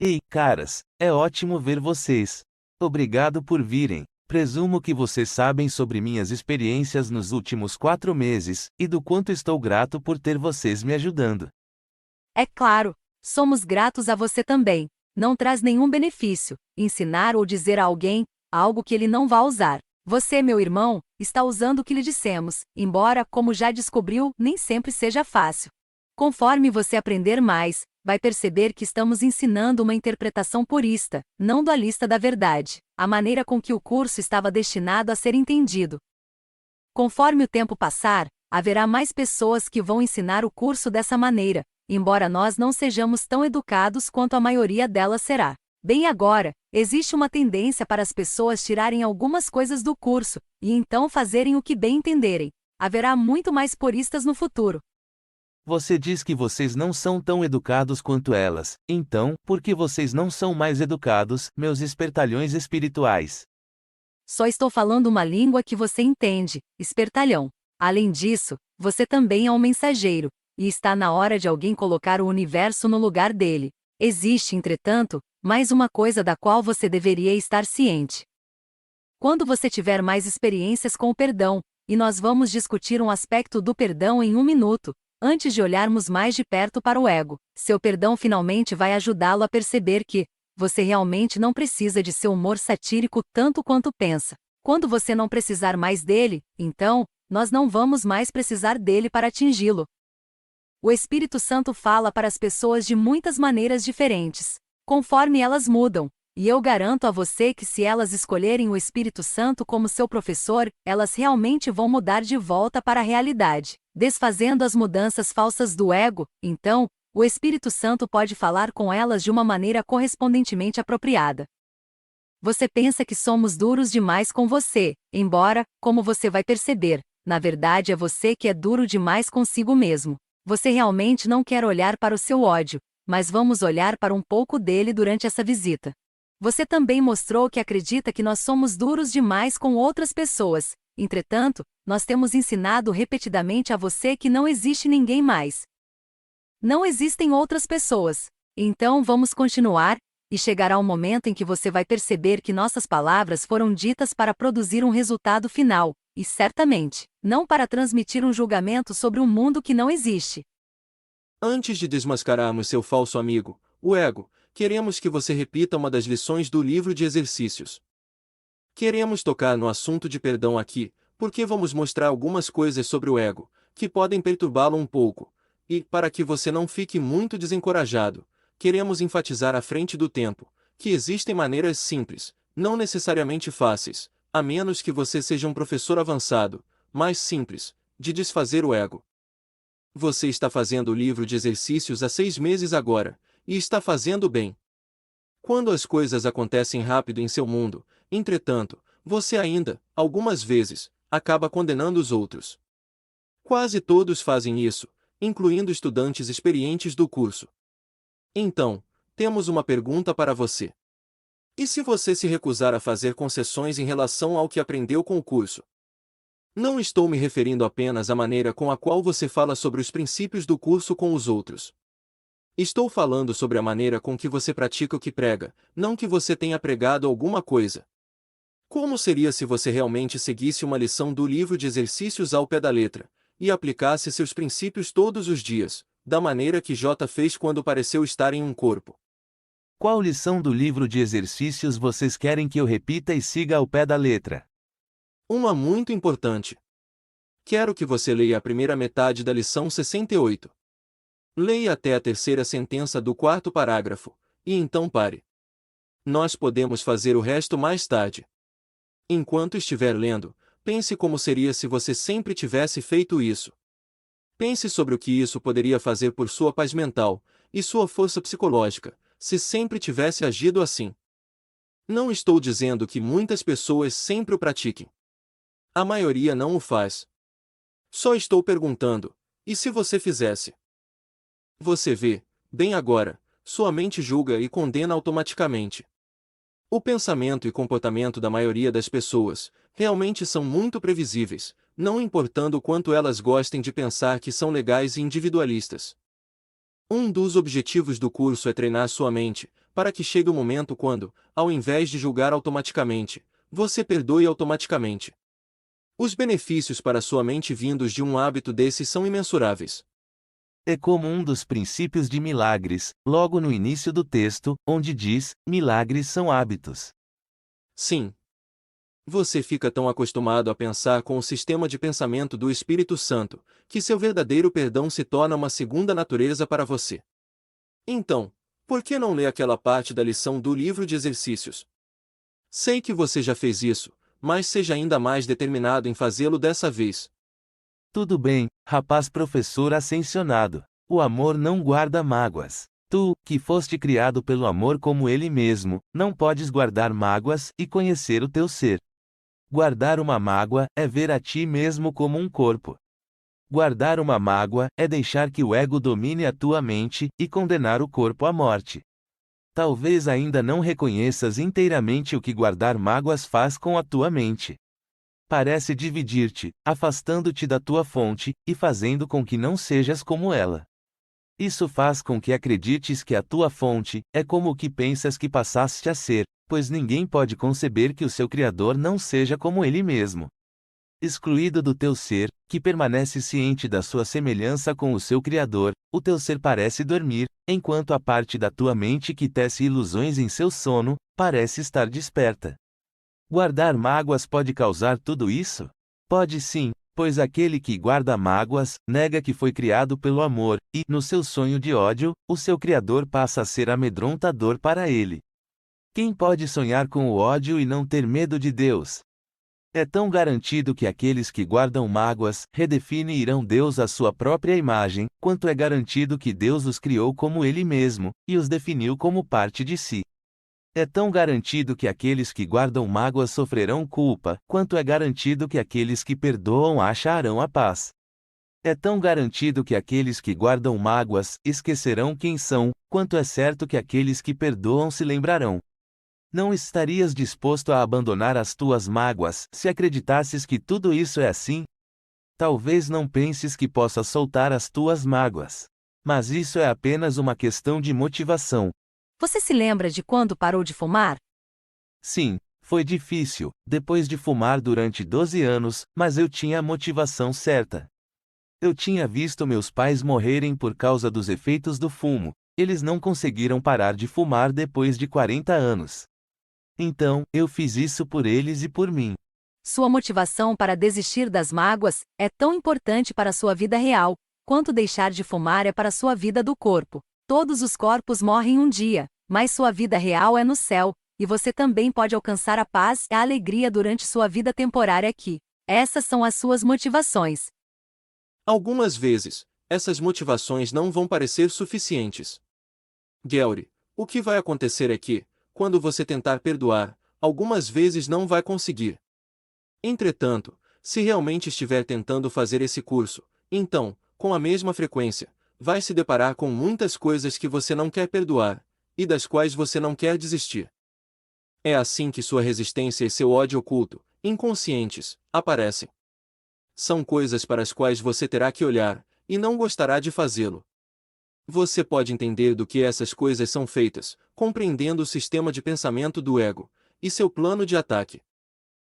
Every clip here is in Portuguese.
Ei, caras, é ótimo ver vocês. Obrigado por virem. Presumo que vocês sabem sobre minhas experiências nos últimos 4 meses, e do quanto estou grato por ter vocês me ajudando. É claro, somos gratos a você também. Não traz nenhum benefício ensinar ou dizer a alguém algo que ele não vá usar. Você, meu irmão, está usando o que lhe dissemos, embora, como já descobriu, nem sempre seja fácil. Conforme você aprender mais, vai perceber que estamos ensinando uma interpretação purista, não dualista da verdade, a maneira com que o curso estava destinado a ser entendido. Conforme o tempo passar, haverá mais pessoas que vão ensinar o curso dessa maneira, embora nós não sejamos tão educados quanto a maioria delas será. Bem agora, existe uma tendência para as pessoas tirarem algumas coisas do curso, e então fazerem o que bem entenderem. Haverá muito mais puristas no futuro. Você diz que vocês não são tão educados quanto elas, então, por que vocês não são mais educados, meus espertalhões espirituais? Só estou falando uma língua que você entende, espertalhão. Além disso, você também é um mensageiro, e está na hora de alguém colocar o universo no lugar dele. Existe, entretanto, mais uma coisa da qual você deveria estar ciente. Quando você tiver mais experiências com o perdão, e nós vamos discutir um aspecto do perdão em um minuto, antes de olharmos mais de perto para o ego, seu perdão finalmente vai ajudá-lo a perceber que você realmente não precisa de seu humor satírico tanto quanto pensa. Quando você não precisar mais dele, então, nós não vamos mais precisar dele para atingi-lo. O Espírito Santo fala para as pessoas de muitas maneiras diferentes, conforme elas mudam, e eu garanto a você que se elas escolherem o Espírito Santo como seu professor, elas realmente vão mudar de volta para a realidade, desfazendo as mudanças falsas do ego. Então, o Espírito Santo pode falar com elas de uma maneira correspondentemente apropriada. Você pensa que somos duros demais com você, embora, como você vai perceber, na verdade é você que é duro demais consigo mesmo. Você realmente não quer olhar para o seu ódio, mas vamos olhar para um pouco dele durante essa visita. Você também mostrou que acredita que nós somos duros demais com outras pessoas. Entretanto, nós temos ensinado repetidamente a você que não existe ninguém mais. Não existem outras pessoas. Então vamos continuar, e chegará um momento em que você vai perceber que nossas palavras foram ditas para produzir um resultado final, e certamente, não para transmitir um julgamento sobre um mundo que não existe. Antes de desmascararmos seu falso amigo, o ego, queremos que você repita uma das lições do livro de exercícios. Queremos tocar no assunto de perdão aqui, porque vamos mostrar algumas coisas sobre o ego, que podem perturbá-lo um pouco, e, para que você não fique muito desencorajado, queremos enfatizar à frente do tempo, que existem maneiras simples, não necessariamente fáceis, a menos que você seja um professor avançado, mais simples, de desfazer o ego. Você está fazendo o livro de exercícios há 6 meses agora, e está fazendo bem. Quando as coisas acontecem rápido em seu mundo, entretanto, você ainda, algumas vezes, acaba condenando os outros. Quase todos fazem isso, incluindo estudantes experientes do curso. Então, temos uma pergunta para você. E se você se recusar a fazer concessões em relação ao que aprendeu com o curso? Não estou me referindo apenas à maneira com a qual você fala sobre os princípios do curso com os outros. Estou falando sobre a maneira com que você pratica o que prega, não que você tenha pregado alguma coisa. Como seria se você realmente seguisse uma lição do livro de exercícios ao pé da letra, e aplicasse seus princípios todos os dias, da maneira que J fez quando pareceu estar em um corpo? Qual lição do livro de exercícios vocês querem que eu repita e siga ao pé da letra? Uma muito importante. Quero que você leia a primeira metade da lição 68. Leia até a terceira sentença do quarto parágrafo, e então pare. Nós podemos fazer o resto mais tarde. Enquanto estiver lendo, pense como seria se você sempre tivesse feito isso. Pense sobre o que isso poderia fazer por sua paz mental e sua força psicológica, se sempre tivesse agido assim. Não estou dizendo que muitas pessoas sempre o pratiquem. A maioria não o faz. Só estou perguntando, e se você fizesse? Você vê, bem agora, sua mente julga e condena automaticamente. O pensamento e comportamento da maioria das pessoas realmente são muito previsíveis, não importando o quanto elas gostem de pensar que são legais e individualistas. Um dos objetivos do curso é treinar sua mente, para que chegue o momento quando, ao invés de julgar automaticamente, você perdoe automaticamente. Os benefícios para sua mente vindos de um hábito desses são imensuráveis. É como um dos princípios de milagres, logo no início do texto, onde diz: milagres são hábitos. Sim. Você fica tão acostumado a pensar com o sistema de pensamento do Espírito Santo, que seu verdadeiro perdão se torna uma segunda natureza para você. Então, por que não ler aquela parte da lição do livro de exercícios? Sei que você já fez isso, mas seja ainda mais determinado em fazê-lo dessa vez. Tudo bem, rapaz professor ascensionado. O amor não guarda mágoas. Tu, que foste criado pelo amor como ele mesmo, não podes guardar mágoas e conhecer o teu ser. Guardar uma mágoa é ver a ti mesmo como um corpo. Guardar uma mágoa é deixar que o ego domine a tua mente e condenar o corpo à morte. Talvez ainda não reconheças inteiramente o que guardar mágoas faz com a tua mente. Parece dividir-te, afastando-te da tua fonte, e fazendo com que não sejas como ela. Isso faz com que acredites que a tua fonte é como o que pensas que passaste a ser, pois ninguém pode conceber que o seu Criador não seja como ele mesmo. Excluído do teu ser, que permanece ciente da sua semelhança com o seu Criador, o teu ser parece dormir, enquanto a parte da tua mente que tece ilusões em seu sono, parece estar desperta. Guardar mágoas pode causar tudo isso? Pode sim, pois aquele que guarda mágoas, nega que foi criado pelo amor, e, no seu sonho de ódio, o seu Criador passa a ser amedrontador para ele. Quem pode sonhar com o ódio e não ter medo de Deus? É tão garantido que aqueles que guardam mágoas redefinirão Deus à sua própria imagem, quanto é garantido que Deus os criou como Ele mesmo, e os definiu como parte de si. É tão garantido que aqueles que guardam mágoas sofrerão culpa, quanto é garantido que aqueles que perdoam acharão a paz. É tão garantido que aqueles que guardam mágoas esquecerão quem são, quanto é certo que aqueles que perdoam se lembrarão. Não estarias disposto a abandonar as tuas mágoas se acreditasses que tudo isso é assim? Talvez não penses que possas soltar as tuas mágoas. Mas isso é apenas uma questão de motivação. Você se lembra de quando parou de fumar? Sim, foi difícil, depois de fumar durante 12 anos, mas eu tinha a motivação certa. Eu tinha visto meus pais morrerem por causa dos efeitos do fumo. Eles não conseguiram parar de fumar depois de 40 anos. Então, eu fiz isso por eles e por mim. Sua motivação para desistir das mágoas é tão importante para sua vida real, quanto deixar de fumar é para sua vida do corpo. Todos os corpos morrem um dia, mas sua vida real é no céu, e você também pode alcançar a paz e a alegria durante sua vida temporária aqui. Essas são as suas motivações. Algumas vezes, essas motivações não vão parecer suficientes. Gary, o que vai acontecer é que, quando você tentar perdoar, algumas vezes não vai conseguir. Entretanto, se realmente estiver tentando fazer esse curso, então, com a mesma frequência, vai se deparar com muitas coisas que você não quer perdoar, e das quais você não quer desistir. É assim que sua resistência e seu ódio oculto, inconscientes, aparecem. São coisas para as quais você terá que olhar, e não gostará de fazê-lo. Você pode entender do que essas coisas são feitas, compreendendo o sistema de pensamento do ego, e seu plano de ataque.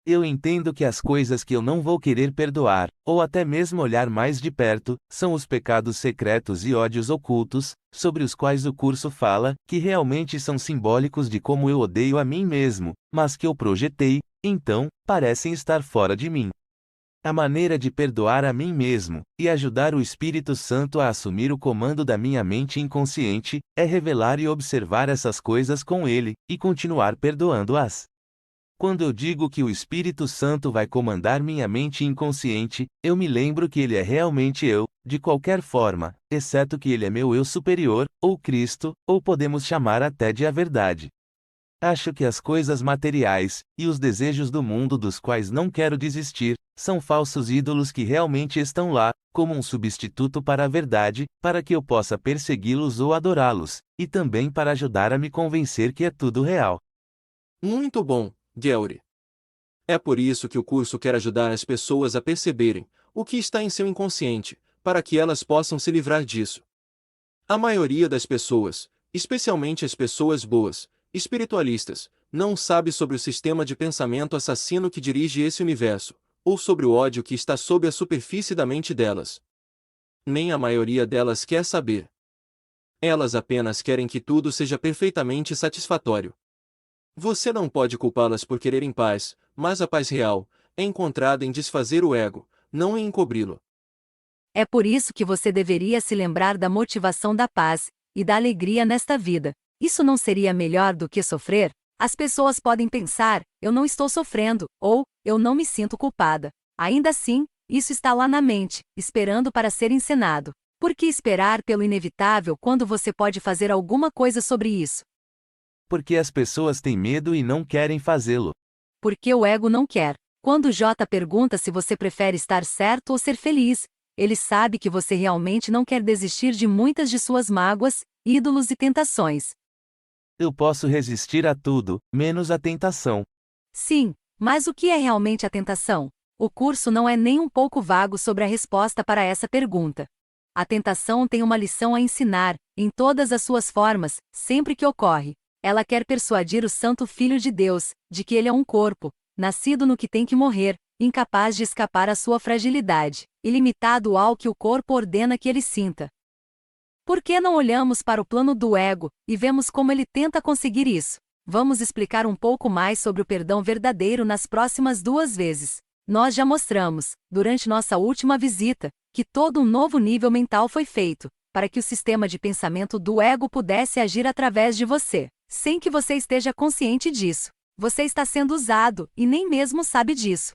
Eu entendo que as coisas que eu não vou querer perdoar, ou até mesmo olhar mais de perto, são os pecados secretos e ódios ocultos, sobre os quais o curso fala, que realmente são simbólicos de como eu odeio a mim mesmo, mas que eu projetei, então, parecem estar fora de mim. A maneira de perdoar a mim mesmo, e ajudar o Espírito Santo a assumir o comando da minha mente inconsciente, é revelar e observar essas coisas com ele, e continuar perdoando-as. Quando eu digo que o Espírito Santo vai comandar minha mente inconsciente, eu me lembro que ele é realmente eu, de qualquer forma, exceto que ele é meu eu superior, ou Cristo, ou podemos chamar até de a verdade. Acho que as coisas materiais, e os desejos do mundo dos quais não quero desistir, são falsos ídolos que realmente estão lá, como um substituto para a verdade, para que eu possa persegui-los ou adorá-los, e também para ajudar a me convencer que é tudo real. Muito bom, Gary. É por isso que o curso quer ajudar as pessoas a perceberem o que está em seu inconsciente, para que elas possam se livrar disso. A maioria das pessoas, especialmente as pessoas boas, espiritualistas, não sabe sobre o sistema de pensamento assassino que dirige esse universo, ou sobre o ódio que está sob a superfície da mente delas. Nem a maioria delas quer saber. Elas apenas querem que tudo seja perfeitamente satisfatório. Você não pode culpá-las por quererem paz, mas a paz real é encontrada em desfazer o ego, não em encobri-lo. É por isso que você deveria se lembrar da motivação da paz e da alegria nesta vida. Isso não seria melhor do que sofrer? As pessoas podem pensar, eu não estou sofrendo, ou, eu não me sinto culpada. Ainda assim, isso está lá na mente, esperando para ser encenado. Por que esperar pelo inevitável quando você pode fazer alguma coisa sobre isso? Porque as pessoas têm medo e não querem fazê-lo. Porque o ego não quer. Quando J pergunta se você prefere estar certo ou ser feliz, ele sabe que você realmente não quer desistir de muitas de suas mágoas, ídolos e tentações. Eu posso resistir a tudo, menos a tentação. Sim, mas o que é realmente a tentação? O curso não é nem um pouco vago sobre a resposta para essa pergunta. A tentação tem uma lição a ensinar, em todas as suas formas, sempre que ocorre. Ela quer persuadir o Santo Filho de Deus, de que ele é um corpo, nascido no que tem que morrer, incapaz de escapar à sua fragilidade, ilimitado ao que o corpo ordena que ele sinta. Por que não olhamos para o plano do ego, e vemos como ele tenta conseguir isso? Vamos explicar um pouco mais sobre o perdão verdadeiro nas próximas 2 vezes. Nós já mostramos, durante nossa última visita, que todo um novo nível mental foi feito, para que o sistema de pensamento do ego pudesse agir através de você, sem que você esteja consciente disso. Você está sendo usado, e nem mesmo sabe disso.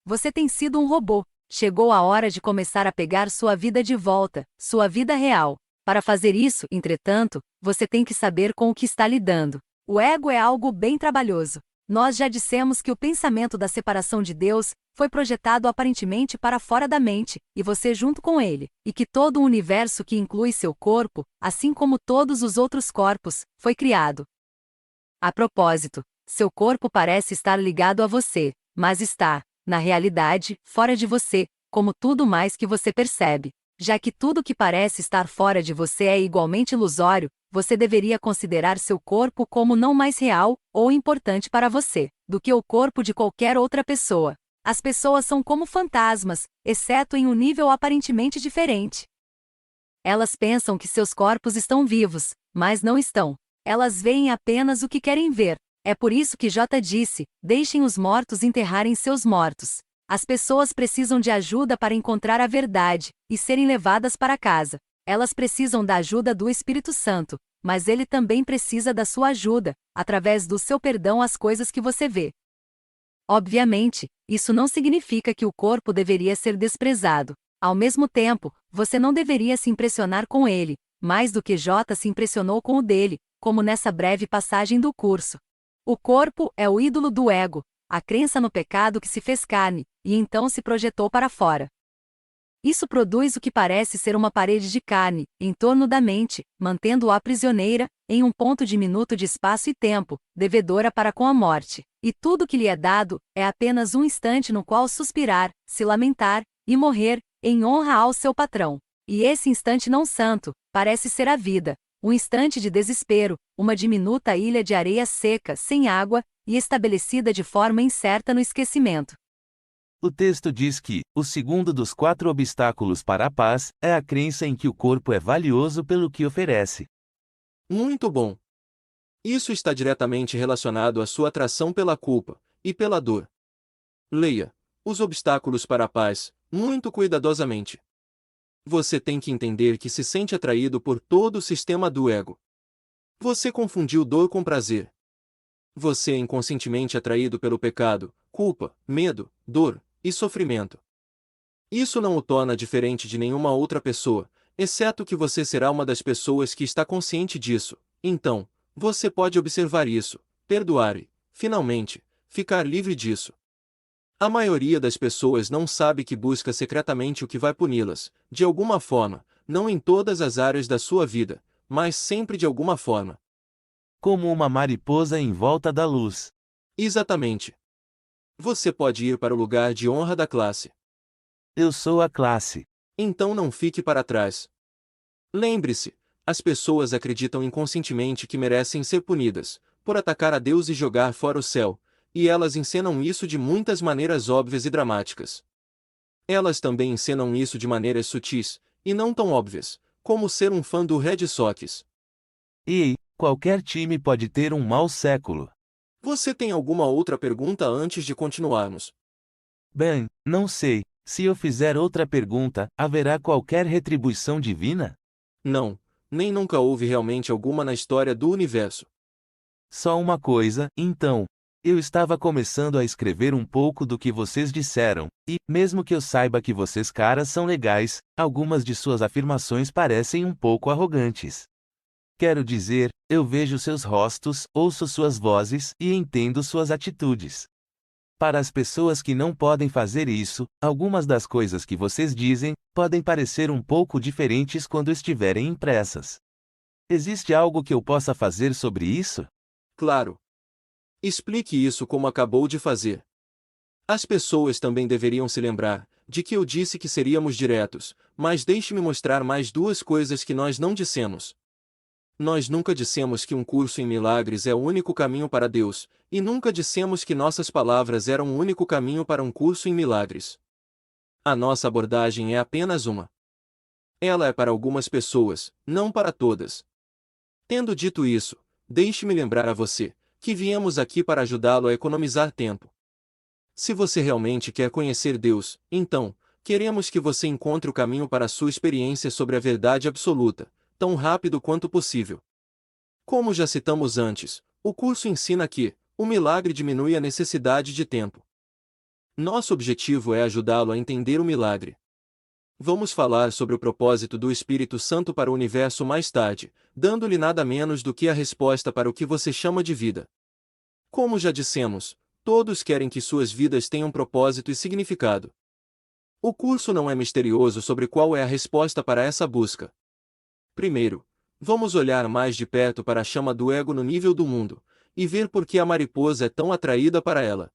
Você tem sido um robô. Chegou a hora de começar a pegar sua vida de volta, sua vida real. Para fazer isso, entretanto, você tem que saber com o que está lidando. O ego é algo bem trabalhoso. Nós já dissemos que o pensamento da separação de Deus foi projetado aparentemente para fora da mente, e você junto com ele, e que todo o universo que inclui seu corpo, assim como todos os outros corpos, foi criado. A propósito, seu corpo parece estar ligado a você, mas está, na realidade, fora de você, como tudo mais que você percebe. Já que tudo que parece estar fora de você é igualmente ilusório, você deveria considerar seu corpo como não mais real ou importante para você do que o corpo de qualquer outra pessoa. As pessoas são como fantasmas, exceto em um nível aparentemente diferente. Elas pensam que seus corpos estão vivos, mas não estão. Elas veem apenas o que querem ver. É por isso que J disse: deixem os mortos enterrarem seus mortos. As pessoas precisam de ajuda para encontrar a verdade e serem levadas para casa. Elas precisam da ajuda do Espírito Santo, mas ele também precisa da sua ajuda, através do seu perdão às coisas que você vê. Obviamente, isso não significa que o corpo deveria ser desprezado. Ao mesmo tempo, você não deveria se impressionar com ele, mais do que J se impressionou com o dele, como nessa breve passagem do curso. O corpo é o ídolo do ego, a crença no pecado que se fez carne, e então se projetou para fora. Isso produz o que parece ser uma parede de carne, em torno da mente, mantendo-a prisioneira, em um ponto diminuto de espaço e tempo, devedora para com a morte. E tudo que lhe é dado, é apenas um instante no qual suspirar, se lamentar, e morrer, em honra ao seu patrão. E esse instante não santo, parece ser a vida. Um instante de desespero, uma diminuta ilha de areia seca, sem água, e estabelecida de forma incerta no esquecimento. O texto diz que, o segundo dos 4 obstáculos para a paz, é a crença em que o corpo é valioso pelo que oferece. Muito bom. Isso está diretamente relacionado à sua atração pela culpa e pela dor. Leia os obstáculos para a paz, muito cuidadosamente. Você tem que entender que se sente atraído por todo o sistema do ego. Você confundiu dor com prazer. Você é inconscientemente atraído pelo pecado, culpa, medo, dor e sofrimento. Isso não o torna diferente de nenhuma outra pessoa, exceto que você será uma das pessoas que está consciente disso. Então, você pode observar isso, perdoar e, finalmente, ficar livre disso. A maioria das pessoas não sabe que busca secretamente o que vai puni-las, de alguma forma, não em todas as áreas da sua vida, mas sempre de alguma forma. Como uma mariposa em volta da luz. Exatamente. Você pode ir para o lugar de honra da classe. Eu sou a classe. Então não fique para trás. Lembre-se, As pessoas acreditam inconscientemente que merecem ser punidas, por atacar a Deus e jogar fora o céu, e elas encenam isso de muitas maneiras óbvias e dramáticas. Elas também encenam isso de maneiras sutis, e não tão óbvias, como ser um fã do Red Sox. E qualquer time pode ter um mau século. Você tem alguma outra pergunta antes de continuarmos? Bem, não sei. Se eu fizer outra pergunta, haverá qualquer retribuição divina? Não, nem nunca houve realmente alguma na história do universo. Só uma coisa, então. Eu estava começando a escrever um pouco do que vocês disseram, e, mesmo que eu saiba que vocês caras são legais, algumas de suas afirmações parecem um pouco arrogantes. Quero dizer, eu vejo seus rostos, ouço suas vozes e entendo suas atitudes. Para as pessoas que não podem fazer isso, algumas das coisas que vocês dizem podem parecer um pouco diferentes quando estiverem impressas. Existe algo que eu possa fazer sobre isso? Claro. Explique isso como acabou de fazer. As pessoas também deveriam se lembrar de que eu disse que seríamos diretos, mas deixe-me mostrar mais duas coisas que nós não dissemos. Nós nunca dissemos que um curso em milagres é o único caminho para Deus, e nunca dissemos que nossas palavras eram o único caminho para um curso em milagres. A nossa abordagem é apenas uma. Ela é para algumas pessoas, não para todas. Tendo dito isso, deixe-me lembrar a você que viemos aqui para ajudá-lo a economizar tempo. Se você realmente quer conhecer Deus, então, queremos que você encontre o caminho para a sua experiência sobre a verdade absoluta, tão rápido quanto possível. Como já citamos antes, o curso ensina que o milagre diminui a necessidade de tempo. Nosso objetivo é ajudá-lo a entender o milagre. Vamos falar sobre o propósito do Espírito Santo para o universo mais tarde, dando-lhe nada menos do que a resposta para o que você chama de vida. Como já dissemos, todos querem que suas vidas tenham propósito e significado. O curso não é misterioso sobre qual é a resposta para essa busca. Primeiro, vamos olhar mais de perto para a chama do ego no nível do mundo, e ver por que a mariposa é tão atraída para ela.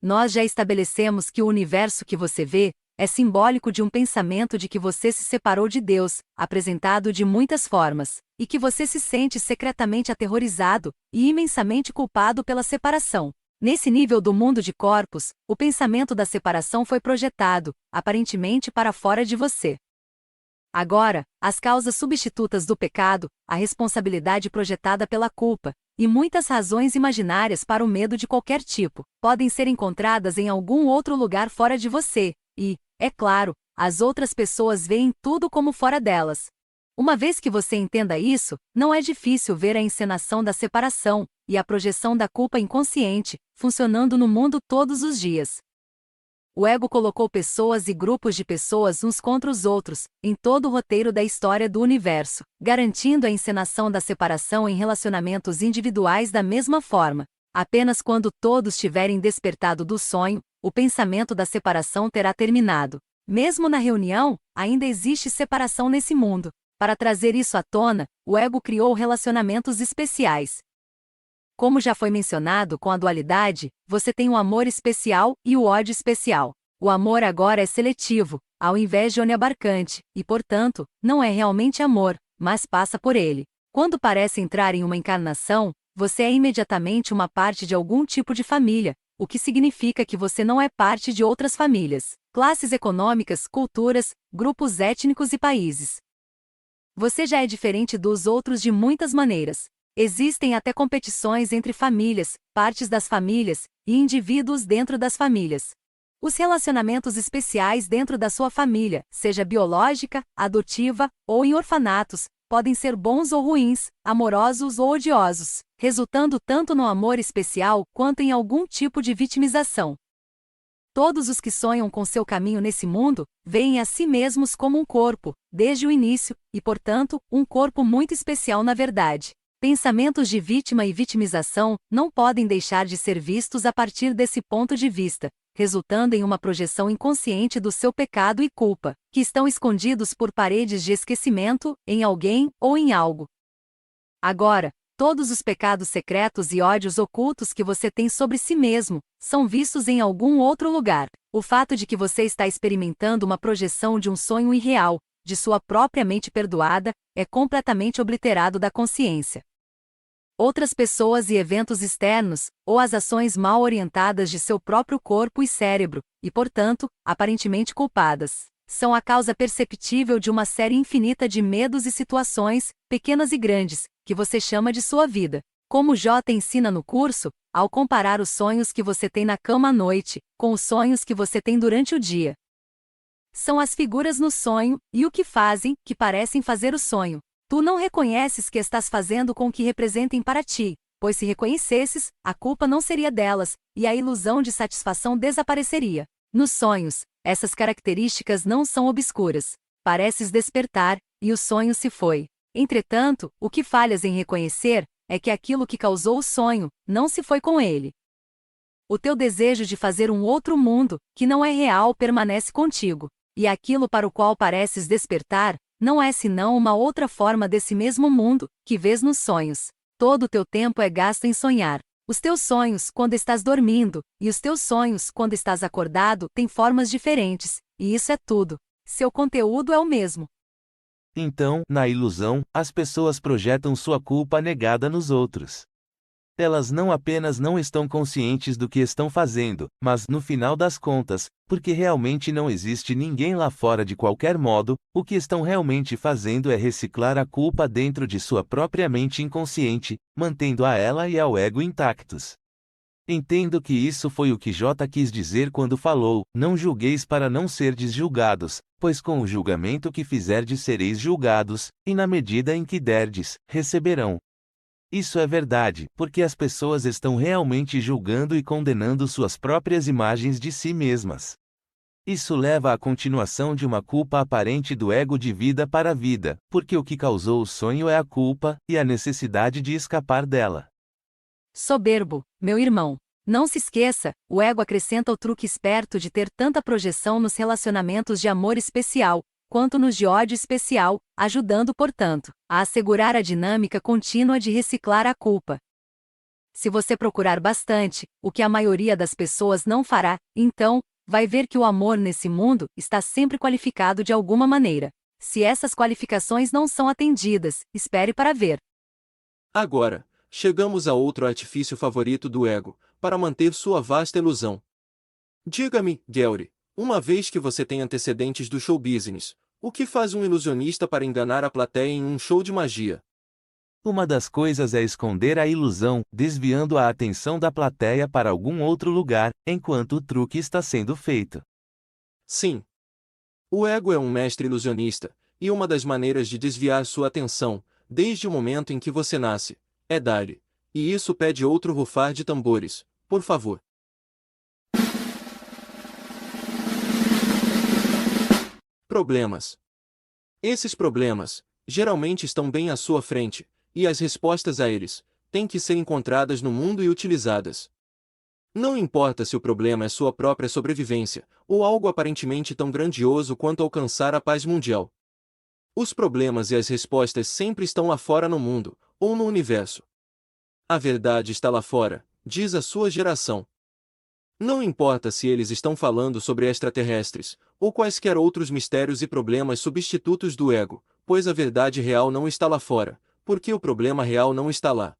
Nós já estabelecemos que o universo que você vê é simbólico de um pensamento de que você se separou de Deus, apresentado de muitas formas, e que você se sente secretamente aterrorizado e imensamente culpado pela separação. Nesse nível do mundo de corpos, o pensamento da separação foi projetado, aparentemente para fora de você. Agora, as causas substitutas do pecado, a responsabilidade projetada pela culpa, e muitas razões imaginárias para o medo de qualquer tipo, podem ser encontradas em algum outro lugar fora de você, e, é claro, as outras pessoas veem tudo como fora delas. Uma vez que você entenda isso, não é difícil ver a encenação da separação e a projeção da culpa inconsciente funcionando no mundo todos os dias. O ego colocou pessoas e grupos de pessoas uns contra os outros, em todo o roteiro da história do universo, garantindo a encenação da separação em relacionamentos individuais da mesma forma. Apenas quando todos tiverem despertado do sonho, o pensamento da separação terá terminado. Mesmo na reunião, ainda existe separação nesse mundo. Para trazer isso à tona, o ego criou relacionamentos especiais. Como já foi mencionado com a dualidade, você tem o amor especial e o ódio especial. O amor agora é seletivo, ao invés de oniabarcante, e portanto, não é realmente amor, mas passa por ele. Quando parece entrar em uma encarnação, você é imediatamente uma parte de algum tipo de família, o que significa que você não é parte de outras famílias, classes econômicas, culturas, grupos étnicos e países. Você já é diferente dos outros de muitas maneiras. Existem até competições entre famílias, partes das famílias, e indivíduos dentro das famílias. Os relacionamentos especiais dentro da sua família, seja biológica, adotiva, ou em orfanatos, podem ser bons ou ruins, amorosos ou odiosos, resultando tanto no amor especial quanto em algum tipo de vitimização. Todos os que sonham com seu caminho nesse mundo, veem a si mesmos como um corpo, desde o início, e portanto, um corpo muito especial na verdade. Pensamentos de vítima e vitimização não podem deixar de ser vistos a partir desse ponto de vista, resultando em uma projeção inconsciente do seu pecado e culpa, que estão escondidos por paredes de esquecimento, em alguém ou em algo. Agora, todos os pecados secretos e ódios ocultos que você tem sobre si mesmo, são vistos em algum outro lugar. O fato de que você está experimentando uma projeção de um sonho irreal, de sua própria mente perdoada, é completamente obliterado da consciência. Outras pessoas e eventos externos, ou as ações mal orientadas de seu próprio corpo e cérebro, e portanto, aparentemente culpadas, são a causa perceptível de uma série infinita de medos e situações, pequenas e grandes, que você chama de sua vida. Como J ensina no curso, ao comparar os sonhos que você tem na cama à noite, com os sonhos que você tem durante o dia. São as figuras no sonho, e o que fazem, que parecem fazer o sonho. Tu não reconheces que estás fazendo com que representem para ti, pois se reconhecesses, a culpa não seria delas, e a ilusão de satisfação desapareceria. Nos sonhos, essas características não são obscuras. Pareces despertar, e o sonho se foi. Entretanto, o que falhas em reconhecer é que aquilo que causou o sonho não se foi com ele. O teu desejo de fazer um outro mundo, que não é real, permanece contigo, e aquilo para o qual pareces despertar não é senão uma outra forma desse mesmo mundo, que vês nos sonhos. Todo o teu tempo é gasto em sonhar. Os teus sonhos, quando estás dormindo, e os teus sonhos, quando estás acordado, têm formas diferentes, e isso é tudo. Seu conteúdo é o mesmo. Então, na ilusão, as pessoas projetam sua culpa negada nos outros. Elas não apenas não estão conscientes do que estão fazendo, mas, no final das contas, porque realmente não existe ninguém lá fora de qualquer modo, o que estão realmente fazendo é reciclar a culpa dentro de sua própria mente inconsciente, mantendo a ela e ao ego intactos. Entendo que isso foi o que J quis dizer quando falou: não julgueis para não serdes julgados, pois com o julgamento que fizerdes sereis julgados, e na medida em que derdes, receberão. Isso é verdade, porque as pessoas estão realmente julgando e condenando suas próprias imagens de si mesmas. Isso leva à continuação de uma culpa aparente do ego de vida para vida, porque o que causou o sonho é a culpa, e a necessidade de escapar dela. Soberbo, meu irmão. Não se esqueça, o ego acrescenta o truque esperto de ter tanta projeção nos relacionamentos de amor especial, quanto nos de ódio especial, ajudando, portanto, a assegurar a dinâmica contínua de reciclar a culpa. Se você procurar bastante, o que a maioria das pessoas não fará, então, vai ver que o amor nesse mundo está sempre qualificado de alguma maneira. Se essas qualificações não são atendidas, espere para ver. Agora, chegamos a outro artifício favorito do ego, para manter sua vasta ilusão. Diga-me, Gary, uma vez que você tem antecedentes do show business, o que faz um ilusionista para enganar a plateia em um show de magia? Uma das coisas é esconder a ilusão, desviando a atenção da plateia para algum outro lugar, enquanto o truque está sendo feito. Sim. O ego é um mestre ilusionista, e uma das maneiras de desviar sua atenção, desde o momento em que você nasce, é dar-lhe. E isso pede outro rufar de tambores, por favor. Problemas. Esses problemas, geralmente estão bem à sua frente, e as respostas a eles, têm que ser encontradas no mundo e utilizadas. Não importa se o problema é sua própria sobrevivência, ou algo aparentemente tão grandioso quanto alcançar a paz mundial. Os problemas e as respostas sempre estão lá fora no mundo, ou no universo. A verdade está lá fora, diz a sua geração. Não importa se eles estão falando sobre extraterrestres, ou quaisquer outros mistérios e problemas substitutos do ego, pois a verdade real não está lá fora, porque o problema real não está lá.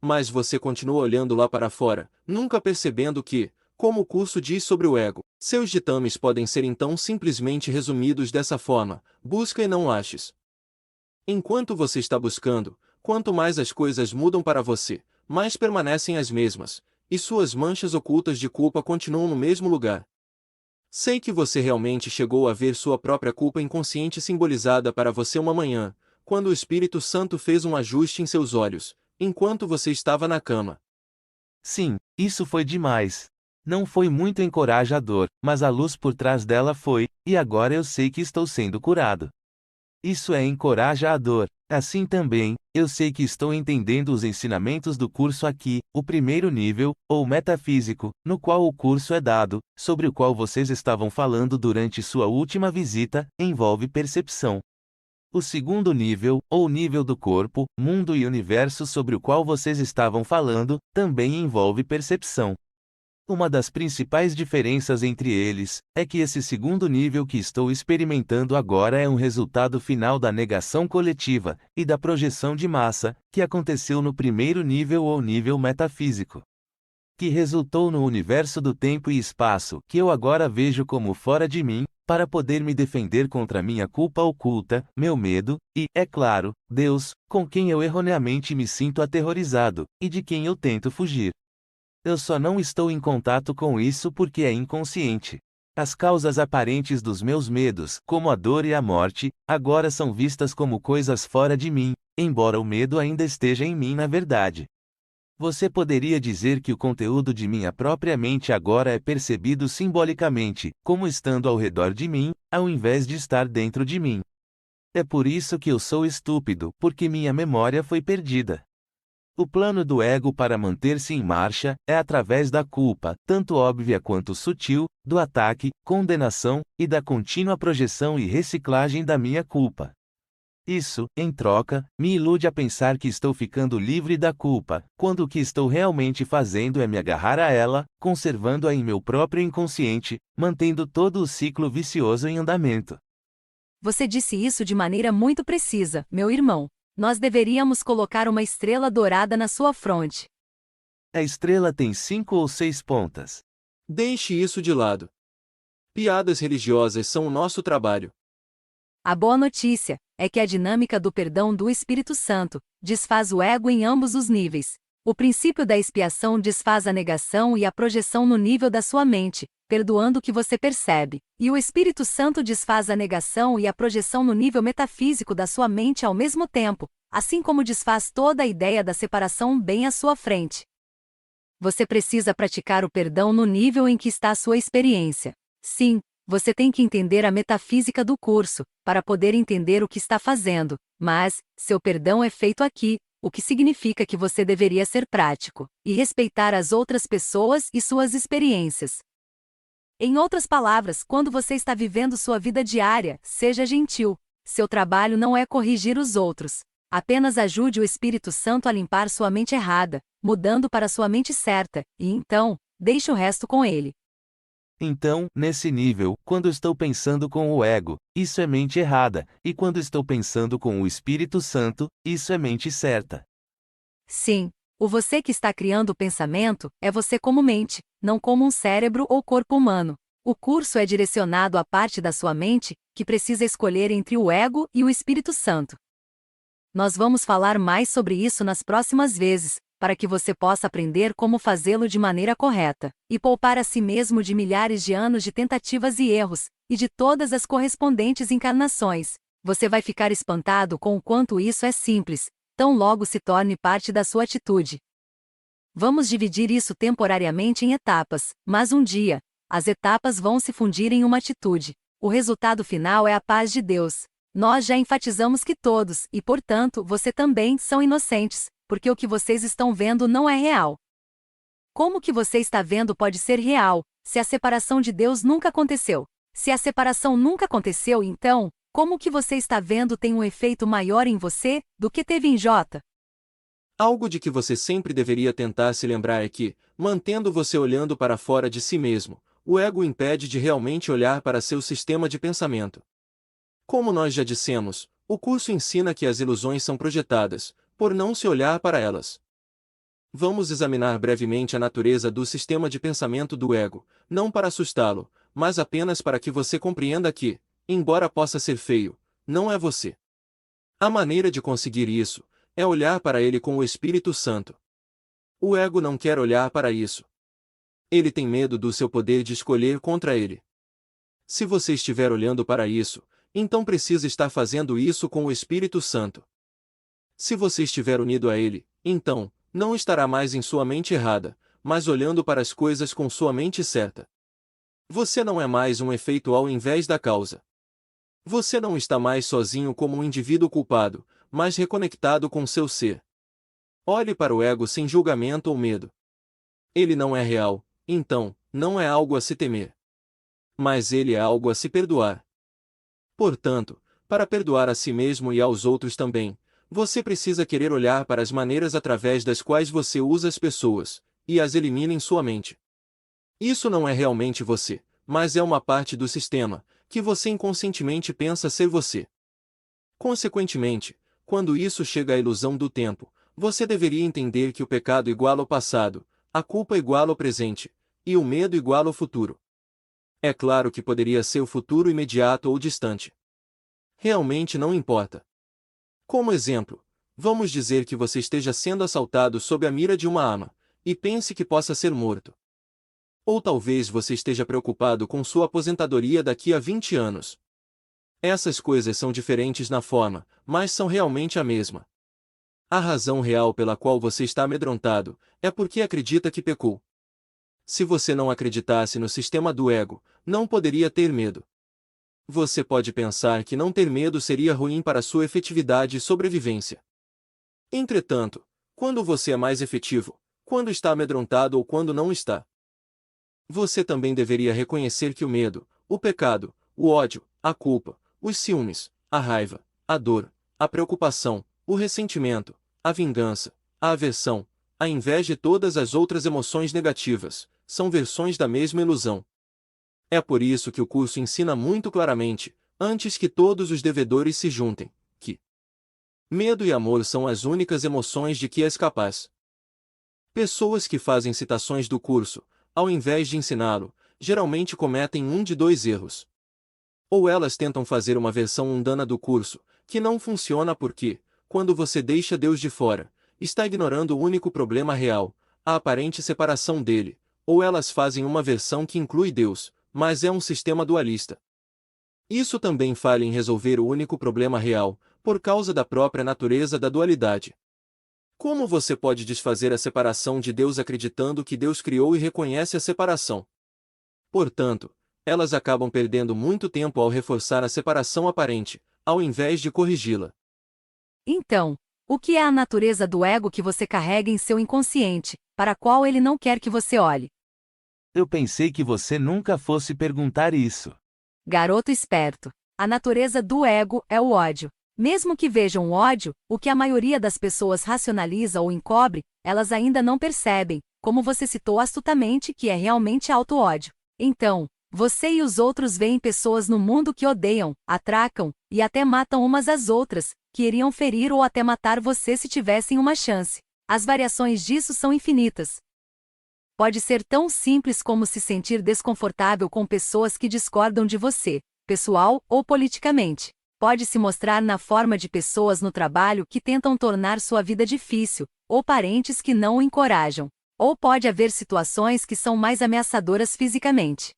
Mas você continua olhando lá para fora, nunca percebendo que, como o curso diz sobre o ego, seus ditames podem ser então simplesmente resumidos dessa forma: busca e não aches. Enquanto você está buscando, quanto mais as coisas mudam para você, mais permanecem as mesmas, e suas manchas ocultas de culpa continuam no mesmo lugar. Sei que você realmente chegou a ver sua própria culpa inconsciente simbolizada para você uma manhã, quando o Espírito Santo fez um ajuste em seus olhos, enquanto você estava na cama. Sim, isso foi demais. Não foi muito encorajador, mas a luz por trás dela foi, e agora eu sei que estou sendo curado. Isso é encorajador. Assim também, eu sei que estou entendendo os ensinamentos do curso aqui, o primeiro nível, ou metafísico, no qual o curso é dado, sobre o qual vocês estavam falando durante sua última visita, envolve percepção. O segundo nível, ou nível do corpo, mundo e universo sobre o qual vocês estavam falando, também envolve percepção. Uma das principais diferenças entre eles é que esse segundo nível que estou experimentando agora é um resultado final da negação coletiva e da projeção de massa, que aconteceu no primeiro nível ou nível metafísico, que resultou no universo do tempo e espaço que eu agora vejo como fora de mim, para poder me defender contra minha culpa oculta, meu medo, e, é claro, Deus, com quem eu erroneamente me sinto aterrorizado, e de quem eu tento fugir. Eu só não estou em contato com isso porque é inconsciente. As causas aparentes dos meus medos, como a dor e a morte, agora são vistas como coisas fora de mim, embora o medo ainda esteja em mim na verdade. Você poderia dizer que o conteúdo de minha própria mente agora é percebido simbolicamente, como estando ao redor de mim, ao invés de estar dentro de mim. É por isso que eu sou estúpido, porque minha memória foi perdida. O plano do ego para manter-se em marcha é através da culpa, tanto óbvia quanto sutil, do ataque, condenação, e da contínua projeção e reciclagem da minha culpa. Isso, em troca, me ilude a pensar que estou ficando livre da culpa, quando o que estou realmente fazendo é me agarrar a ela, conservando-a em meu próprio inconsciente, mantendo todo o ciclo vicioso em andamento. Você disse isso de maneira muito precisa, meu irmão. Nós deveríamos colocar uma estrela dourada na sua fronte. A estrela tem 5 ou 6 pontas. Deixe isso de lado. Piadas religiosas são o nosso trabalho. A boa notícia é que a dinâmica do perdão do Espírito Santo desfaz o ego em ambos os níveis. O princípio da expiação desfaz a negação e a projeção no nível da sua mente, perdoando o que você percebe, e o Espírito Santo desfaz a negação e a projeção no nível metafísico da sua mente ao mesmo tempo, assim como desfaz toda a ideia da separação bem à sua frente. Você precisa praticar o perdão no nível em que está a sua experiência. Sim, você tem que entender a metafísica do curso, para poder entender o que está fazendo, mas, seu perdão é feito aqui, o que significa que você deveria ser prático, e respeitar as outras pessoas e suas experiências. Em outras palavras, quando você está vivendo sua vida diária, seja gentil. Seu trabalho não é corrigir os outros. Apenas ajude o Espírito Santo a limpar sua mente errada, mudando para sua mente certa, e então, deixe o resto com ele. Então, nesse nível, quando estou pensando com o ego, isso é mente errada, e quando estou pensando com o Espírito Santo, isso é mente certa. Sim, o você que está criando o pensamento é você como mente, não como um cérebro ou corpo humano. O curso é direcionado à parte da sua mente que precisa escolher entre o ego e o Espírito Santo. Nós vamos falar mais sobre isso nas próximas vezes, para que você possa aprender como fazê-lo de maneira correta, e poupar a si mesmo de milhares de anos de tentativas e erros, e de todas as correspondentes encarnações. Você vai ficar espantado com o quanto isso é simples, tão logo se torne parte da sua atitude. Vamos dividir isso temporariamente em etapas, mas um dia, as etapas vão se fundir em uma atitude. O resultado final é a paz de Deus. Nós já enfatizamos que todos, e portanto você também, são inocentes, porque o que vocês estão vendo não é real. Como o que você está vendo pode ser real, se a separação de Deus nunca aconteceu? Se a separação nunca aconteceu, então, como o que você está vendo tem um efeito maior em você do que teve em J? Algo de que você sempre deveria tentar se lembrar é que, mantendo você olhando para fora de si mesmo, o ego o impede de realmente olhar para seu sistema de pensamento. Como nós já dissemos, o curso ensina que as ilusões são projetadas, por não se olhar para elas. Vamos examinar brevemente a natureza do sistema de pensamento do ego, não para assustá-lo, mas apenas para que você compreenda que, embora possa ser feio, não é você. A maneira de conseguir isso é olhar para ele com o Espírito Santo. O ego não quer olhar para isso. Ele tem medo do seu poder de escolher contra ele. Se você estiver olhando para isso, então precisa estar fazendo isso com o Espírito Santo. Se você estiver unido a ele, então, não estará mais em sua mente errada, mas olhando para as coisas com sua mente certa. Você não é mais um efeito ao invés da causa. Você não está mais sozinho como um indivíduo culpado, mas reconectado com seu ser. Olhe para o ego sem julgamento ou medo. Ele não é real, então, não é algo a se temer. Mas ele é algo a se perdoar. Portanto, para perdoar a si mesmo e aos outros também, você precisa querer olhar para as maneiras através das quais você usa as pessoas, e as elimina em sua mente. Isso não é realmente você, mas é uma parte do sistema, que você inconscientemente pensa ser você. Consequentemente, quando isso chega à ilusão do tempo, você deveria entender que o pecado iguala o passado, a culpa iguala o presente, e o medo iguala o futuro. É claro que poderia ser o futuro imediato ou distante. Realmente não importa. Como exemplo, vamos dizer que você esteja sendo assaltado sob a mira de uma arma, e pense que possa ser morto. Ou talvez você esteja preocupado com sua aposentadoria daqui a 20 anos. Essas coisas são diferentes na forma, mas são realmente a mesma. A razão real pela qual você está amedrontado é porque acredita que pecou. Se você não acreditasse no sistema do ego, não poderia ter medo. Você pode pensar que não ter medo seria ruim para sua efetividade e sobrevivência. Entretanto, quando você é mais efetivo, quando está amedrontado ou quando não está, você também deveria reconhecer que o medo, o pecado, o ódio, a culpa, os ciúmes, a raiva, a dor, a preocupação, o ressentimento, a vingança, a aversão, a inveja e todas as outras emoções negativas, são versões da mesma ilusão. É por isso que o curso ensina muito claramente, antes que todos os devedores se juntem, que medo e amor são as únicas emoções de que és capaz. Pessoas que fazem citações do curso, ao invés de ensiná-lo, geralmente cometem um de dois erros. Ou elas tentam fazer uma versão mundana do curso, que não funciona porque, quando você deixa Deus de fora, está ignorando o único problema real, a aparente separação dele, ou elas fazem uma versão que inclui Deus, mas é um sistema dualista. Isso também falha em resolver o único problema real, por causa da própria natureza da dualidade. Como você pode desfazer a separação de Deus acreditando que Deus criou e reconhece a separação? Portanto, elas acabam perdendo muito tempo ao reforçar a separação aparente, ao invés de corrigi-la. Então, o que é a natureza do ego que você carrega em seu inconsciente, para a qual ele não quer que você olhe? Eu pensei que você nunca fosse perguntar isso. Garoto esperto. A natureza do ego é o ódio. Mesmo que vejam o ódio, o que a maioria das pessoas racionaliza ou encobre, elas ainda não percebem, como você citou astutamente, que é realmente auto-ódio. Então, você e os outros veem pessoas no mundo que odeiam, atracam, e até matam umas às outras, que iriam ferir ou até matar você se tivessem uma chance. As variações disso são infinitas. Pode ser tão simples como se sentir desconfortável com pessoas que discordam de você, pessoal ou politicamente. Pode se mostrar na forma de pessoas no trabalho que tentam tornar sua vida difícil, ou parentes que não o encorajam. Ou pode haver situações que são mais ameaçadoras fisicamente.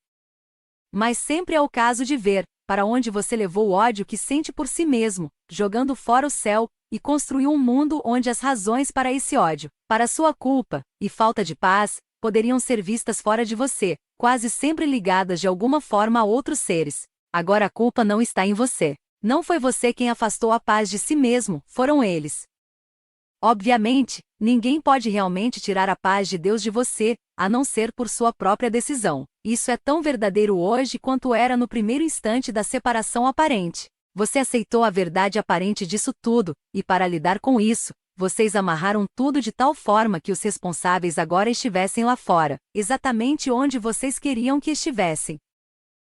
Mas sempre é o caso de ver para onde você levou o ódio que sente por si mesmo, jogando fora o céu, e construiu um mundo onde as razões para esse ódio, para sua culpa e falta de paz, poderiam ser vistas fora de você, quase sempre ligadas de alguma forma a outros seres. Agora a culpa não está em você. Não foi você quem afastou a paz de si mesmo, foram eles. Obviamente, ninguém pode realmente tirar a paz de Deus de você, a não ser por sua própria decisão. Isso é tão verdadeiro hoje quanto era no primeiro instante da separação aparente. Você aceitou a verdade aparente disso tudo, e para lidar com isso, vocês amarraram tudo de tal forma que os responsáveis agora estivessem lá fora, exatamente onde vocês queriam que estivessem.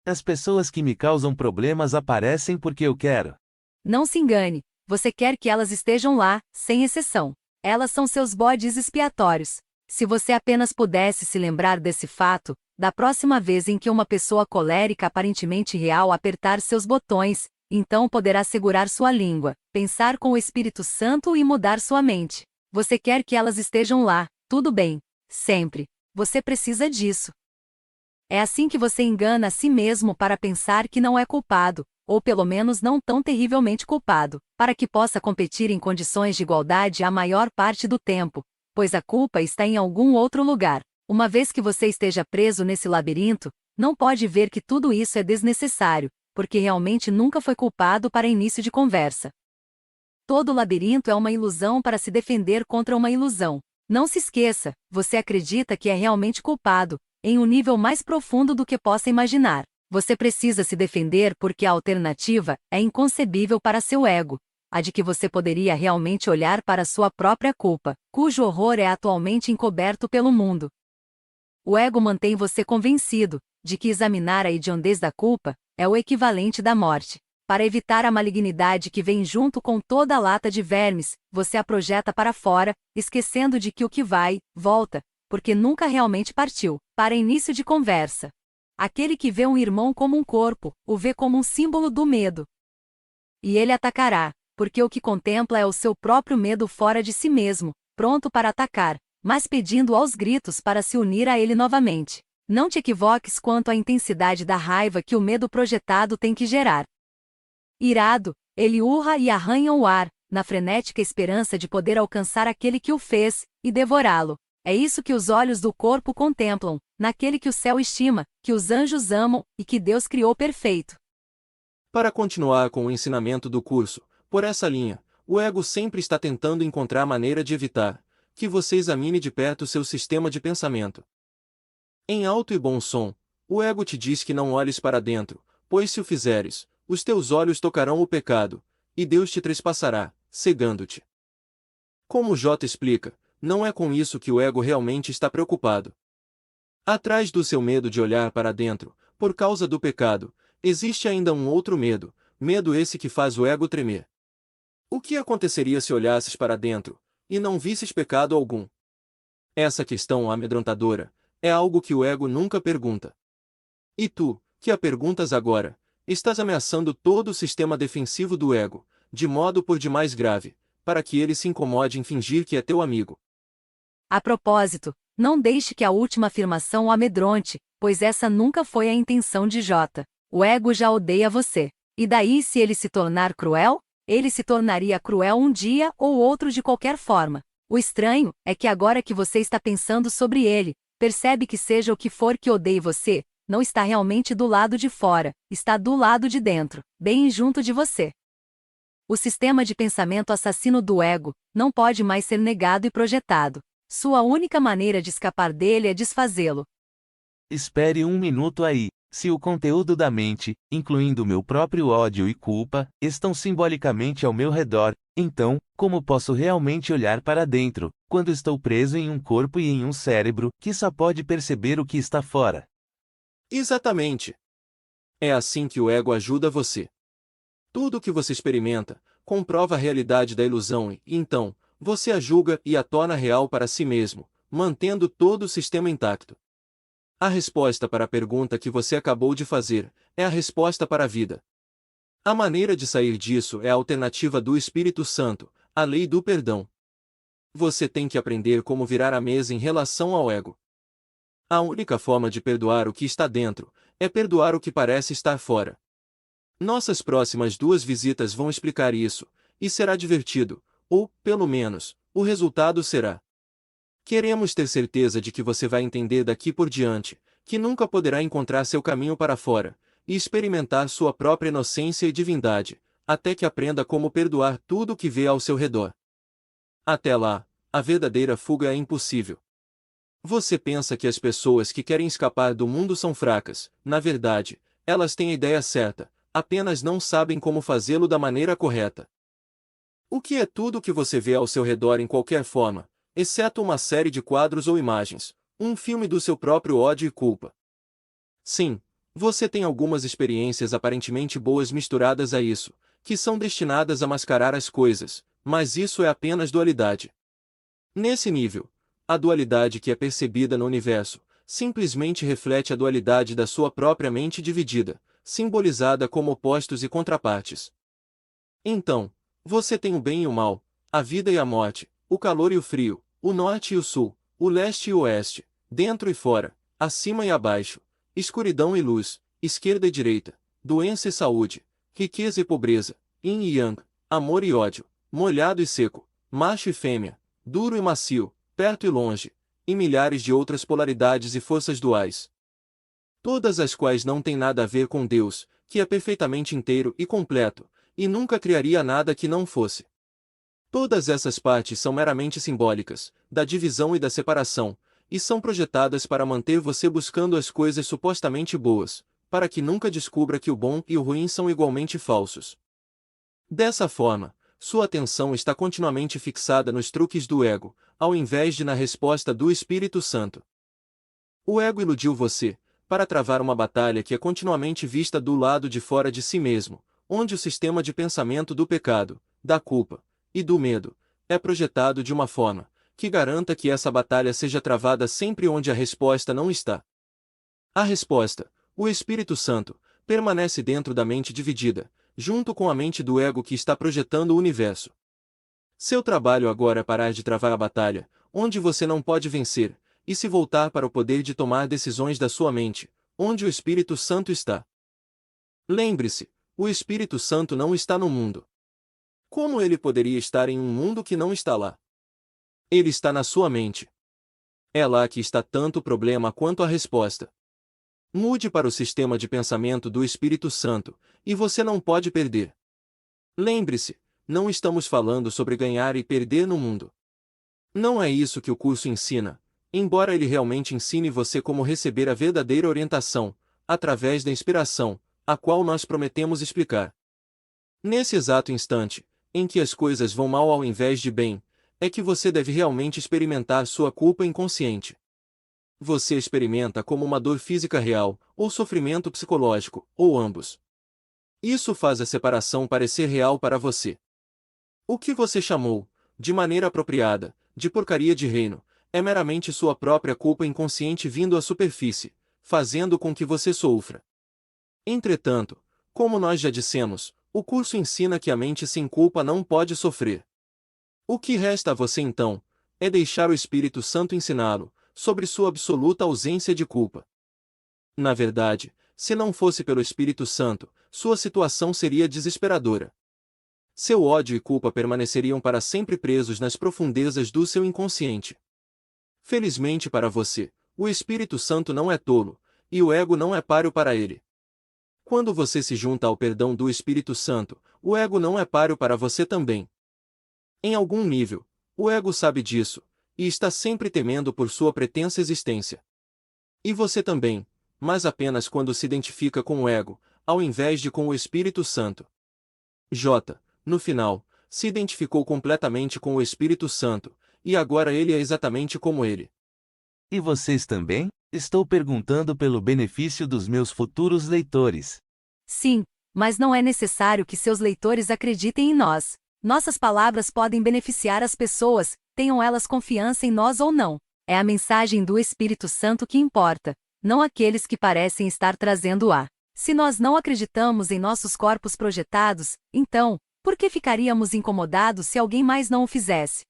As pessoas que me causam problemas aparecem porque eu quero. Não se engane, você quer que elas estejam lá, sem exceção. Elas são seus bodes expiatórios. Se você apenas pudesse se lembrar desse fato, da próxima vez em que uma pessoa colérica aparentemente real apertar seus botões, então poderá segurar sua língua, pensar com o Espírito Santo e mudar sua mente. Você quer que elas estejam lá, tudo bem. Sempre. Você precisa disso. É assim que você engana a si mesmo para pensar que não é culpado, ou pelo menos não tão terrivelmente culpado, para que possa competir em condições de igualdade a maior parte do tempo, pois a culpa está em algum outro lugar. Uma vez que você esteja preso nesse labirinto, não pode ver que tudo isso é desnecessário, porque realmente nunca foi culpado para início de conversa. Todo labirinto é uma ilusão para se defender contra uma ilusão. Não se esqueça, você acredita que é realmente culpado, em um nível mais profundo do que possa imaginar. Você precisa se defender porque a alternativa é inconcebível para seu ego, a de que você poderia realmente olhar para sua própria culpa, cujo horror é atualmente encoberto pelo mundo. O ego mantém você convencido de que examinar a hediondez da culpa é o equivalente da morte. Para evitar a malignidade que vem junto com toda a lata de vermes, você a projeta para fora, esquecendo de que o que vai, volta, porque nunca realmente partiu. Para início de conversa. Aquele que vê um irmão como um corpo, o vê como um símbolo do medo. E ele atacará, porque o que contempla é o seu próprio medo fora de si mesmo, pronto para atacar, mas pedindo aos gritos para se unir a ele novamente. Não te equivoques quanto à intensidade da raiva que o medo projetado tem que gerar. Irado, ele urra e arranha o ar, na frenética esperança de poder alcançar aquele que o fez, e devorá-lo. É isso que os olhos do corpo contemplam, naquele que o céu estima, que os anjos amam, e que Deus criou perfeito. Para continuar com o ensinamento do curso, por essa linha, o ego sempre está tentando encontrar maneira de evitar que você examine de perto seu sistema de pensamento. Em alto e bom som, o ego te diz que não olhes para dentro, pois se o fizeres, os teus olhos tocarão o pecado, e Deus te trespassará, cegando-te. Como J explica, não é com isso que o ego realmente está preocupado. Atrás do seu medo de olhar para dentro, por causa do pecado, existe ainda um outro medo, medo esse que faz o ego tremer. O que aconteceria se olhasses para dentro, e não visses pecado algum? Essa questão amedrontadora é algo que o ego nunca pergunta. E tu, que a perguntas agora, estás ameaçando todo o sistema defensivo do ego, de modo por demais grave, para que ele se incomode em fingir que é teu amigo. A propósito, não deixe que a última afirmação o amedronte, pois essa nunca foi a intenção de J. O ego já odeia você. E daí se ele se tornar cruel? Ele se tornaria cruel um dia ou outro de qualquer forma. O estranho é que agora que você está pensando sobre ele, percebe que seja o que for que odeie você, não está realmente do lado de fora, está do lado de dentro, bem junto de você. O sistema de pensamento assassino do ego não pode mais ser negado e projetado. Sua única maneira de escapar dele é desfazê-lo. Espere um minuto aí. Se o conteúdo da mente, incluindo meu próprio ódio e culpa, estão simbolicamente ao meu redor, então, como posso realmente olhar para dentro, quando estou preso em um corpo e em um cérebro, que só pode perceber o que está fora? Exatamente. É assim que o ego ajuda você. Tudo o que você experimenta, comprova a realidade da ilusão e, então, você a julga e a torna real para si mesmo, mantendo todo o sistema intacto. A resposta para a pergunta que você acabou de fazer é a resposta para a vida. A maneira de sair disso é a alternativa do Espírito Santo, a lei do perdão. Você tem que aprender como virar a mesa em relação ao ego. A única forma de perdoar o que está dentro é perdoar o que parece estar fora. Nossas próximas 2 visitas vão explicar isso, e será divertido, ou, pelo menos, o resultado será. Queremos ter certeza de que você vai entender daqui por diante, que nunca poderá encontrar seu caminho para fora, e experimentar sua própria inocência e divindade, até que aprenda como perdoar tudo o que vê ao seu redor. Até lá, a verdadeira fuga é impossível. Você pensa que as pessoas que querem escapar do mundo são fracas, na verdade, elas têm a ideia certa, apenas não sabem como fazê-lo da maneira correta. O que é tudo o que você vê ao seu redor em qualquer forma, exceto uma série de quadros ou imagens, um filme do seu próprio ódio e culpa? Sim, você tem algumas experiências aparentemente boas misturadas a isso, que são destinadas a mascarar as coisas, mas isso é apenas dualidade. Nesse nível, a dualidade que é percebida no universo, simplesmente reflete a dualidade da sua própria mente dividida, simbolizada como opostos e contrapartes. Então, você tem o bem e o mal, a vida e a morte, o calor e o frio, o norte e o sul, o leste e o oeste, dentro e fora, acima e abaixo, escuridão e luz, esquerda e direita, doença e saúde, riqueza e pobreza, yin e yang, amor e ódio, molhado e seco, macho e fêmea, duro e macio, perto e longe, e milhares de outras polaridades e forças duais. Todas as quais não têm nada a ver com Deus, que é perfeitamente inteiro e completo, e nunca criaria nada que não fosse. Todas essas partes são meramente simbólicas, da divisão e da separação, e são projetadas para manter você buscando as coisas supostamente boas, para que nunca descubra que o bom e o ruim são igualmente falsos. Dessa forma, sua atenção está continuamente fixada nos truques do ego, ao invés de na resposta do Espírito Santo. O ego iludiu você, para travar uma batalha que é continuamente vista do lado de fora de si mesmo, onde o sistema de pensamento do pecado, da culpa e do medo é projetado de uma forma que garanta que essa batalha seja travada sempre onde a resposta não está. A resposta, o Espírito Santo, permanece dentro da mente dividida, junto com a mente do ego que está projetando o universo. Seu trabalho agora é parar de travar a batalha, onde você não pode vencer, e se voltar para o poder de tomar decisões da sua mente, onde o Espírito Santo está. Lembre-se, o Espírito Santo não está no mundo. Como ele poderia estar em um mundo que não está lá? Ele está na sua mente. É lá que está tanto o problema quanto a resposta. Mude para o sistema de pensamento do Espírito Santo, e você não pode perder. Lembre-se, não estamos falando sobre ganhar e perder no mundo. Não é isso que o curso ensina, embora ele realmente ensine você como receber a verdadeira orientação, através da inspiração, a qual nós prometemos explicar. Nesse exato instante, em que as coisas vão mal ao invés de bem, é que você deve realmente experimentar sua culpa inconsciente. Você experimenta como uma dor física real, ou sofrimento psicológico, ou ambos. Isso faz a separação parecer real para você. O que você chamou, de maneira apropriada, de porcaria de reino, é meramente sua própria culpa inconsciente vindo à superfície, fazendo com que você sofra. Entretanto, como nós já dissemos, o curso ensina que a mente sem culpa não pode sofrer. O que resta a você então, é deixar o Espírito Santo ensiná-lo, sobre sua absoluta ausência de culpa. Na verdade, se não fosse pelo Espírito Santo, sua situação seria desesperadora. Seu ódio e culpa permaneceriam para sempre presos nas profundezas do seu inconsciente. Felizmente para você, o Espírito Santo não é tolo, e o ego não é páreo para ele. Quando você se junta ao perdão do Espírito Santo, o ego não é páreo para você também. Em algum nível, o ego sabe disso, e está sempre temendo por sua pretensa existência. E você também, mas apenas quando se identifica com o ego, ao invés de com o Espírito Santo. J, no final, se identificou completamente com o Espírito Santo, e agora ele é exatamente como ele. E vocês também? Estou perguntando pelo benefício dos meus futuros leitores. Sim, mas não é necessário que seus leitores acreditem em nós. Nossas palavras podem beneficiar as pessoas, tenham elas confiança em nós ou não. É a mensagem do Espírito Santo que importa, não aqueles que parecem estar trazendo-a. Se nós não acreditamos em nossos corpos projetados, então, por que ficaríamos incomodados se alguém mais não o fizesse?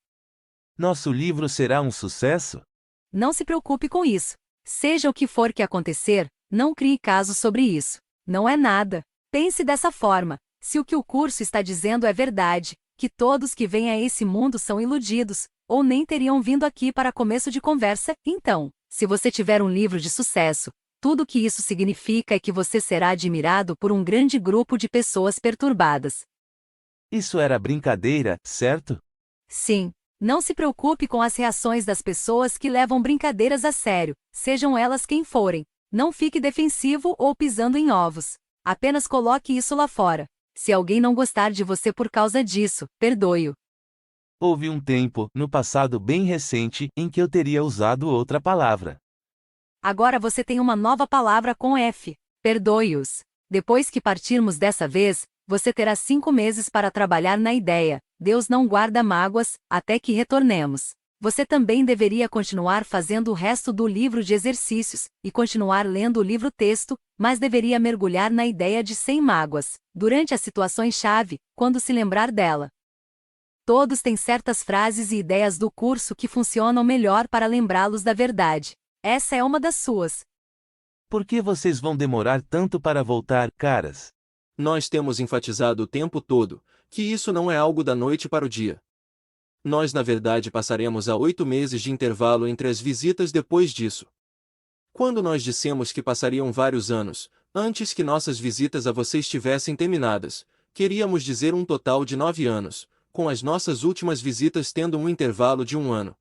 Nosso livro será um sucesso? Não se preocupe com isso. Seja o que for que acontecer, não crie caso sobre isso. Não é nada. Pense dessa forma. Se o que o curso está dizendo é verdade, que todos que vêm a esse mundo são iludidos, ou nem teriam vindo aqui para começo de conversa, então, se você tiver um livro de sucesso, tudo o que isso significa é que você será admirado por um grande grupo de pessoas perturbadas. Isso era brincadeira, certo? Sim. Não se preocupe com as reações das pessoas que levam brincadeiras a sério, sejam elas quem forem. Não fique defensivo ou pisando em ovos. Apenas coloque isso lá fora. Se alguém não gostar de você por causa disso, perdoe-o. Houve um tempo, no passado bem recente, em que eu teria usado outra palavra. Agora você tem uma nova palavra com F. Perdoe-os. Depois que partirmos dessa vez, você terá 5 meses para trabalhar na ideia. Deus não guarda mágoas, até que retornemos. Você também deveria continuar fazendo o resto do livro de exercícios, e continuar lendo o livro-texto, mas deveria mergulhar na ideia de sem mágoas, durante as situações-chave, quando se lembrar dela. Todos têm certas frases e ideias do curso que funcionam melhor para lembrá-los da verdade. Essa é uma das suas. Por que vocês vão demorar tanto para voltar, caras? Nós temos enfatizado o tempo todo, que isso não é algo da noite para o dia. Nós na verdade passaremos a 8 meses de intervalo entre as visitas depois disso. Quando nós dissemos que passariam vários anos, antes que nossas visitas a você estivessem terminadas, queríamos dizer um total de 9 anos, com as nossas últimas visitas tendo um intervalo de 1 ano.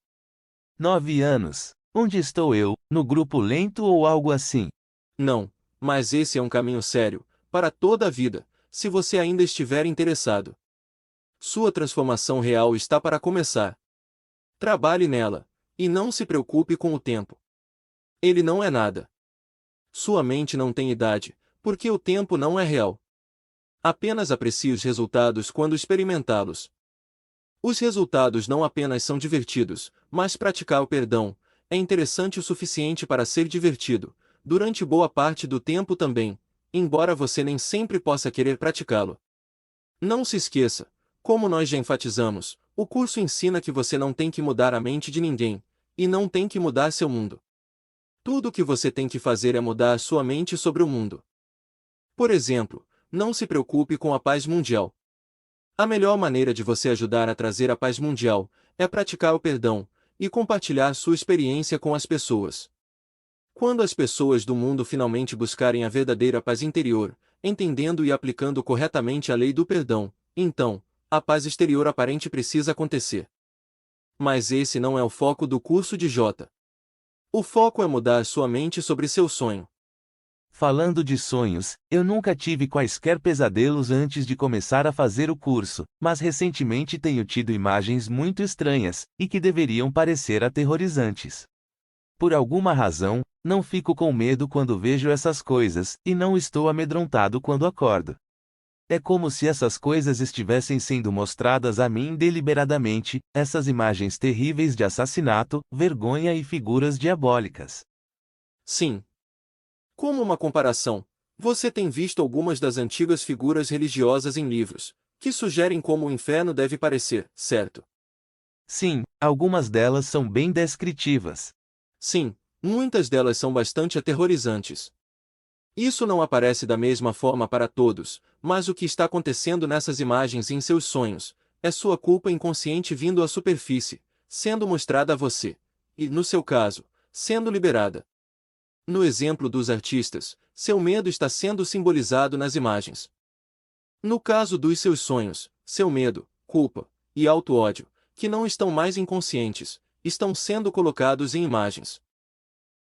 9 anos. Onde estou eu, no grupo lento ou algo assim? Não, mas esse é um caminho sério, para toda a vida, se você ainda estiver interessado. Sua transformação real está para começar. Trabalhe nela, e não se preocupe com o tempo. Ele não é nada. Sua mente não tem idade, porque o tempo não é real. Apenas aprecie os resultados quando experimentá-los. Os resultados não apenas são divertidos, mas praticar o perdão é interessante o suficiente para ser divertido, durante boa parte do tempo também, embora você nem sempre possa querer praticá-lo. Não se esqueça, como nós já enfatizamos, o curso ensina que você não tem que mudar a mente de ninguém, e não tem que mudar seu mundo. Tudo o que você tem que fazer é mudar a sua mente sobre o mundo. Por exemplo, não se preocupe com a paz mundial. A melhor maneira de você ajudar a trazer a paz mundial é praticar o perdão e compartilhar sua experiência com as pessoas. Quando as pessoas do mundo finalmente buscarem a verdadeira paz interior, entendendo e aplicando corretamente a lei do perdão, então, a paz exterior aparente precisa acontecer. Mas esse não é o foco do curso de J. O foco é mudar sua mente sobre seu sonho. Falando de sonhos, eu nunca tive quaisquer pesadelos antes de começar a fazer o curso, mas recentemente tenho tido imagens muito estranhas, e que deveriam parecer aterrorizantes. Por alguma razão, não fico com medo quando vejo essas coisas, e não estou amedrontado quando acordo. É como se essas coisas estivessem sendo mostradas a mim deliberadamente, essas imagens terríveis de assassinato, vergonha e figuras diabólicas. Sim. Como uma comparação, você tem visto algumas das antigas figuras religiosas em livros, que sugerem como o inferno deve parecer, certo? Sim, algumas delas são bem descritivas. Sim, muitas delas são bastante aterrorizantes. Isso não aparece da mesma forma para todos, mas o que está acontecendo nessas imagens e em seus sonhos é sua culpa inconsciente vindo à superfície, sendo mostrada a você, e, no seu caso, sendo liberada. No exemplo dos artistas, seu medo está sendo simbolizado nas imagens. No caso dos seus sonhos, seu medo, culpa e auto-ódio, que não estão mais inconscientes, estão sendo colocados em imagens.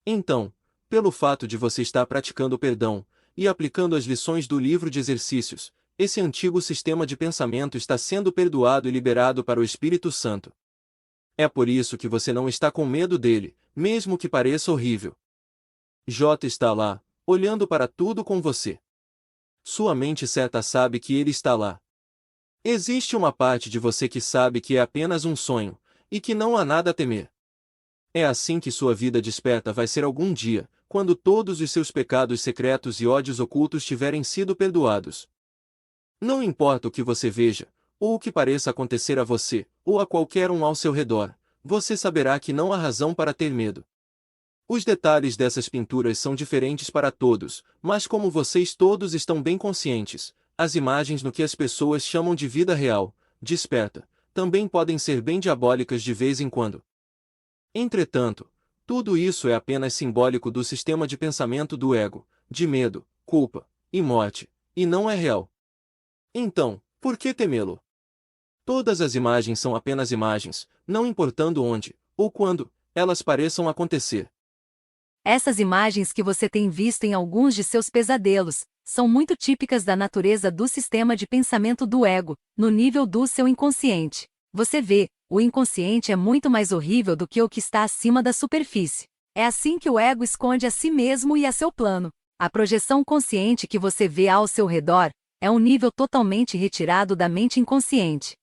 Então, pelo fato de você estar praticando o perdão e aplicando as lições do livro de exercícios, esse antigo sistema de pensamento está sendo perdoado e liberado para o Espírito Santo. É por isso que você não está com medo dele, mesmo que pareça horrível. J está lá, olhando para tudo com você. Sua mente certa sabe que ele está lá. Existe uma parte de você que sabe que é apenas um sonho, e que não há nada a temer. É assim que sua vida desperta vai ser algum dia, quando todos os seus pecados secretos e ódios ocultos tiverem sido perdoados. Não importa o que você veja, ou o que pareça acontecer a você, ou a qualquer um ao seu redor, você saberá que não há razão para ter medo. Os detalhes dessas pinturas são diferentes para todos, mas como vocês todos estão bem conscientes, as imagens no que as pessoas chamam de vida real, desperta, também podem ser bem diabólicas de vez em quando. Entretanto, tudo isso é apenas simbólico do sistema de pensamento do ego, de medo, culpa e morte, e não é real. Então, por que temê-lo? Todas as imagens são apenas imagens, não importando onde, ou quando, elas pareçam acontecer. Essas imagens que você tem visto em alguns de seus pesadelos são muito típicas da natureza do sistema de pensamento do ego, no nível do seu inconsciente. Você vê, o inconsciente é muito mais horrível do que o que está acima da superfície. É assim que o ego esconde a si mesmo e a seu plano. A projeção consciente que você vê ao seu redor é um nível totalmente retirado da mente inconsciente.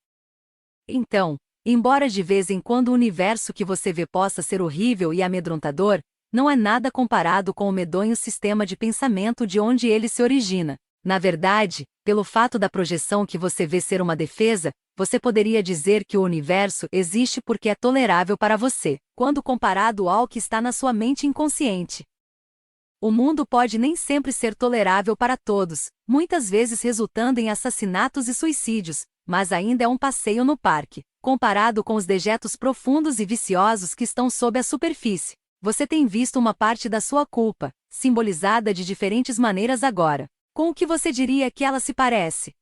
Então, embora de vez em quando o universo que você vê possa ser horrível e amedrontador, não é nada comparado com o medonho sistema de pensamento de onde ele se origina. Na verdade, pelo fato da projeção que você vê ser uma defesa, você poderia dizer que o universo existe porque é tolerável para você, quando comparado ao que está na sua mente inconsciente. O mundo pode nem sempre ser tolerável para todos, muitas vezes resultando em assassinatos e suicídios, mas ainda é um passeio no parque, comparado com os dejetos profundos e viciosos que estão sob a superfície. Você tem visto uma parte da sua culpa, simbolizada de diferentes maneiras agora. Com o que você diria que ela se parece?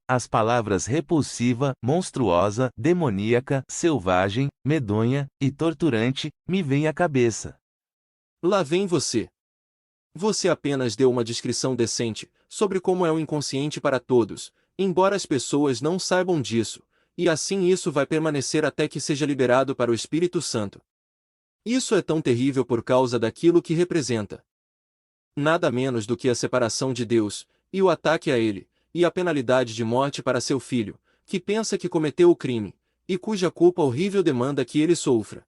As palavras repulsiva, monstruosa, demoníaca, selvagem, medonha e torturante me vêm à cabeça. Lá vem você. Você apenas deu uma descrição decente sobre como é o inconsciente para todos, embora as pessoas não saibam disso, e assim isso vai permanecer até que seja liberado para o Espírito Santo. Isso é tão terrível por causa daquilo que representa. Nada menos do que a separação de Deus, e o ataque a Ele, e a penalidade de morte para seu filho, que pensa que cometeu o crime, e cuja culpa horrível demanda que ele sofra.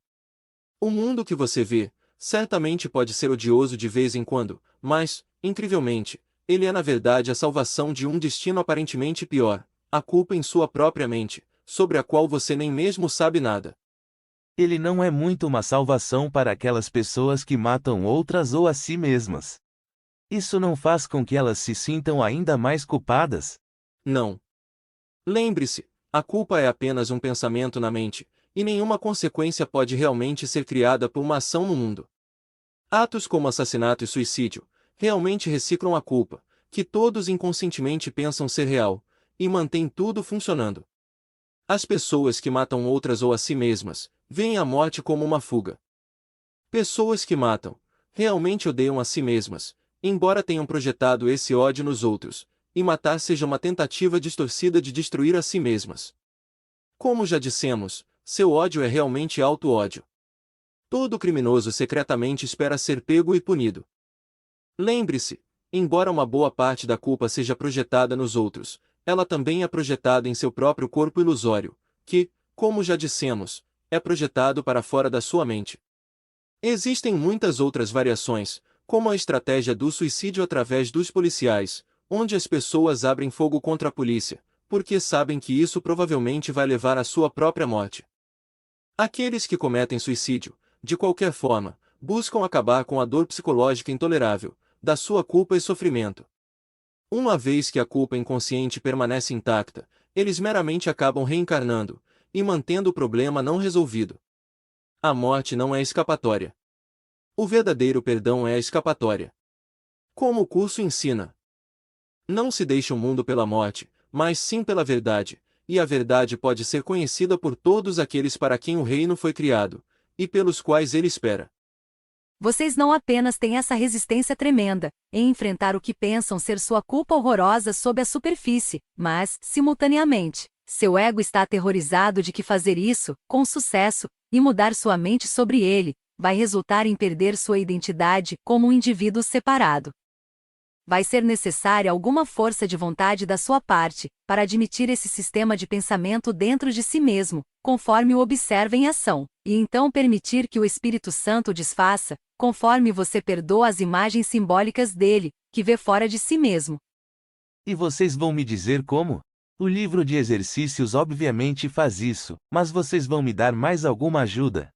O mundo que você vê, certamente pode ser odioso de vez em quando, mas, incrivelmente, ele é na verdade a salvação de um destino aparentemente pior, a culpa em sua própria mente, sobre a qual você nem mesmo sabe nada. Ele não é muito uma salvação para aquelas pessoas que matam outras ou a si mesmas. Isso não faz com que elas se sintam ainda mais culpadas? Não. Lembre-se, a culpa é apenas um pensamento na mente, e nenhuma consequência pode realmente ser criada por uma ação no mundo. Atos como assassinato e suicídio, realmente reciclam a culpa, que todos inconscientemente pensam ser real, e mantêm tudo funcionando. As pessoas que matam outras ou a si mesmas, veem a morte como uma fuga. Pessoas que matam, realmente odeiam a si mesmas, embora tenham projetado esse ódio nos outros, e matar seja uma tentativa distorcida de destruir a si mesmas. Como já dissemos, seu ódio é realmente auto-ódio. Todo criminoso secretamente espera ser pego e punido. Lembre-se, embora uma boa parte da culpa seja projetada nos outros, ela também é projetada em seu próprio corpo ilusório, que, como já dissemos, é projetado para fora da sua mente. Existem muitas outras variações, como a estratégia do suicídio através dos policiais, onde as pessoas abrem fogo contra a polícia, porque sabem que isso provavelmente vai levar à sua própria morte. Aqueles que cometem suicídio, de qualquer forma, buscam acabar com a dor psicológica intolerável, da sua culpa e sofrimento. Uma vez que a culpa inconsciente permanece intacta, eles meramente acabam reencarnando, e mantendo o problema não resolvido. A morte não é escapatória. O verdadeiro perdão é a escapatória. Como o curso ensina. Não se deixa o mundo pela morte, mas sim pela verdade, e a verdade pode ser conhecida por todos aqueles para quem o reino foi criado, e pelos quais ele espera. Vocês não apenas têm essa resistência tremenda em enfrentar o que pensam ser sua culpa horrorosa sob a superfície, mas, simultaneamente, seu ego está aterrorizado de que fazer isso, com sucesso, e mudar sua mente sobre ele, vai resultar em perder sua identidade como um indivíduo separado. Vai ser necessária alguma força de vontade da sua parte, para admitir esse sistema de pensamento dentro de si mesmo, conforme o observa em ação, e então permitir que o Espírito Santo desfaça, conforme você perdoa as imagens simbólicas dele, que vê fora de si mesmo. E vocês vão me dizer como? O livro de exercícios obviamente faz isso, mas vocês vão me dar mais alguma ajuda?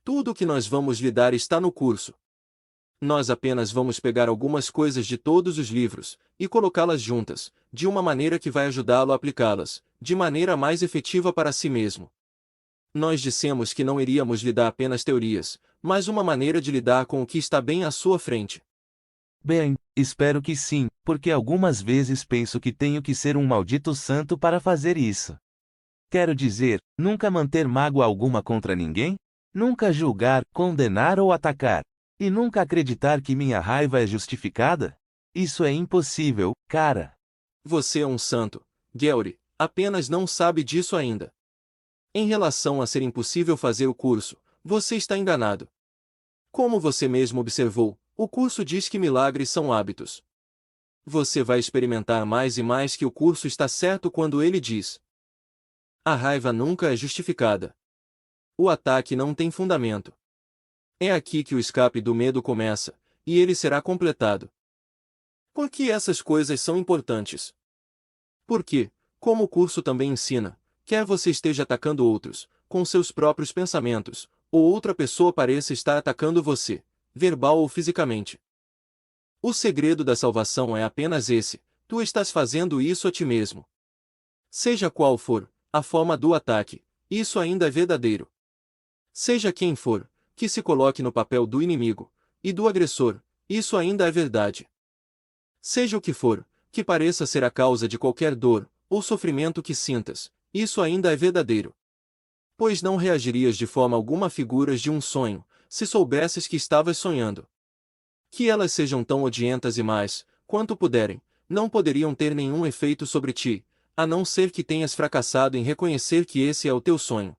Tudo o que nós vamos lhe dar está no curso. Nós apenas vamos pegar algumas coisas de todos os livros, e colocá-las juntas, de uma maneira que vai ajudá-lo a aplicá-las, de maneira mais efetiva para si mesmo. Nós dissemos que não iríamos lhe dar apenas teorias, mas uma maneira de lidar com o que está bem à sua frente. Bem, espero que sim, porque algumas vezes penso que tenho que ser um maldito santo para fazer isso. Quero dizer, nunca manter mágoa alguma contra ninguém? Nunca julgar, condenar ou atacar? E nunca acreditar que minha raiva é justificada? Isso é impossível, cara. Você é um santo, Gary, apenas não sabe disso ainda. Em relação a ser impossível fazer o curso, você está enganado. Como você mesmo observou, o curso diz que milagres são hábitos. Você vai experimentar mais e mais que o curso está certo quando ele diz: a raiva nunca é justificada. O ataque não tem fundamento. É aqui que o escape do medo começa, e ele será completado. Por que essas coisas são importantes? Porque, como o curso também ensina, quer você esteja atacando outros, com seus próprios pensamentos, ou outra pessoa pareça estar atacando você, verbal ou fisicamente. O segredo da salvação é apenas esse: tu estás fazendo isso a ti mesmo. Seja qual for a forma do ataque, isso ainda é verdadeiro. Seja quem for, que se coloque no papel do inimigo e do agressor, isso ainda é verdade. Seja o que for, que pareça ser a causa de qualquer dor ou sofrimento que sintas, isso ainda é verdadeiro. Pois não reagirias de forma alguma a figuras de um sonho, se soubesses que estavas sonhando. Que elas sejam tão odientas e más, quanto puderem, não poderiam ter nenhum efeito sobre ti, a não ser que tenhas fracassado em reconhecer que esse é o teu sonho.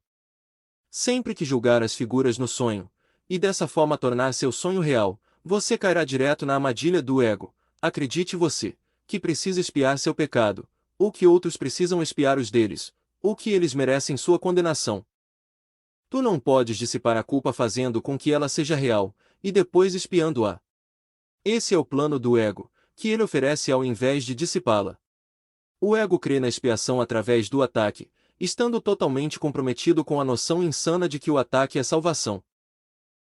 Sempre que julgar as figuras no sonho, e dessa forma tornar seu sonho real, você cairá direto na armadilha do ego. Acredite você, que precisa expiar seu pecado, ou que outros precisam expiar os deles, ou que eles merecem sua condenação. Tu não podes dissipar a culpa fazendo com que ela seja real, e depois expiando-a. Esse é o plano do ego, que ele oferece ao invés de dissipá-la. O ego crê na expiação através do ataque, estando totalmente comprometido com a noção insana de que o ataque é salvação.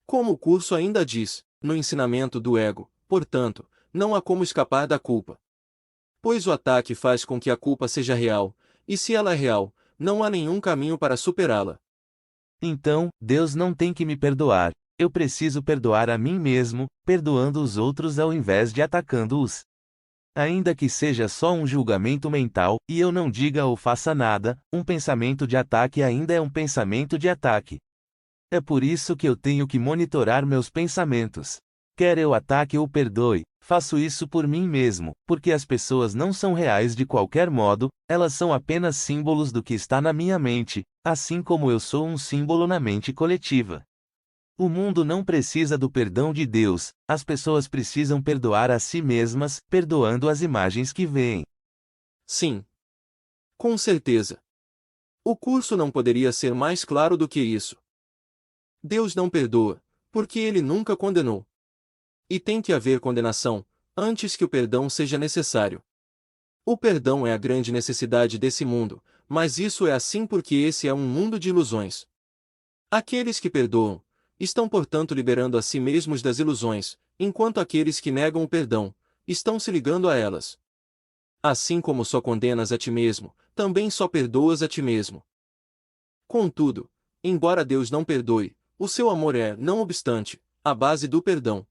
Como o curso ainda diz, no ensinamento do ego, portanto, não há como escapar da culpa. Pois o ataque faz com que a culpa seja real, e se ela é real, não há nenhum caminho para superá-la. Então, Deus não tem que me perdoar. Eu preciso perdoar a mim mesmo, perdoando os outros ao invés de atacando-os. Ainda que seja só um julgamento mental, e eu não diga ou faça nada, um pensamento de ataque ainda é um pensamento de ataque. É por isso que eu tenho que monitorar meus pensamentos. Quer eu ataque ou perdoe, faço isso por mim mesmo, porque as pessoas não são reais de qualquer modo, elas são apenas símbolos do que está na minha mente, assim como eu sou um símbolo na mente coletiva. O mundo não precisa do perdão de Deus, as pessoas precisam perdoar a si mesmas, perdoando as imagens que veem. Sim. Com certeza. O curso não poderia ser mais claro do que isso. Deus não perdoa, porque ele nunca condenou. E tem que haver condenação, antes que o perdão seja necessário. O perdão é a grande necessidade desse mundo, mas isso é assim porque esse é um mundo de ilusões. Aqueles que perdoam, estão portanto liberando a si mesmos das ilusões, enquanto aqueles que negam o perdão, estão se ligando a elas. Assim como só condenas a ti mesmo, também só perdoas a ti mesmo. Contudo, embora Deus não perdoe, o seu amor é, não obstante, a base do perdão.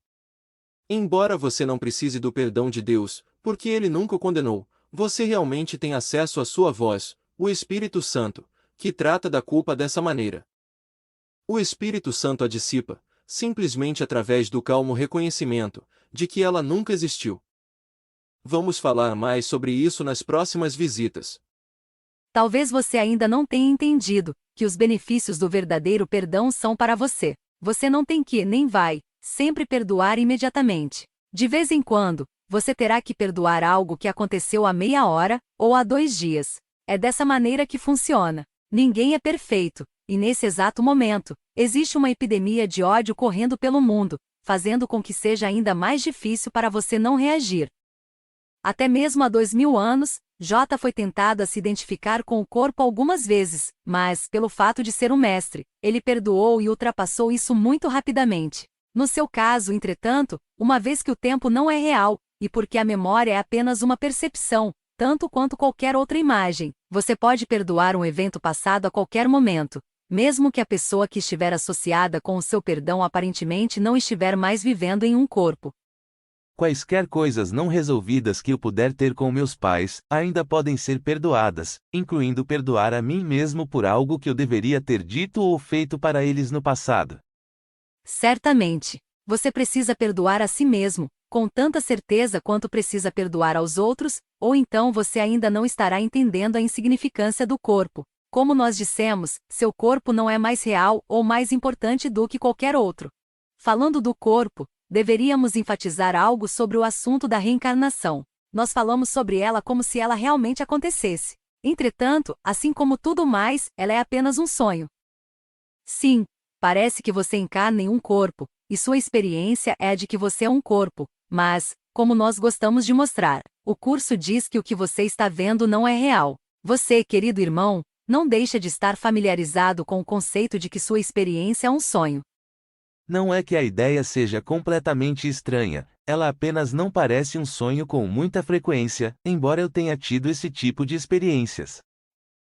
Embora você não precise do perdão de Deus, porque ele nunca o condenou, você realmente tem acesso à sua voz, o Espírito Santo, que trata da culpa dessa maneira. O Espírito Santo a dissipa, simplesmente através do calmo reconhecimento, de que ela nunca existiu. Vamos falar mais sobre isso nas próximas visitas. Talvez você ainda não tenha entendido que os benefícios do verdadeiro perdão são para você. Você não tem que, nem vai, sempre perdoar imediatamente. De vez em quando, você terá que perdoar algo que aconteceu há meia hora, ou há 2 dias. É dessa maneira que funciona. Ninguém é perfeito, e nesse exato momento, existe uma epidemia de ódio correndo pelo mundo, fazendo com que seja ainda mais difícil para você não reagir. Até mesmo há 2000 anos, J foi tentado a se identificar com o corpo algumas vezes, mas, pelo fato de ser um mestre, ele perdoou e ultrapassou isso muito rapidamente. No seu caso, entretanto, uma vez que o tempo não é real, e porque a memória é apenas uma percepção, tanto quanto qualquer outra imagem, você pode perdoar um evento passado a qualquer momento, mesmo que a pessoa que estiver associada com o seu perdão aparentemente não estiver mais vivendo em um corpo. Quaisquer coisas não resolvidas que eu puder ter com meus pais, ainda podem ser perdoadas, incluindo perdoar a mim mesmo por algo que eu deveria ter dito ou feito para eles no passado. Certamente. Você precisa perdoar a si mesmo, com tanta certeza quanto precisa perdoar aos outros, ou então você ainda não estará entendendo a insignificância do corpo. Como nós dissemos, seu corpo não é mais real ou mais importante do que qualquer outro. Falando do corpo, deveríamos enfatizar algo sobre o assunto da reencarnação. Nós falamos sobre ela como se ela realmente acontecesse. Entretanto, assim como tudo mais, ela é apenas um sonho. Sim, parece que você encarna em um corpo, e sua experiência é a de que você é um corpo, mas, como nós gostamos de mostrar, o curso diz que o que você está vendo não é real. Você, querido irmão, não deixa de estar familiarizado com o conceito de que sua experiência é um sonho. Não é que a ideia seja completamente estranha, ela apenas não parece um sonho com muita frequência, embora eu tenha tido esse tipo de experiências.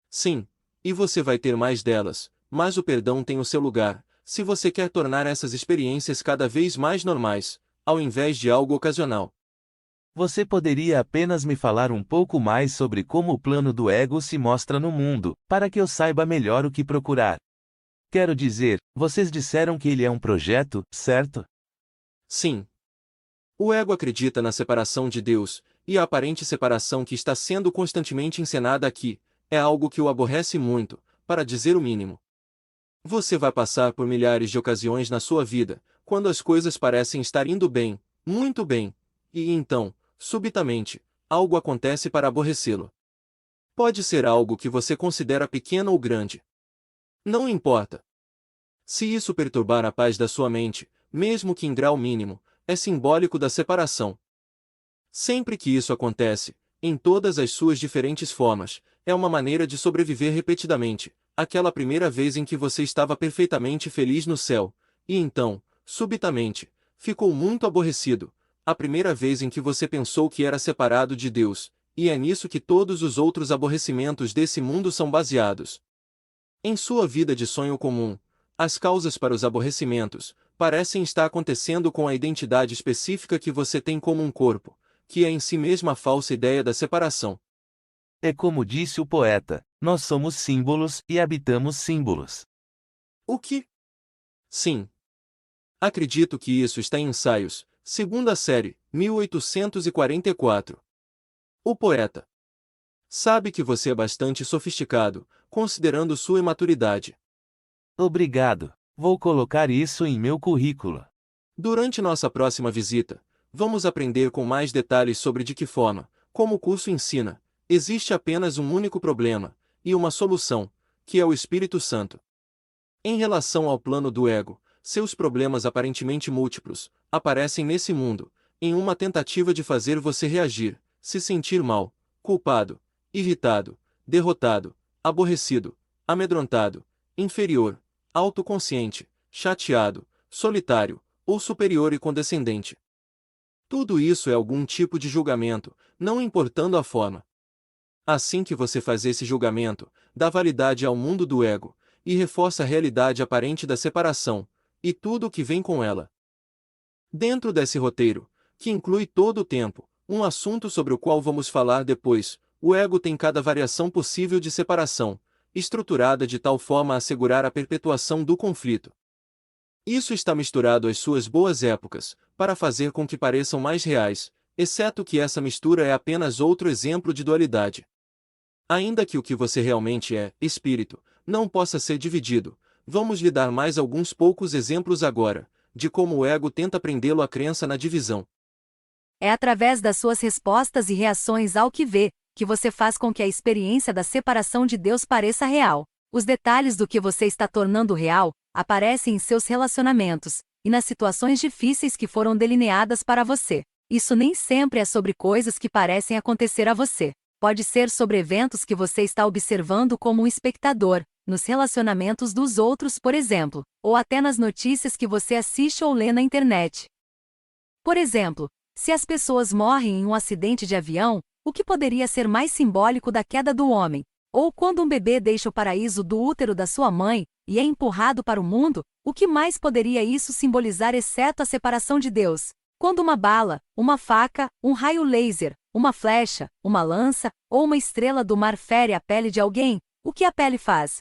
Sim, e você vai ter mais delas, mas o perdão tem o seu lugar, se você quer tornar essas experiências cada vez mais normais, ao invés de algo ocasional. Você poderia apenas me falar um pouco mais sobre como o plano do ego se mostra no mundo, para que eu saiba melhor o que procurar? Quero dizer, vocês disseram que ele é um projeto, certo? Sim. O ego acredita na separação de Deus, e a aparente separação que está sendo constantemente encenada aqui, é algo que o aborrece muito, para dizer o mínimo. Você vai passar por milhares de ocasiões na sua vida, quando as coisas parecem estar indo bem, muito bem, e então, subitamente, algo acontece para aborrecê-lo. Pode ser algo que você considera pequeno ou grande. Não importa. Se isso perturbar a paz da sua mente, mesmo que em grau mínimo, é simbólico da separação. Sempre que isso acontece, em todas as suas diferentes formas, é uma maneira de sobreviver repetidamente, aquela primeira vez em que você estava perfeitamente feliz no céu, e então, subitamente, ficou muito aborrecido, a primeira vez em que você pensou que era separado de Deus, e é nisso que todos os outros aborrecimentos desse mundo são baseados. Em sua vida de sonho comum, as causas para os aborrecimentos parecem estar acontecendo com a identidade específica que você tem como um corpo, que é em si mesma a falsa ideia da separação. É como disse o poeta: nós somos símbolos e habitamos símbolos. O que? Sim. Acredito que isso está em Ensaios, segunda série, 1844. O poeta. Sabe que você é bastante sofisticado, considerando sua imaturidade. Obrigado. Vou colocar isso em meu currículo. Durante nossa próxima visita, vamos aprender com mais detalhes sobre de que forma, como o curso ensina, existe apenas um único problema, e uma solução, que é o Espírito Santo. Em relação ao plano do ego, seus problemas aparentemente múltiplos, aparecem nesse mundo, em uma tentativa de fazer você reagir, se sentir mal, culpado, irritado, derrotado, aborrecido, amedrontado, inferior, autoconsciente, chateado, solitário, ou superior e condescendente. Tudo isso é algum tipo de julgamento, não importando a forma. Assim que você faz esse julgamento, dá validade ao mundo do ego, e reforça a realidade aparente da separação, e tudo o que vem com ela. Dentro desse roteiro, que inclui todo o tempo, um assunto sobre o qual vamos falar depois, o ego tem cada variação possível de separação, estruturada de tal forma a assegurar a perpetuação do conflito. Isso está misturado às suas boas épocas, para fazer com que pareçam mais reais, exceto que essa mistura é apenas outro exemplo de dualidade. Ainda que o que você realmente é, espírito, não possa ser dividido, vamos lhe dar mais alguns poucos exemplos agora, de como o ego tenta prendê-lo à crença na divisão. É através das suas respostas e reações ao que vê, que você faz com que a experiência da separação de Deus pareça real. Os detalhes do que você está tornando real aparecem em seus relacionamentos e nas situações difíceis que foram delineadas para você. Isso nem sempre é sobre coisas que parecem acontecer a você. Pode ser sobre eventos que você está observando como um espectador, nos relacionamentos dos outros, por exemplo, ou até nas notícias que você assiste ou lê na internet. Por exemplo, se as pessoas morrem em um acidente de avião, o que poderia ser mais simbólico da queda do homem? Ou quando um bebê deixa o paraíso do útero da sua mãe e é empurrado para o mundo, o que mais poderia isso simbolizar exceto a separação de Deus? Quando uma bala, uma faca, um raio laser, uma flecha, uma lança ou uma estrela do mar fere a pele de alguém, o que a pele faz?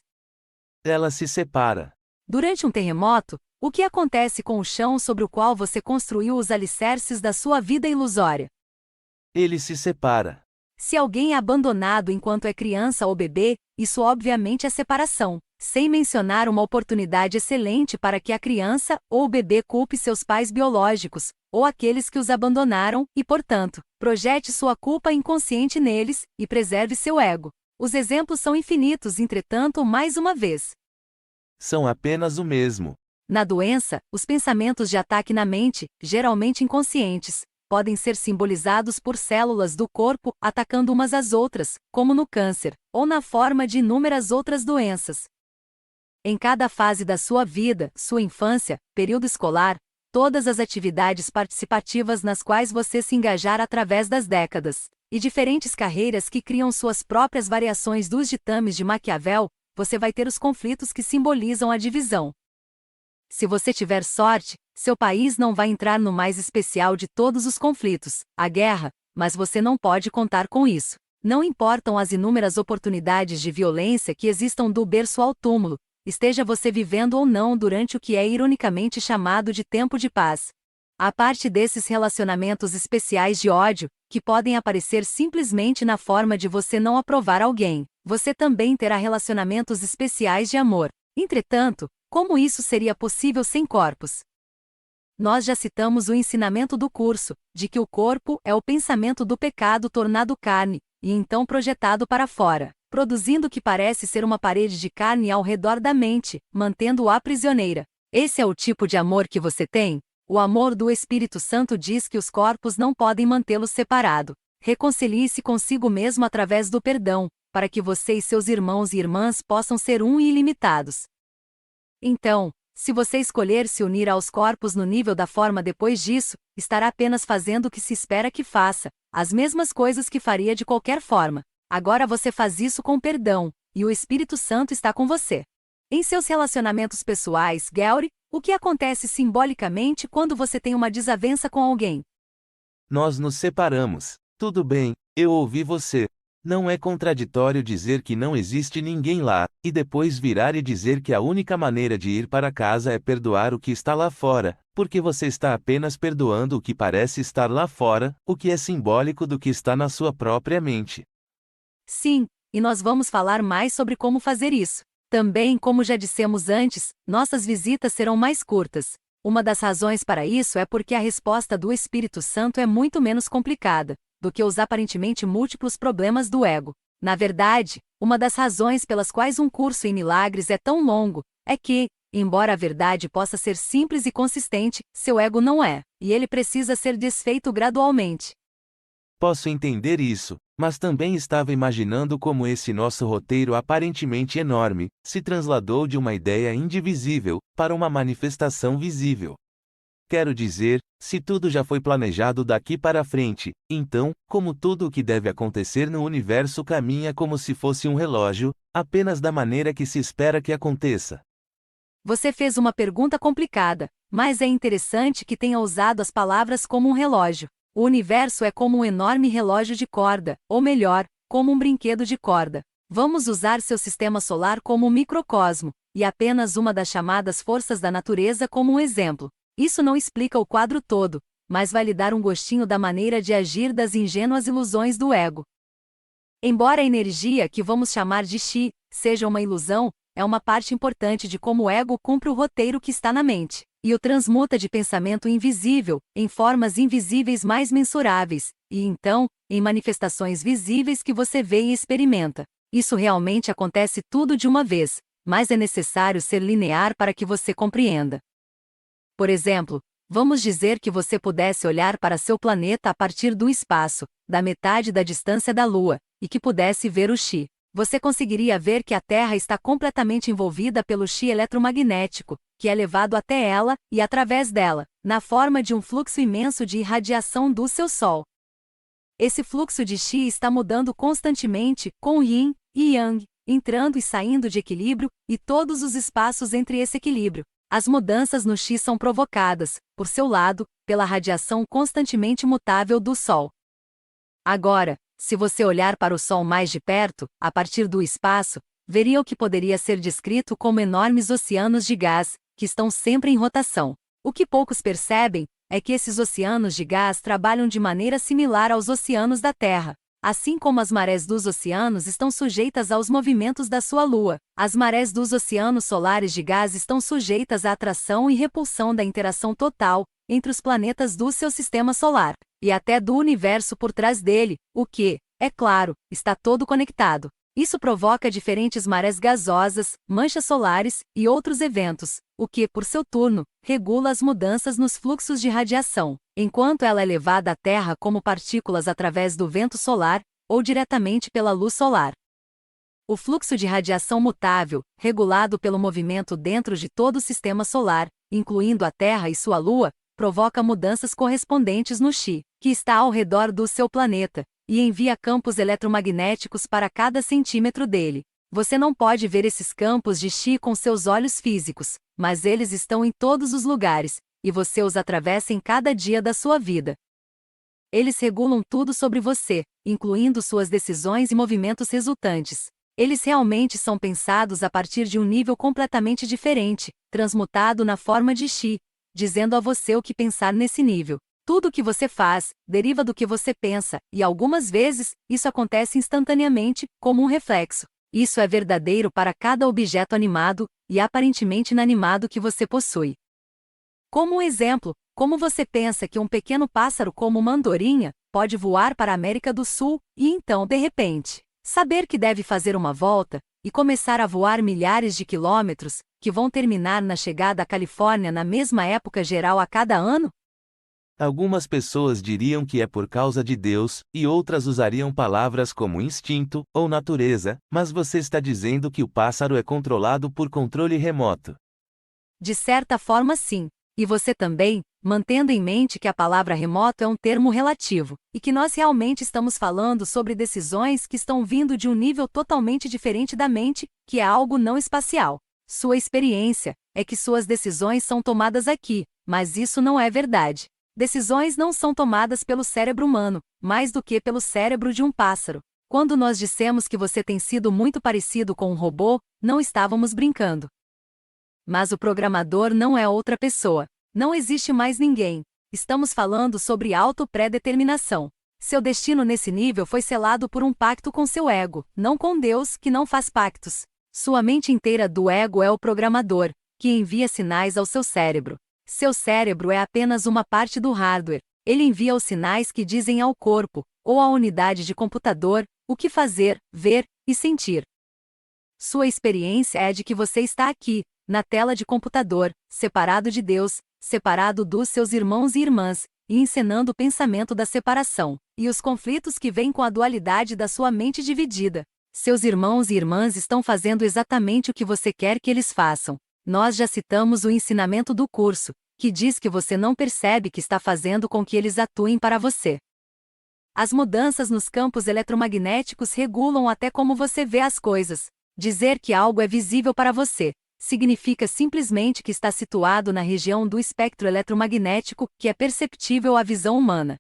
Ela se separa. Durante um terremoto, o que acontece com o chão sobre o qual você construiu os alicerces da sua vida ilusória? Ele se separa. Se alguém é abandonado enquanto é criança ou bebê, isso obviamente é separação, sem mencionar uma oportunidade excelente para que a criança ou o bebê culpe seus pais biológicos, ou aqueles que os abandonaram, e, portanto, projete sua culpa inconsciente neles, e preserve seu ego. Os exemplos são infinitos, entretanto, mais uma vez. São apenas o mesmo. Na doença, os pensamentos de ataque na mente, geralmente inconscientes, podem ser simbolizados por células do corpo atacando umas às outras, como no câncer, ou na forma de inúmeras outras doenças. Em cada fase da sua vida, sua infância, período escolar, todas as atividades participativas nas quais você se engajar através das décadas, e diferentes carreiras que criam suas próprias variações dos ditames de Maquiavel, você vai ter os conflitos que simbolizam a divisão. Se você tiver sorte, seu país não vai entrar no mais especial de todos os conflitos, a guerra, mas você não pode contar com isso. Não importam as inúmeras oportunidades de violência que existam do berço ao túmulo, esteja você vivendo ou não durante o que é ironicamente chamado de tempo de paz. A parte desses relacionamentos especiais de ódio, que podem aparecer simplesmente na forma de você não aprovar alguém, você também terá relacionamentos especiais de amor. Entretanto, como isso seria possível sem corpos? Nós já citamos o ensinamento do curso, de que o corpo é o pensamento do pecado tornado carne, e então projetado para fora, produzindo o que parece ser uma parede de carne ao redor da mente, mantendo-a prisioneira. Esse é o tipo de amor que você tem? O amor do Espírito Santo diz que os corpos não podem mantê-los separado. Reconcilie-se consigo mesmo através do perdão, para que você e seus irmãos e irmãs possam ser um e ilimitados. Então, se você escolher se unir aos corpos no nível da forma depois disso, estará apenas fazendo o que se espera que faça, as mesmas coisas que faria de qualquer forma. Agora você faz isso com perdão, e o Espírito Santo está com você. Em seus relacionamentos pessoais, Gary, o que acontece simbolicamente quando você tem uma desavença com alguém? Nós nos separamos. Tudo bem, eu ouvi você. Não é contraditório dizer que não existe ninguém lá, e depois virar e dizer que a única maneira de ir para casa é perdoar o que está lá fora, porque você está apenas perdoando o que parece estar lá fora, o que é simbólico do que está na sua própria mente. Sim, e nós vamos falar mais sobre como fazer isso. Também, como já dissemos antes, nossas visitas serão mais curtas. Uma das razões para isso é porque a resposta do Espírito Santo é muito menos complicada do que os aparentemente múltiplos problemas do ego. Na verdade, uma das razões pelas quais um curso em milagres é tão longo é que, embora a verdade possa ser simples e consistente, seu ego não é, e ele precisa ser desfeito gradualmente. Posso entender isso, mas também estava imaginando como esse nosso roteiro aparentemente enorme se transladou de uma ideia indivisível para uma manifestação visível. Quero dizer, se tudo já foi planejado daqui para frente, então, como tudo o que deve acontecer no universo caminha como se fosse um relógio, apenas da maneira que se espera que aconteça. Você fez uma pergunta complicada, mas é interessante que tenha usado as palavras como um relógio. O universo é como um enorme relógio de corda, ou melhor, como um brinquedo de corda. Vamos usar seu sistema solar como um microcosmo, e apenas uma das chamadas forças da natureza como um exemplo. Isso não explica o quadro todo, mas vai lhe dar um gostinho da maneira de agir das ingênuas ilusões do ego. Embora a energia que vamos chamar de chi seja uma ilusão, é uma parte importante de como o ego cumpre o roteiro que está na mente, e o transmuta de pensamento invisível, em formas invisíveis mais mensuráveis, e então, em manifestações visíveis que você vê e experimenta. Isso realmente acontece tudo de uma vez, mas é necessário ser linear para que você compreenda. Por exemplo, vamos dizer que você pudesse olhar para seu planeta a partir do espaço, da metade da distância da Lua, e que pudesse ver o chi. Você conseguiria ver que a Terra está completamente envolvida pelo chi eletromagnético, que é levado até ela, e através dela, na forma de um fluxo imenso de irradiação do seu Sol. Esse fluxo de chi está mudando constantemente, com yin e yang, entrando e saindo de equilíbrio, e todos os espaços entre esse equilíbrio. As mudanças no chi são provocadas, por seu lado, pela radiação constantemente mutável do Sol. Agora, se você olhar para o Sol mais de perto, a partir do espaço, veria o que poderia ser descrito como enormes oceanos de gás, que estão sempre em rotação. O que poucos percebem é que esses oceanos de gás trabalham de maneira similar aos oceanos da Terra. Assim como as marés dos oceanos estão sujeitas aos movimentos da sua Lua, as marés dos oceanos solares de gás estão sujeitas à atração e repulsão da interação total entre os planetas do seu sistema solar, e até do universo por trás dele, o que, é claro, está todo conectado. Isso provoca diferentes marés gasosas, manchas solares e outros eventos, o que, por seu turno, regula as mudanças nos fluxos de radiação, enquanto ela é levada à Terra como partículas através do vento solar, ou diretamente pela luz solar. O fluxo de radiação mutável, regulado pelo movimento dentro de todo o sistema solar, incluindo a Terra e sua Lua, provoca mudanças correspondentes no chi, que está ao redor do seu planeta, e envia campos eletromagnéticos para cada centímetro dele. Você não pode ver esses campos de chi com seus olhos físicos, mas eles estão em todos os lugares, e você os atravessa em cada dia da sua vida. Eles regulam tudo sobre você, incluindo suas decisões e movimentos resultantes. Eles realmente são pensados a partir de um nível completamente diferente, transmutado na forma de chi, dizendo a você o que pensar nesse nível. Tudo o que você faz deriva do que você pensa, e algumas vezes, isso acontece instantaneamente, como um reflexo. Isso é verdadeiro para cada objeto animado e aparentemente inanimado que você possui. Como um exemplo, como você pensa que um pequeno pássaro como uma andorinha pode voar para a América do Sul e então, de repente, saber que deve fazer uma volta e começar a voar milhares de quilômetros, que vão terminar na chegada à Califórnia na mesma época geral a cada ano? Algumas pessoas diriam que é por causa de Deus, e outras usariam palavras como instinto ou natureza, mas você está dizendo que o pássaro é controlado por controle remoto. De certa forma, sim. E você também, mantendo em mente que a palavra remoto é um termo relativo, e que nós realmente estamos falando sobre decisões que estão vindo de um nível totalmente diferente da mente, que é algo não espacial. Sua experiência é que suas decisões são tomadas aqui, mas isso não é verdade. Decisões não são tomadas pelo cérebro humano, mais do que pelo cérebro de um pássaro. Quando nós dissemos que você tem sido muito parecido com um robô, não estávamos brincando. Mas o programador não é outra pessoa. Não existe mais ninguém. Estamos falando sobre auto-predeterminação. Seu destino nesse nível foi selado por um pacto com seu ego, não com Deus, que não faz pactos. Sua mente inteira do ego é o programador, que envia sinais ao seu cérebro. Seu cérebro é apenas uma parte do hardware. Ele envia os sinais que dizem ao corpo, ou à unidade de computador, o que fazer, ver e sentir. Sua experiência é de que você está aqui, na tela de computador, separado de Deus, separado dos seus irmãos e irmãs, e encenando o pensamento da separação, e os conflitos que vêm com a dualidade da sua mente dividida. Seus irmãos e irmãs estão fazendo exatamente o que você quer que eles façam. Nós já citamos o ensinamento do curso, que diz que você não percebe que está fazendo com que eles atuem para você. As mudanças nos campos eletromagnéticos regulam até como você vê as coisas. Dizer que algo é visível para você significa simplesmente que está situado na região do espectro eletromagnético que é perceptível à visão humana.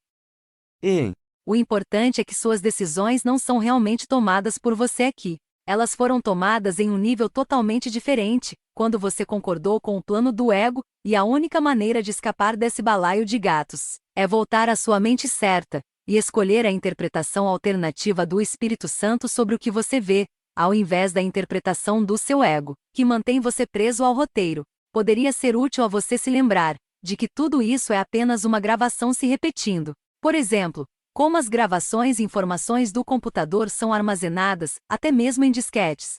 O importante é que suas decisões não são realmente tomadas por você aqui. Elas foram tomadas em um nível totalmente diferente, quando você concordou com o plano do ego, e a única maneira de escapar desse balaio de gatos é voltar à sua mente certa e escolher a interpretação alternativa do Espírito Santo sobre o que você vê, ao invés da interpretação do seu ego, que mantém você preso ao roteiro. Poderia ser útil a você se lembrar de que tudo isso é apenas uma gravação se repetindo. Por exemplo, como as gravações e informações do computador são armazenadas, até mesmo em disquetes.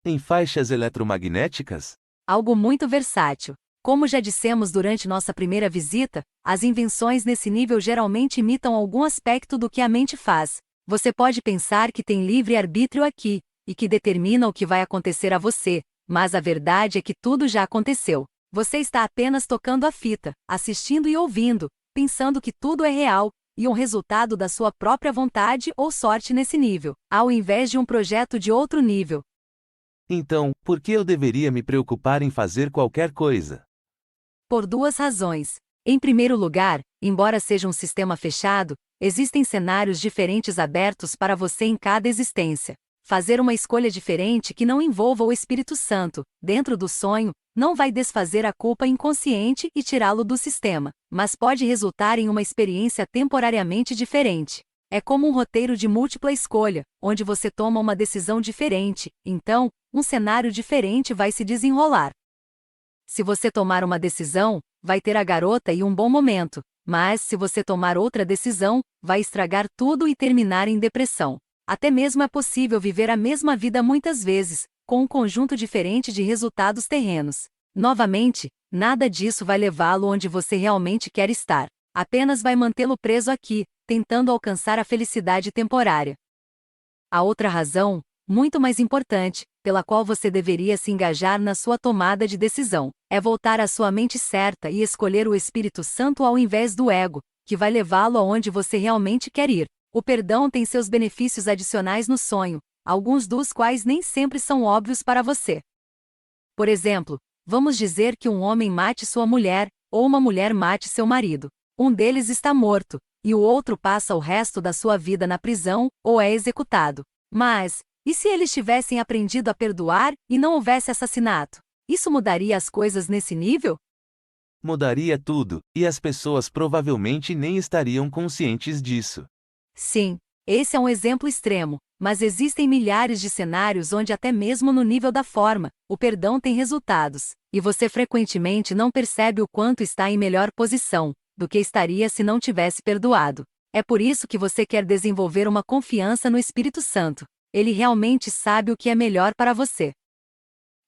Em faixas eletromagnéticas? Algo muito versátil. Como já dissemos durante nossa primeira visita, as invenções nesse nível geralmente imitam algum aspecto do que a mente faz. Você pode pensar que tem livre-arbítrio aqui, e que determina o que vai acontecer a você, mas a verdade é que tudo já aconteceu. Você está apenas tocando a fita, assistindo e ouvindo, pensando que tudo é real, e um resultado da sua própria vontade ou sorte nesse nível, ao invés de um projeto de outro nível. Então, por que eu deveria me preocupar em fazer qualquer coisa? Por duas razões. Em primeiro lugar, embora seja um sistema fechado, existem cenários diferentes abertos para você em cada existência. Fazer uma escolha diferente que não envolva o Espírito Santo, dentro do sonho, não vai desfazer a culpa inconsciente e tirá-lo do sistema, mas pode resultar em uma experiência temporariamente diferente. É como um roteiro de múltipla escolha, onde você toma uma decisão diferente, então, um cenário diferente vai se desenrolar. Se você tomar uma decisão, vai ter a garota e um bom momento, mas se você tomar outra decisão, vai estragar tudo e terminar em depressão. Até mesmo é possível viver a mesma vida muitas vezes, com um conjunto diferente de resultados terrenos. Novamente, nada disso vai levá-lo onde você realmente quer estar. Apenas vai mantê-lo preso aqui, tentando alcançar a felicidade temporária. A outra razão, muito mais importante, pela qual você deveria se engajar na sua tomada de decisão, é voltar à sua mente certa e escolher o Espírito Santo ao invés do ego, que vai levá-lo aonde você realmente quer ir. O perdão tem seus benefícios adicionais no sonho, alguns dos quais nem sempre são óbvios para você. Por exemplo, vamos dizer que um homem mate sua mulher, ou uma mulher mate seu marido. Um deles está morto, e o outro passa o resto da sua vida na prisão, ou é executado. Mas, e se eles tivessem aprendido a perdoar e não houvesse assassinato? Isso mudaria as coisas nesse nível? Mudaria tudo, e as pessoas provavelmente nem estariam conscientes disso. Sim, Esse é um exemplo extremo, mas existem milhares de cenários onde até mesmo no nível da forma, o perdão tem resultados, e você frequentemente não percebe o quanto está em melhor posição do que estaria se não tivesse perdoado. É por isso que você quer desenvolver uma confiança no Espírito Santo. Ele realmente sabe o que é melhor para você.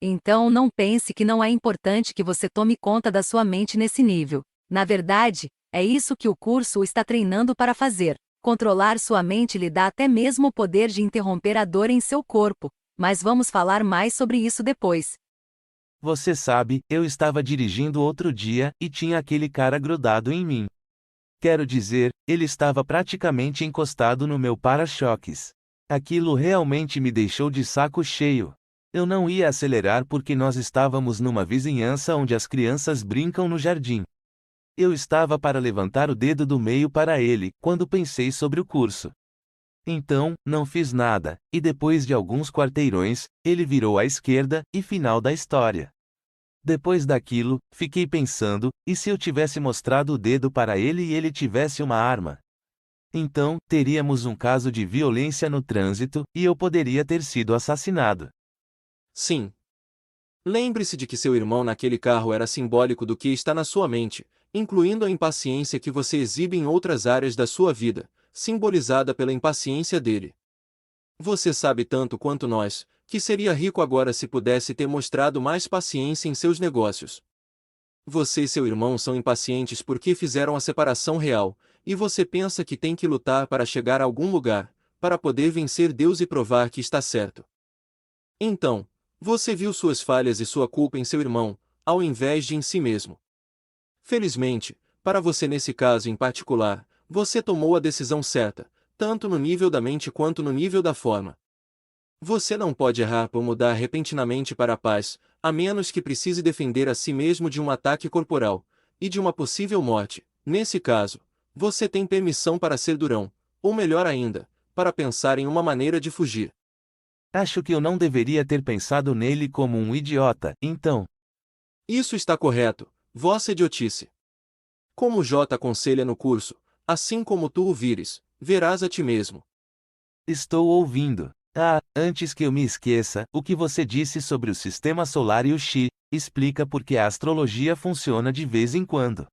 Então não pense que não é importante que você tome conta da sua mente nesse nível. Na verdade, é isso que o curso está treinando para fazer. Controlar sua mente lhe dá até mesmo o poder de interromper a dor em seu corpo, mas vamos falar mais sobre isso depois. Você sabe, eu estava dirigindo outro dia e tinha aquele cara grudado em mim. Quero dizer, ele estava praticamente encostado no meu para-choques. Aquilo realmente me deixou de saco cheio. Eu não ia acelerar porque nós estávamos numa vizinhança onde as crianças brincam no jardim. Eu estava para levantar o dedo do meio para ele, quando pensei sobre o curso. Então, não fiz nada, e depois de alguns quarteirões, ele virou à esquerda, e final da história. Depois daquilo, fiquei pensando, e se eu tivesse mostrado o dedo para ele e ele tivesse uma arma? Então, teríamos um caso de violência no trânsito, e eu poderia ter sido assassinado. Sim. Lembre-se de que seu irmão naquele carro era simbólico do que está na sua mente, incluindo a impaciência que você exibe em outras áreas da sua vida, simbolizada pela impaciência dele. Você sabe tanto quanto nós, que seria rico agora se pudesse ter mostrado mais paciência em seus negócios. Você e seu irmão são impacientes porque fizeram a separação real, e você pensa que tem que lutar para chegar a algum lugar, para poder vencer Deus e provar que está certo. Então, você viu suas falhas e sua culpa em seu irmão, ao invés de em si mesmo. Felizmente, para você nesse caso em particular, você tomou a decisão certa, tanto no nível da mente quanto no nível da forma. Você não pode errar por mudar repentinamente para a paz, a menos que precise defender a si mesmo de um ataque corporal, e de uma possível morte. Nesse caso, você tem permissão para ser durão, ou melhor ainda, para pensar em uma maneira de fugir. Acho que eu não deveria ter pensado nele como um idiota, então. Isso está correto, vossa idiotice. Como J aconselha no curso, assim como tu o vires, verás a ti mesmo. Estou ouvindo. Ah, antes que eu me esqueça, o que você disse sobre o sistema solar e o Xi, explica por que a astrologia funciona de vez em quando.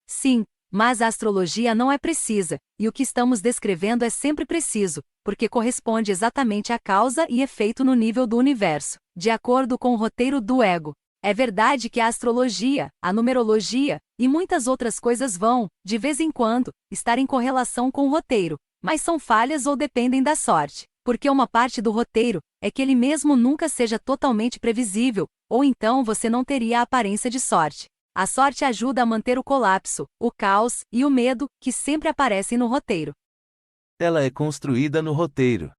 Sim, mas a astrologia não é precisa, e o que estamos descrevendo é sempre preciso, porque corresponde exatamente à causa e efeito no nível do universo, de acordo com o roteiro do ego. É verdade que a astrologia, a numerologia e muitas outras coisas vão, de vez em quando, estar em correlação com o roteiro, mas são falhas ou dependem da sorte, porque uma parte do roteiro é que ele mesmo nunca seja totalmente previsível, ou então você não teria a aparência de sorte. A sorte ajuda a manter o colapso, o caos e o medo que sempre aparecem no roteiro. Ela é construída no roteiro.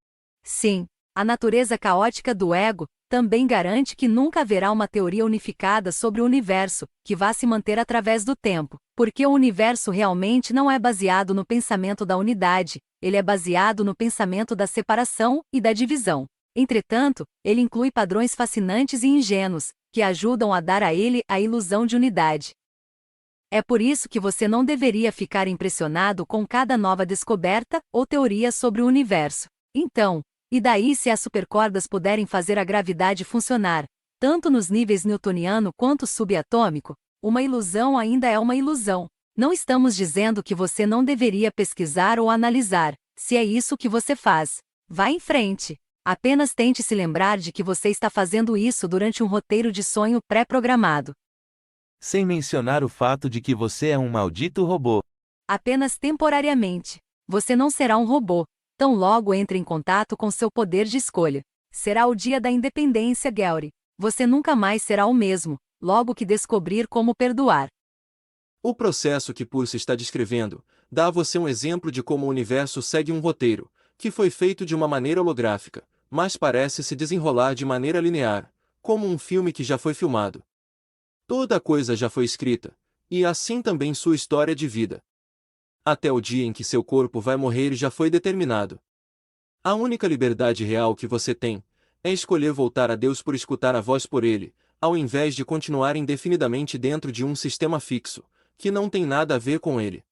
Sim, a natureza caótica do ego também garante que nunca haverá uma teoria unificada sobre o universo, que vá se manter através do tempo, porque o universo realmente não é baseado no pensamento da unidade, ele é baseado no pensamento da separação e da divisão. Entretanto, ele inclui padrões fascinantes e ingênuos, que ajudam a dar a ele a ilusão de unidade. É por isso que você não deveria ficar impressionado com cada nova descoberta ou teoria sobre o universo. Então, e daí se as supercordas puderem fazer a gravidade funcionar, tanto nos níveis newtoniano quanto subatômico, uma ilusão ainda é uma ilusão. Não estamos dizendo que você não deveria pesquisar ou analisar, se é isso que você faz. Vá em frente. Apenas tente se lembrar de que você está fazendo isso durante um roteiro de sonho pré-programado. Sem mencionar o fato de que você é um maldito robô. Apenas temporariamente. Você não será um robô. Tão logo entre em contato com seu poder de escolha. Será o dia da independência, Gary. Você nunca mais será o mesmo, logo que descobrir como perdoar. O processo que Peirce está descrevendo dá a você um exemplo de como o universo segue um roteiro, que foi feito de uma maneira holográfica, mas parece se desenrolar de maneira linear, como um filme que já foi filmado. Toda a coisa já foi escrita, e assim também sua história de vida. Até o dia em que seu corpo vai morrer já foi determinado. A única liberdade real que você tem é escolher voltar a Deus por escutar a voz por Ele, ao invés de continuar indefinidamente dentro de um sistema fixo, que não tem nada a ver com Ele.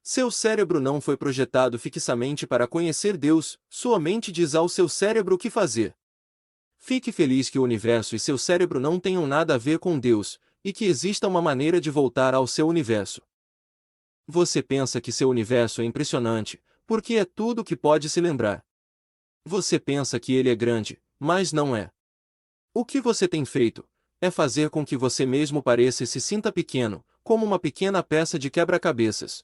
Seu cérebro não foi projetado fixamente para conhecer Deus, sua mente diz ao seu cérebro o que fazer. Fique feliz que o universo e seu cérebro não tenham nada a ver com Deus, e que exista uma maneira de voltar ao seu universo. Você pensa que seu universo é impressionante, porque é tudo o que pode se lembrar. Você pensa que ele é grande, mas não é. O que você tem feito é fazer com que você mesmo pareça e se sinta pequeno, como uma pequena peça de quebra-cabeças.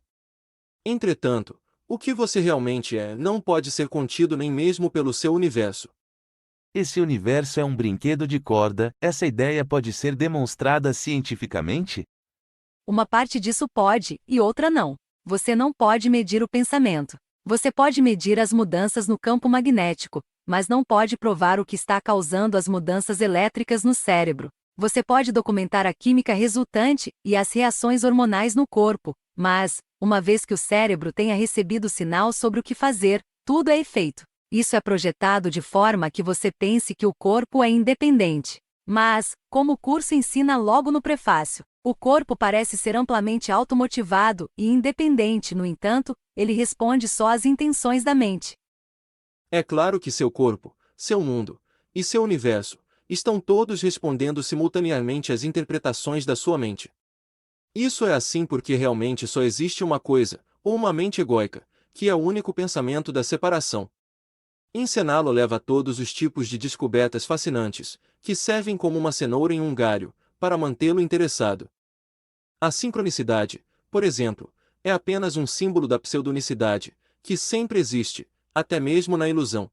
Entretanto, o que você realmente é não pode ser contido nem mesmo pelo seu universo. Esse universo é um brinquedo de corda, essa ideia pode ser demonstrada cientificamente? Uma parte disso pode, e outra não. Você não pode medir o pensamento. Você pode medir as mudanças no campo magnético, mas não pode provar o que está causando as mudanças elétricas no cérebro. Você pode documentar a química resultante e as reações hormonais no corpo, mas, uma vez que o cérebro tenha recebido o sinal sobre o que fazer, tudo é efeito. Isso é projetado de forma que você pense que o corpo é independente. Mas, como o curso ensina logo no prefácio, o corpo parece ser amplamente automotivado e independente, no entanto, ele responde só às intenções da mente. É claro que seu corpo, seu mundo e seu universo estão todos respondendo simultaneamente às interpretações da sua mente. Isso é assim porque realmente só existe uma coisa, ou uma mente egóica, que é o único pensamento da separação. Encená-lo leva a todos os tipos de descobertas fascinantes, que servem como uma cenoura em um galho, para mantê-lo interessado. A sincronicidade, por exemplo, é apenas um símbolo da pseudonicidade, que sempre existe, até mesmo na ilusão.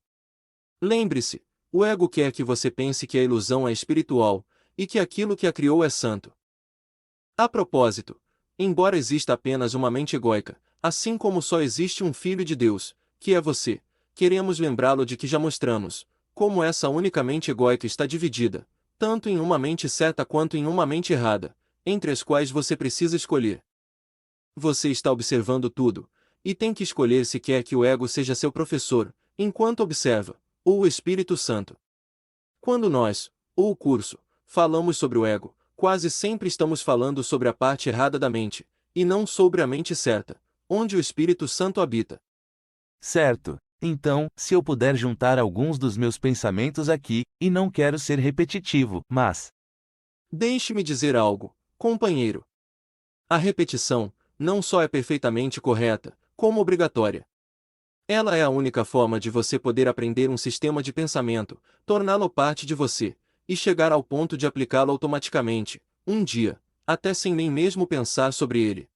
Lembre-se, o ego quer que você pense que a ilusão é espiritual, e que aquilo que a criou é santo. A propósito, embora exista apenas uma mente egóica, assim como só existe um Filho de Deus, que é você, queremos lembrá-lo de que já mostramos como essa única mente egóica está dividida, tanto em uma mente certa quanto em uma mente errada, entre as quais você precisa escolher. Você está observando tudo, e tem que escolher se quer que o ego seja seu professor, enquanto observa, ou o Espírito Santo. Quando nós, ou o curso, falamos sobre o ego, quase sempre estamos falando sobre a parte errada da mente, e não sobre a mente certa, onde o Espírito Santo habita. Certo. Então, se eu puder juntar alguns dos meus pensamentos aqui, e não quero ser repetitivo, mas. Deixe-me dizer algo, companheiro. A repetição, não só é perfeitamente correta, como obrigatória. Ela é a única forma de você poder aprender um sistema de pensamento, torná-lo parte de você, e chegar ao ponto de aplicá-lo automaticamente, um dia, até sem nem mesmo pensar sobre ele.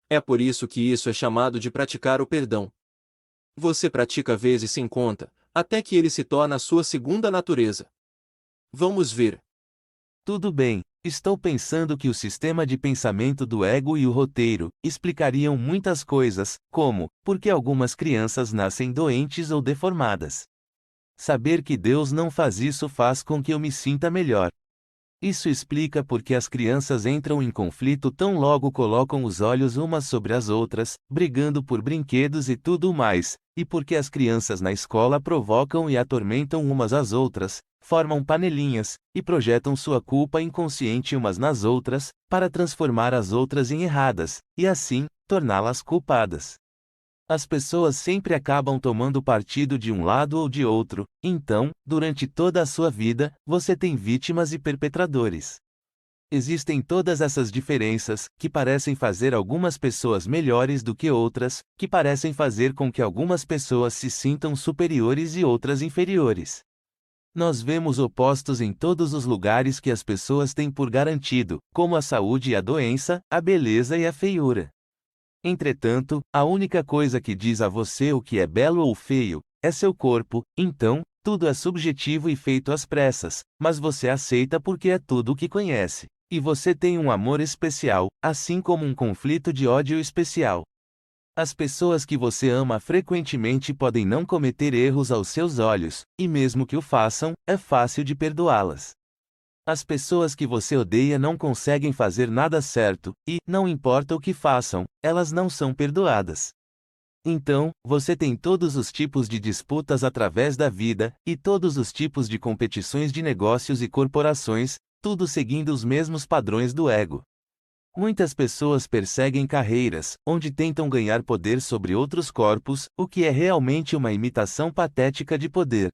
É por isso que isso é chamado de praticar o perdão. Você pratica vezes sem conta, até que ele se torna a sua segunda natureza. Vamos ver. Tudo bem, estou pensando que o sistema de pensamento do ego e o roteiro explicariam muitas coisas, como por que algumas crianças nascem doentes ou deformadas. Saber que Deus não faz isso faz com que eu me sinta melhor. Isso explica por que as crianças entram em conflito tão logo colocam os olhos umas sobre as outras, brigando por brinquedos e tudo mais, e por que as crianças na escola provocam e atormentam umas às outras, formam panelinhas, e projetam sua culpa inconsciente umas nas outras, para transformar as outras em erradas, e assim, torná-las culpadas. As pessoas sempre acabam tomando partido de um lado ou de outro, então, durante toda a sua vida, você tem vítimas e perpetradores. Existem todas essas diferenças, que parecem fazer algumas pessoas melhores do que outras, que parecem fazer com que algumas pessoas se sintam superiores e outras inferiores. Nós vemos opostos em todos os lugares que as pessoas têm por garantido, como a saúde e a doença, a beleza e a feiura. Entretanto, a única coisa que diz a você o que é belo ou feio, é seu corpo, então, tudo é subjetivo e feito às pressas, mas você aceita porque é tudo o que conhece. E você tem um amor especial, assim como um conflito de ódio especial. As pessoas que você ama frequentemente podem não cometer erros aos seus olhos, e mesmo que o façam, é fácil de perdoá-las. As pessoas que você odeia não conseguem fazer nada certo, e, não importa o que façam, elas não são perdoadas. Então, você tem todos os tipos de disputas através da vida, e todos os tipos de competições de negócios e corporações, tudo seguindo os mesmos padrões do ego. Muitas pessoas perseguem carreiras, onde tentam ganhar poder sobre outros corpos, o que é realmente uma imitação patética de poder.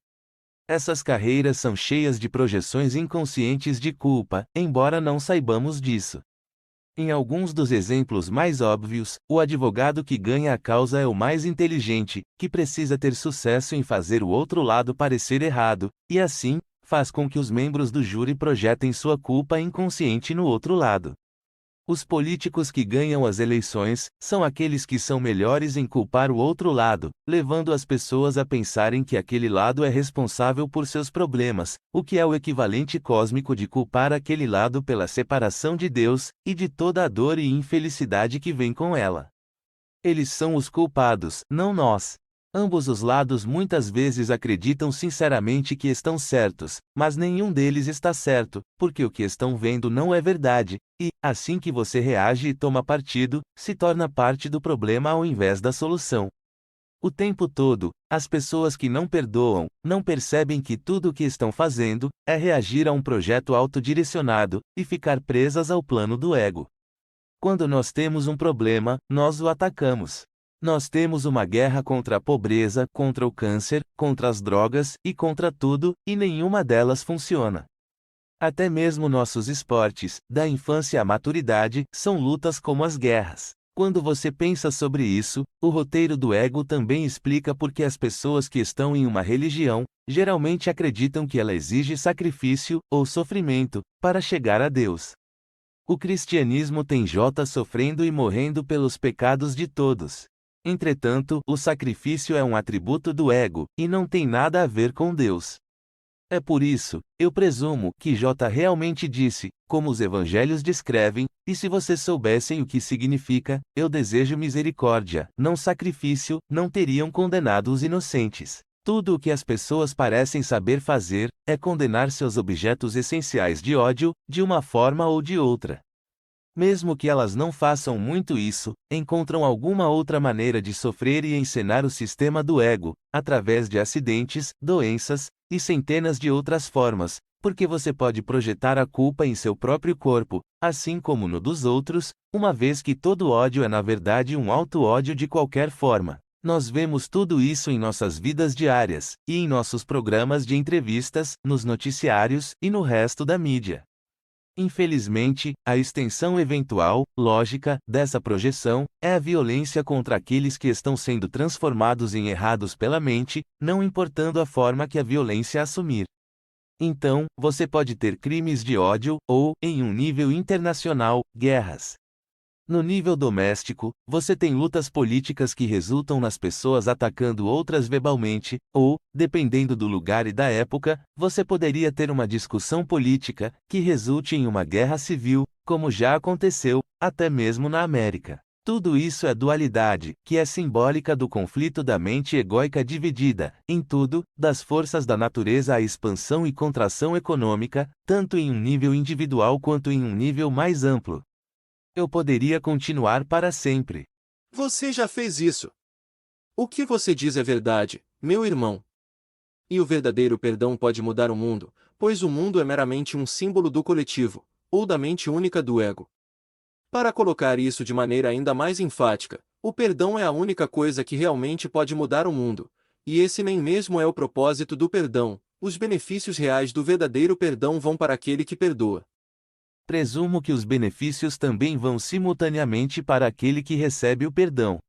Essas carreiras são cheias de projeções inconscientes de culpa, embora não saibamos disso. Em alguns dos exemplos mais óbvios, o advogado que ganha a causa é o mais inteligente, que precisa ter sucesso em fazer o outro lado parecer errado, e assim, faz com que os membros do júri projetem sua culpa inconsciente no outro lado. Os políticos que ganham as eleições são aqueles que são melhores em culpar o outro lado, levando as pessoas a pensarem que aquele lado é responsável por seus problemas, o que é o equivalente cósmico de culpar aquele lado pela separação de Deus e de toda a dor e infelicidade que vem com ela. Eles são os culpados, não nós. Ambos os lados muitas vezes acreditam sinceramente que estão certos, mas nenhum deles está certo, porque o que estão vendo não é verdade, e, assim que você reage e toma partido, se torna parte do problema ao invés da solução. O tempo todo, as pessoas que não perdoam, não percebem que tudo o que estão fazendo é reagir a um projeto autodirecionado e ficar presas ao plano do ego. Quando nós temos um problema, nós o atacamos. Nós temos uma guerra contra a pobreza, contra o câncer, contra as drogas e contra tudo, e nenhuma delas funciona. Até mesmo nossos esportes, da infância à maturidade, são lutas como as guerras. Quando você pensa sobre isso, o roteiro do ego também explica por que as pessoas que estão em uma religião, geralmente acreditam que ela exige sacrifício, ou sofrimento, para chegar a Deus. O cristianismo tem J sofrendo e morrendo pelos pecados de todos. Entretanto, o sacrifício é um atributo do ego, e não tem nada a ver com Deus. É por isso, eu presumo, que J realmente disse, como os evangelhos descrevem, e se vocês soubessem o que significa, eu desejo misericórdia, não sacrifício, não teriam condenado os inocentes. Tudo o que as pessoas parecem saber fazer, é condenar seus objetos essenciais de ódio, de uma forma ou de outra. Mesmo que elas não façam muito isso, encontram alguma outra maneira de sofrer e encenar o sistema do ego, através de acidentes, doenças, e centenas de outras formas, porque você pode projetar a culpa em seu próprio corpo, assim como no dos outros, uma vez que todo ódio é na verdade um auto-ódio de qualquer forma. Nós vemos tudo isso em nossas vidas diárias, e em nossos programas de entrevistas, nos noticiários e no resto da mídia. Infelizmente, a extensão eventual, lógica, dessa projeção, é a violência contra aqueles que estão sendo transformados em errados pela mente, não importando a forma que a violência assumir. Então, você pode ter crimes de ódio, ou, em um nível internacional, guerras. No nível doméstico, você tem lutas políticas que resultam nas pessoas atacando outras verbalmente, ou, dependendo do lugar e da época, você poderia ter uma discussão política, que resulte em uma guerra civil, como já aconteceu, até mesmo na América. Tudo isso é dualidade, que é simbólica do conflito da mente egóica dividida, em tudo, das forças da natureza à expansão e contração econômica, tanto em um nível individual quanto em um nível mais amplo. Eu poderia continuar para sempre. Você já fez isso. O que você diz é verdade, meu irmão. E o verdadeiro perdão pode mudar o mundo, pois o mundo é meramente um símbolo do coletivo, ou da mente única do ego. Para colocar isso de maneira ainda mais enfática, o perdão é a única coisa que realmente pode mudar o mundo, e esse nem mesmo é o propósito do perdão. Os benefícios reais do verdadeiro perdão vão para aquele que perdoa. Presumo que os benefícios também vão simultaneamente para aquele que recebe o perdão.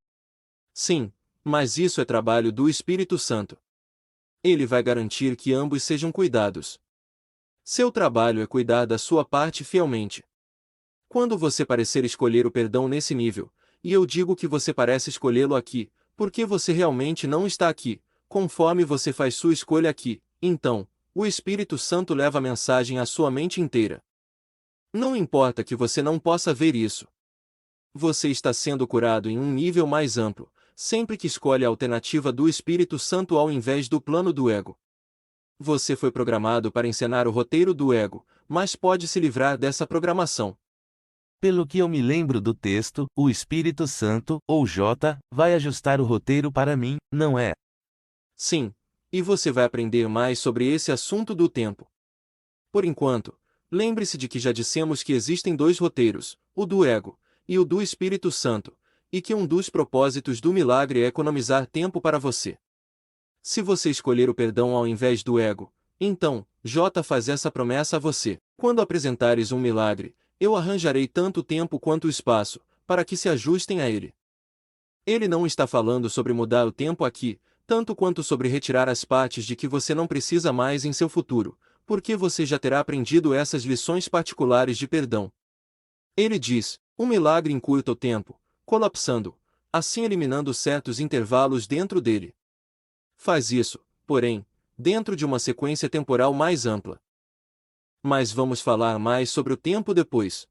Sim, mas isso é trabalho do Espírito Santo. Ele vai garantir que ambos sejam cuidados. Seu trabalho é cuidar da sua parte fielmente. Quando você parecer escolher o perdão nesse nível, e eu digo que você parece escolhê-lo aqui, porque você realmente não está aqui, conforme você faz sua escolha aqui, então, o Espírito Santo leva a mensagem à sua mente inteira. Não importa que você não possa ver isso. Você está sendo curado em um nível mais amplo, sempre que escolhe a alternativa do Espírito Santo ao invés do plano do ego. Você foi programado para encenar o roteiro do ego, mas pode se livrar dessa programação. Pelo que eu me lembro do texto, o Espírito Santo, ou J, vai ajustar o roteiro para mim, não é? Sim, e você vai aprender mais sobre esse assunto do tempo. Por enquanto, Lembre-se de que já dissemos que existem dois roteiros, o do ego e o do Espírito Santo, e que um dos propósitos do milagre é economizar tempo para você. Se você escolher o perdão ao invés do ego, então, J faz essa promessa a você: quando apresentares um milagre, eu arranjarei tanto tempo quanto espaço, para que se ajustem a ele. Ele não está falando sobre mudar o tempo aqui, tanto quanto sobre retirar as partes de que você não precisa mais em seu futuro, porque você já terá aprendido essas lições particulares de perdão. Ele diz: um milagre encurta o tempo, colapsando, assim eliminando certos intervalos dentro dele. Faz isso, porém, dentro de uma sequência temporal mais ampla. Mas vamos falar mais sobre o tempo depois.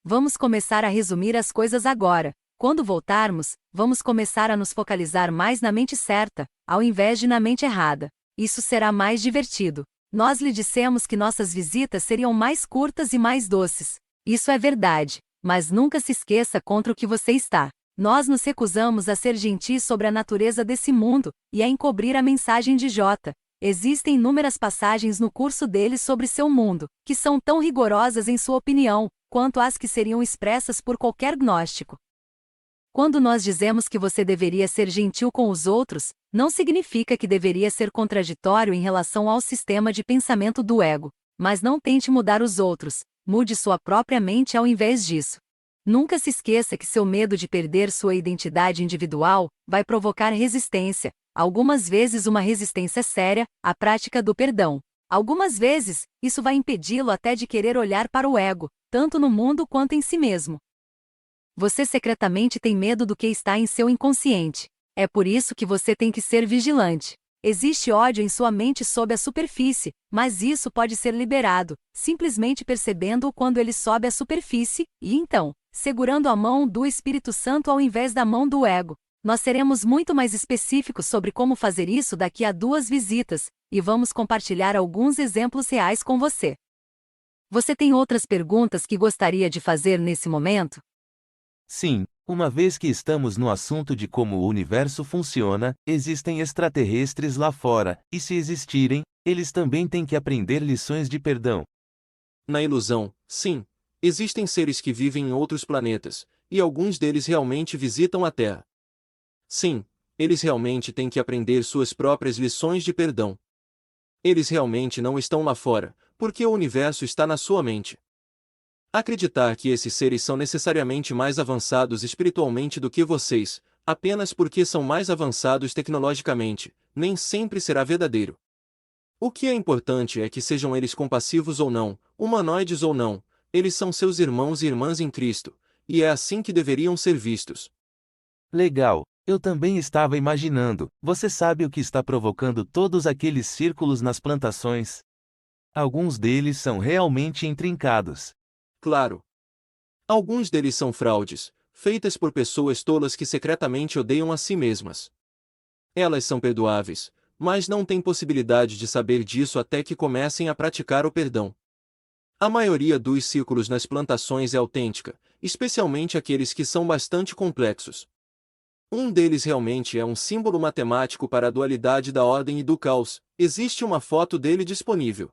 Vamos começar a resumir as coisas agora. Quando voltarmos, vamos começar a nos focalizar mais na mente certa, ao invés de na mente errada. Isso será mais divertido. Nós lhe dissemos que nossas visitas seriam mais curtas e mais doces. Isso é verdade, mas nunca se esqueça contra o que você está. Nós nos recusamos a ser gentis sobre a natureza desse mundo e a encobrir a mensagem de J. Existem inúmeras passagens no curso dele sobre seu mundo, que são tão rigorosas em sua opinião, quanto as que seriam expressas por qualquer gnóstico. Quando nós dizemos que você deveria ser gentil com os outros, não significa que deveria ser contraditório em relação ao sistema de pensamento do ego. Mas não tente mudar os outros, mude sua própria mente ao invés disso. Nunca se esqueça que seu medo de perder sua identidade individual vai provocar resistência, algumas vezes uma resistência séria, à prática do perdão. Algumas vezes, isso vai impedi-lo até de querer olhar para o ego, tanto no mundo quanto em si mesmo. Você secretamente tem medo do que está em seu inconsciente. É por isso que você tem que ser vigilante. Existe ódio em sua mente sob a superfície, mas isso pode ser liberado, simplesmente percebendo-o quando ele sobe à superfície, e então, segurando a mão do Espírito Santo ao invés da mão do ego. Nós seremos muito mais específicos sobre como fazer isso daqui a 2 visitas, e vamos compartilhar alguns exemplos reais com você. Você tem outras perguntas que gostaria de fazer nesse momento? Sim, uma vez que estamos no assunto de como o universo funciona, existem extraterrestres lá fora, e se existirem, eles também têm que aprender lições de perdão. Na ilusão, sim, existem seres que vivem em outros planetas, e alguns deles realmente visitam a Terra. Sim, eles realmente têm que aprender suas próprias lições de perdão. Eles realmente não estão lá fora, porque o universo está na sua mente. Acreditar que esses seres são necessariamente mais avançados espiritualmente do que vocês, apenas porque são mais avançados tecnologicamente, nem sempre será verdadeiro. O que é importante é que sejam eles compassivos ou não, humanoides ou não, eles são seus irmãos e irmãs em Cristo, e é assim que deveriam ser vistos. Legal, eu também estava imaginando, você sabe o que está provocando todos aqueles círculos nas plantações? Alguns deles são realmente intrincados. Claro. Alguns deles são fraudes, feitas por pessoas tolas que secretamente odeiam a si mesmas. Elas são perdoáveis, mas não têm possibilidade de saber disso até que comecem a praticar o perdão. A maioria dos círculos nas plantações é autêntica, especialmente aqueles que são bastante complexos. Um deles realmente é um símbolo matemático para a dualidade da ordem e do caos, existe uma foto dele disponível.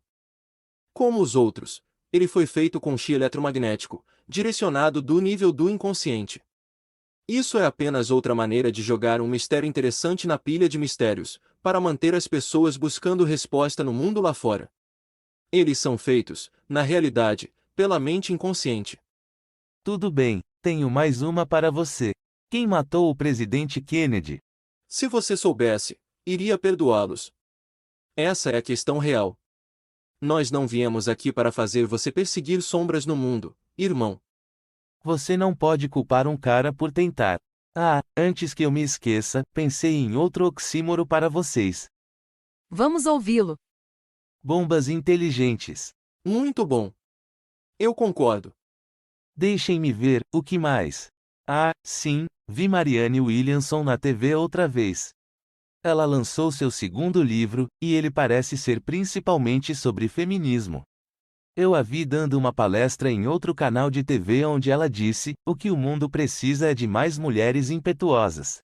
Como os outros, ele foi feito com chi eletromagnético, direcionado do nível do inconsciente. Isso é apenas outra maneira de jogar um mistério interessante na pilha de mistérios, para manter as pessoas buscando resposta no mundo lá fora. Eles são feitos, na realidade, pela mente inconsciente. Tudo bem, tenho mais uma para você. Quem matou o presidente Kennedy? Se você soubesse, iria perdoá-los. Essa é a questão real. Nós não viemos aqui para fazer você perseguir sombras no mundo, irmão. Você não pode culpar um cara por tentar. Ah, antes que eu me esqueça, pensei em outro oxímoro para vocês. Vamos ouvi-lo. Bombas inteligentes. Muito bom. Eu concordo. Deixem-me ver, o que mais? Ah, sim, vi Marianne Williamson na TV outra vez. Ela lançou seu segundo livro, e ele parece ser principalmente sobre feminismo. Eu a vi dando uma palestra em outro canal de TV onde ela disse: o que o mundo precisa é de mais mulheres impetuosas.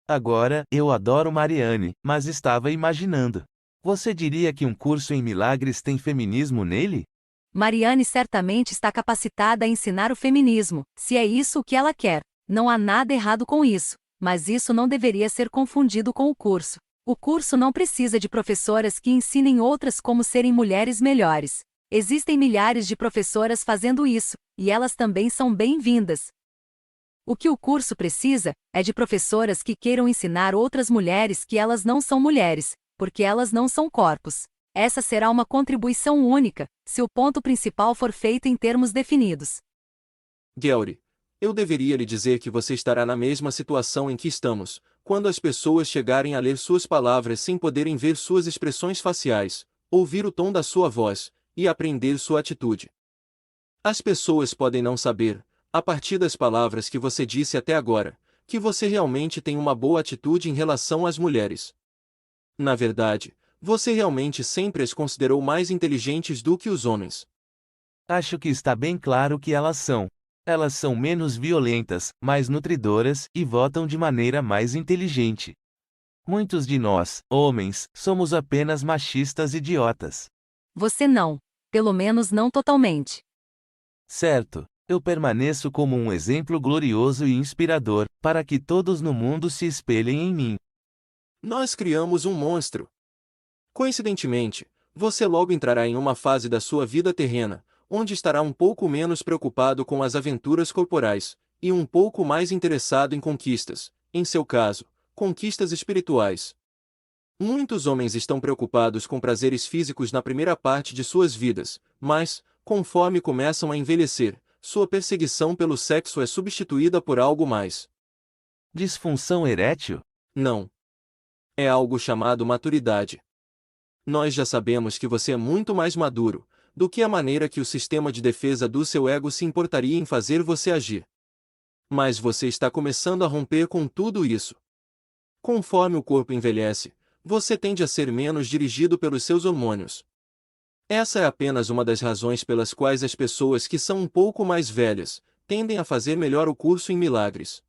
Agora, eu adoro Marianne, mas estava imaginando. Você diria que um curso em milagres tem feminismo nele? Mariane certamente está capacitada a ensinar o feminismo, se é isso o que ela quer. Não há nada errado com isso, mas isso não deveria ser confundido com o curso. O curso não precisa de professoras que ensinem outras como serem mulheres melhores. Existem milhares de professoras fazendo isso, e elas também são bem-vindas. O que o curso precisa é de professoras que queiram ensinar outras mulheres que elas não são mulheres, porque elas não são corpos. Essa será uma contribuição única, se o ponto principal for feito em termos definidos. Guelry, eu deveria lhe dizer que você estará na mesma situação em que estamos, quando as pessoas chegarem a ler suas palavras sem poderem ver suas expressões faciais, ouvir o tom da sua voz, e aprender sua atitude. As pessoas podem não saber, a partir das palavras que você disse até agora, que você realmente tem uma boa atitude em relação às mulheres. Na verdade, você realmente sempre as considerou mais inteligentes do que os homens. Acho que está bem claro que elas são. Elas são menos violentas, mais nutridoras e votam de maneira mais inteligente. Muitos de nós, homens, somos apenas machistas idiotas. Você não. Pelo menos não totalmente. Certo, eu permaneço como um exemplo glorioso e inspirador, para que todos no mundo se espelhem em mim. Nós criamos um monstro. Coincidentemente, você logo entrará em uma fase da sua vida terrena, onde estará um pouco menos preocupado com as aventuras corporais, e um pouco mais interessado em conquistas, em seu caso, conquistas espirituais. Muitos homens estão preocupados com prazeres físicos na primeira parte de suas vidas, mas, conforme começam a envelhecer, sua perseguição pelo sexo é substituída por algo mais. Disfunção erétil? Não. É algo chamado maturidade. Nós já sabemos que você é muito mais maduro do que a maneira que o sistema de defesa do seu ego se importaria em fazer você agir. Mas você está começando a romper com tudo isso. Conforme o corpo envelhece, você tende a ser menos dirigido pelos seus hormônios. Essa é apenas uma das razões pelas quais as pessoas que são um pouco mais velhas tendem a fazer melhor o curso em milagres.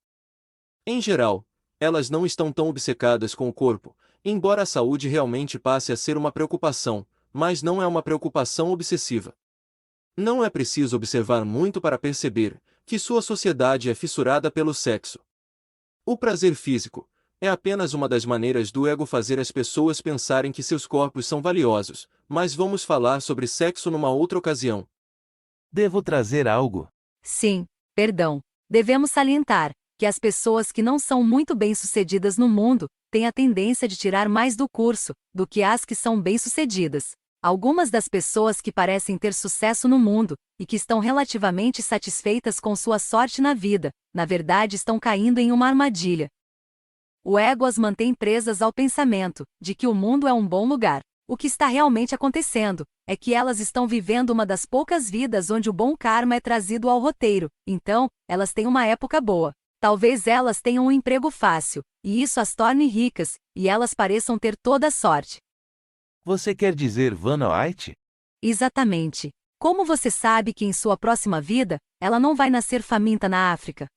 Em geral, elas não estão tão obcecadas com o corpo, embora a saúde realmente passe a ser uma preocupação, mas não é uma preocupação obsessiva. Não é preciso observar muito para perceber que sua sociedade é fissurada pelo sexo. O prazer físico é apenas uma das maneiras do ego fazer as pessoas pensarem que seus corpos são valiosos, mas vamos falar sobre sexo numa outra ocasião. Devo trazer algo? Sim, perdão. Devemos salientar que as pessoas que não são muito bem-sucedidas no mundo têm a tendência de tirar mais do curso do que as que são bem-sucedidas. Algumas das pessoas que parecem ter sucesso no mundo e que estão relativamente satisfeitas com sua sorte na vida, na verdade estão caindo em uma armadilha. O ego as mantém presas ao pensamento de que o mundo é um bom lugar. O que está realmente acontecendo é que elas estão vivendo uma das poucas vidas onde o bom karma é trazido ao roteiro, então, elas têm uma época boa. Talvez elas tenham um emprego fácil, e isso as torne ricas, e elas pareçam ter toda a sorte. Você quer dizer Vanna White? Exatamente. Como você sabe que em sua próxima vida, ela não vai nascer faminta na África?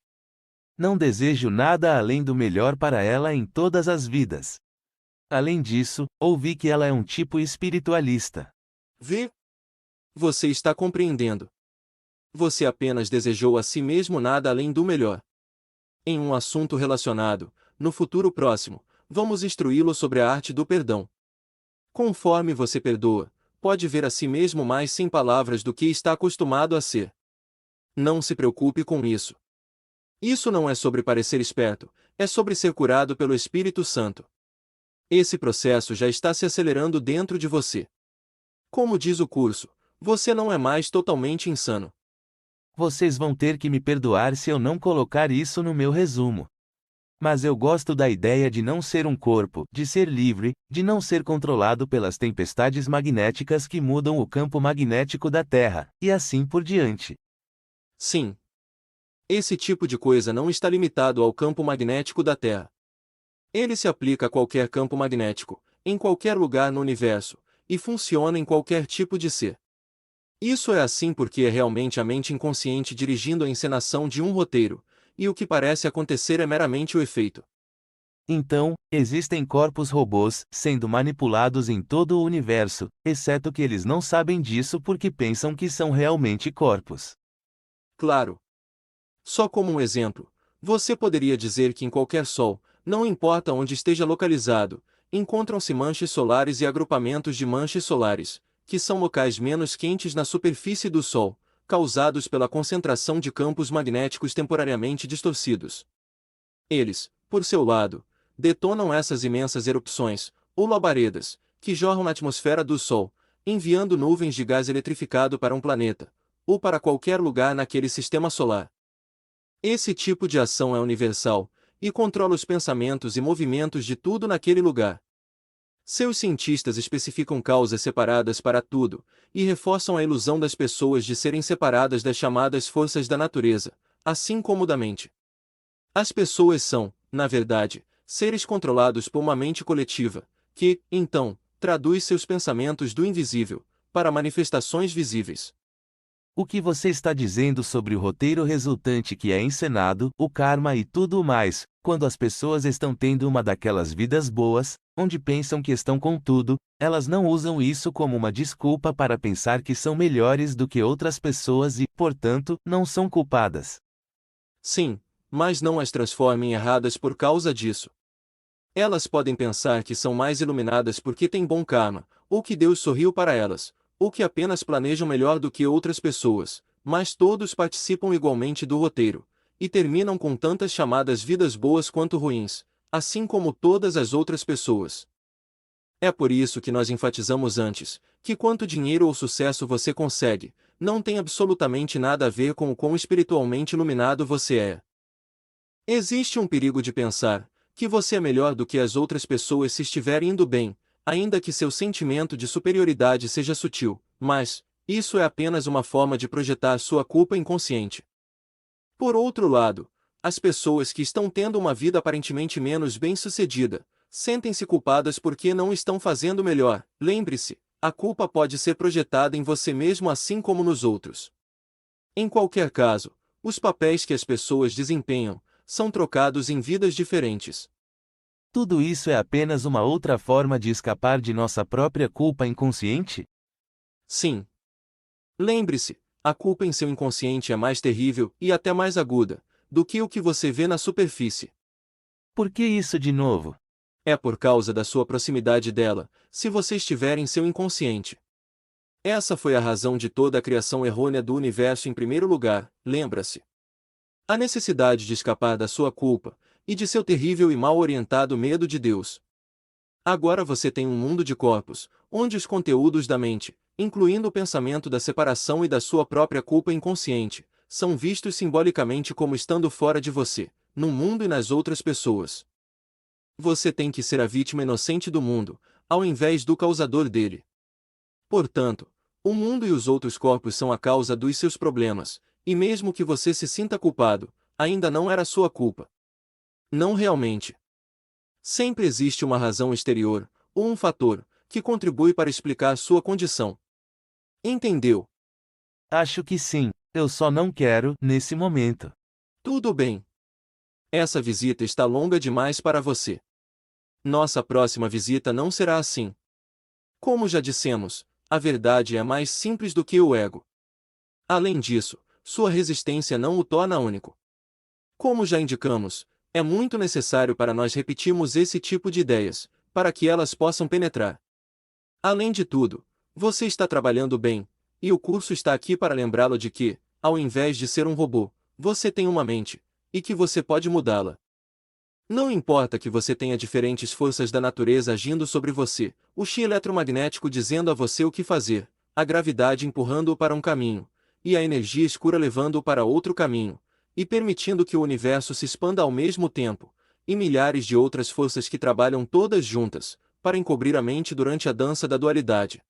Não desejo nada além do melhor para ela em todas as vidas. Além disso, ouvi que ela é um tipo espiritualista. Vê? Você está compreendendo. Você apenas desejou a si mesmo nada além do melhor. Em um assunto relacionado, no futuro próximo, vamos instruí-lo sobre a arte do perdão. Conforme você perdoa, pode ver a si mesmo mais sem palavras do que está acostumado a ser. Não se preocupe com isso. Isso não é sobre parecer esperto, é sobre ser curado pelo Espírito Santo. Esse processo já está se acelerando dentro de você. Como diz o curso, você não é mais totalmente insano. Vocês vão ter que me perdoar se eu não colocar isso no meu resumo. Mas eu gosto da ideia de não ser um corpo, de ser livre, de não ser controlado pelas tempestades magnéticas que mudam o campo magnético da Terra, e assim por diante. Sim. Esse tipo de coisa não está limitado ao campo magnético da Terra. Ele se aplica a qualquer campo magnético, em qualquer lugar no universo, e funciona em qualquer tipo de ser. Isso é assim porque é realmente a mente inconsciente dirigindo a encenação de um roteiro, e o que parece acontecer é meramente o efeito. Então, existem corpos robôs sendo manipulados em todo o universo, exceto que eles não sabem disso porque pensam que são realmente corpos. Claro. Só como um exemplo, você poderia dizer que em qualquer Sol, não importa onde esteja localizado, encontram-se manchas solares e agrupamentos de manchas solares, que são locais menos quentes na superfície do Sol, causados pela concentração de campos magnéticos temporariamente distorcidos. Eles, por seu lado, detonam essas imensas erupções, ou labaredas, que jorram na atmosfera do Sol, enviando nuvens de gás eletrificado para um planeta, ou para qualquer lugar naquele sistema solar. Esse tipo de ação é universal, e controla os pensamentos e movimentos de tudo naquele lugar. Seus cientistas especificam causas separadas para tudo, e reforçam a ilusão das pessoas de serem separadas das chamadas forças da natureza, assim como da mente. As pessoas são, na verdade, seres controlados por uma mente coletiva, que, então, traduz seus pensamentos do invisível para manifestações visíveis. O que você está dizendo sobre o roteiro resultante que é encenado, o karma e tudo mais, quando as pessoas estão tendo uma daquelas vidas boas, onde pensam que estão com tudo, elas não usam isso como uma desculpa para pensar que são melhores do que outras pessoas e, portanto, não são culpadas. Sim, mas não as transformem erradas por causa disso. Elas podem pensar que são mais iluminadas porque têm bom karma, ou que Deus sorriu para elas, ou que apenas planejam melhor do que outras pessoas, mas todos participam igualmente do roteiro, e terminam com tantas chamadas vidas boas quanto ruins, assim como todas as outras pessoas. É por isso que nós enfatizamos antes, que quanto dinheiro ou sucesso você consegue, não tem absolutamente nada a ver com o quão espiritualmente iluminado você é. Existe um perigo de pensar que você é melhor do que as outras pessoas se estiver indo bem, ainda que seu sentimento de superioridade seja sutil, mas isso é apenas uma forma de projetar sua culpa inconsciente. Por outro lado, as pessoas que estão tendo uma vida aparentemente menos bem-sucedida, sentem-se culpadas porque não estão fazendo melhor. Lembre-se, a culpa pode ser projetada em você mesmo assim como nos outros. Em qualquer caso, os papéis que as pessoas desempenham são trocados em vidas diferentes. Tudo isso é apenas uma outra forma de escapar de nossa própria culpa inconsciente? Sim. Lembre-se, a culpa em seu inconsciente é mais terrível e até mais aguda do que o que você vê na superfície. Por que isso de novo? É por causa da sua proximidade dela, se você estiver em seu inconsciente. Essa foi a razão de toda a criação errônea do universo em primeiro lugar, lembra-se. A necessidade de escapar da sua culpa, e de seu terrível e mal orientado medo de Deus. Agora você tem um mundo de corpos, onde os conteúdos da mente, incluindo o pensamento da separação e da sua própria culpa inconsciente, são vistos simbolicamente como estando fora de você, no mundo e nas outras pessoas. Você tem que ser a vítima inocente do mundo, ao invés do causador dele. Portanto, o mundo e os outros corpos são a causa dos seus problemas, e mesmo que você se sinta culpado, ainda não era sua culpa. Não realmente. Sempre existe uma razão exterior, ou um fator, que contribui para explicar sua condição. Entendeu? Acho que sim, eu só não quero, nesse momento. Tudo bem. Essa visita está longa demais para você. Nossa próxima visita não será assim. Como já dissemos, a verdade é mais simples do que o ego. Além disso, sua resistência não o torna único. Como já indicamos, é muito necessário para nós repetirmos esse tipo de ideias, para que elas possam penetrar. Além de tudo, você está trabalhando bem, e o curso está aqui para lembrá-lo de que, ao invés de ser um robô, você tem uma mente, e que você pode mudá-la. Não importa que você tenha diferentes forças da natureza agindo sobre você, o chi eletromagnético dizendo a você o que fazer, a gravidade empurrando-o para um caminho, e a energia escura levando-o para outro caminho, e permitindo que o universo se expanda ao mesmo tempo, e milhares de outras forças que trabalham todas juntas, para encobrir a mente durante a dança da dualidade.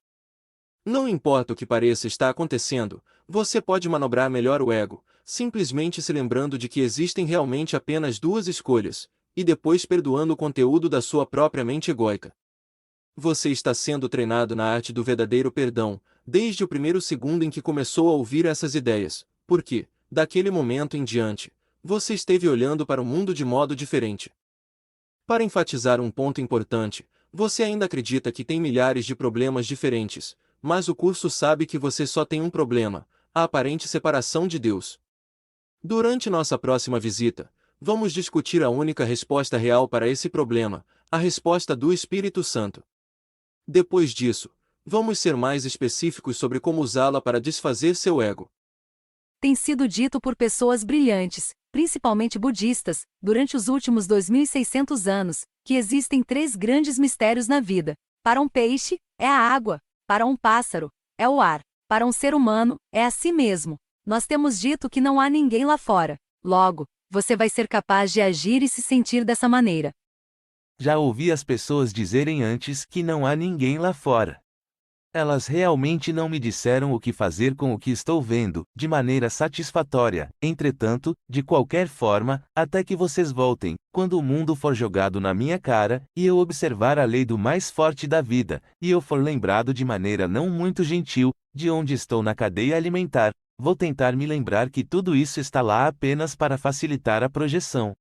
Não importa o que pareça estar acontecendo, você pode manobrar melhor o ego, simplesmente se lembrando de que existem realmente apenas duas escolhas, e depois perdoando o conteúdo da sua própria mente egóica. Você está sendo treinado na arte do verdadeiro perdão, desde o primeiro segundo em que começou a ouvir essas ideias, porque, daquele momento em diante, você esteve olhando para o mundo de modo diferente. Para enfatizar um ponto importante, você ainda acredita que tem milhares de problemas diferentes, mas o curso sabe que você só tem um problema: a aparente separação de Deus. Durante nossa próxima visita, vamos discutir a única resposta real para esse problema, a resposta do Espírito Santo. Depois disso, vamos ser mais específicos sobre como usá-la para desfazer seu ego. Tem sido dito por pessoas brilhantes, principalmente budistas, durante os últimos 2.600 anos, que existem 3 grandes mistérios na vida. Para um peixe, é a água; para um pássaro, é o ar; para um ser humano, é a si mesmo. Nós temos dito que não há ninguém lá fora. Logo, você vai ser capaz de agir e se sentir dessa maneira. Já ouvi as pessoas dizerem antes que não há ninguém lá fora. Elas realmente não me disseram o que fazer com o que estou vendo, de maneira satisfatória. Entretanto, de qualquer forma, até que vocês voltem, quando o mundo for jogado na minha cara, e eu observar a lei do mais forte da vida, e eu for lembrado de maneira não muito gentil, de onde estou na cadeia alimentar, vou tentar me lembrar que tudo isso está lá apenas para facilitar a projeção.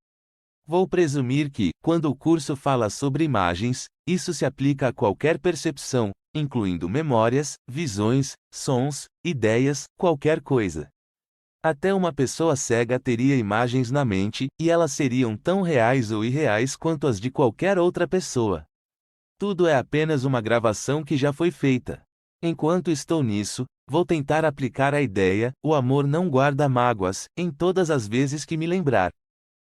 Vou presumir que, quando o curso fala sobre imagens, isso se aplica a qualquer percepção, incluindo memórias, visões, sons, ideias, qualquer coisa. Até uma pessoa cega teria imagens na mente, e elas seriam tão reais ou irreais quanto as de qualquer outra pessoa. Tudo é apenas uma gravação que já foi feita. Enquanto estou nisso, vou tentar aplicar a ideia: o amor não guarda mágoas, em todas as vezes que me lembrar.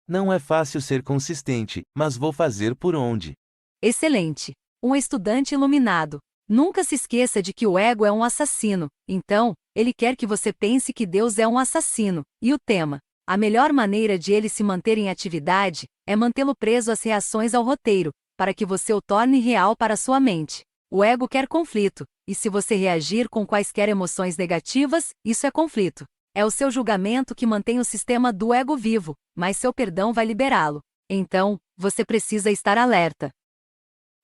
Não é fácil ser consistente, mas vou fazer por onde. Excelente! Um estudante iluminado. Nunca se esqueça de que o ego é um assassino, então, ele quer que você pense que Deus é um assassino, e o tema. A melhor maneira de ele se manter em atividade é mantê-lo preso às reações ao roteiro, para que você o torne real para sua mente. O ego quer conflito, e se você reagir com quaisquer emoções negativas, isso é conflito. É o seu julgamento que mantém o sistema do ego vivo, mas seu perdão vai liberá-lo. Então, você precisa estar alerta.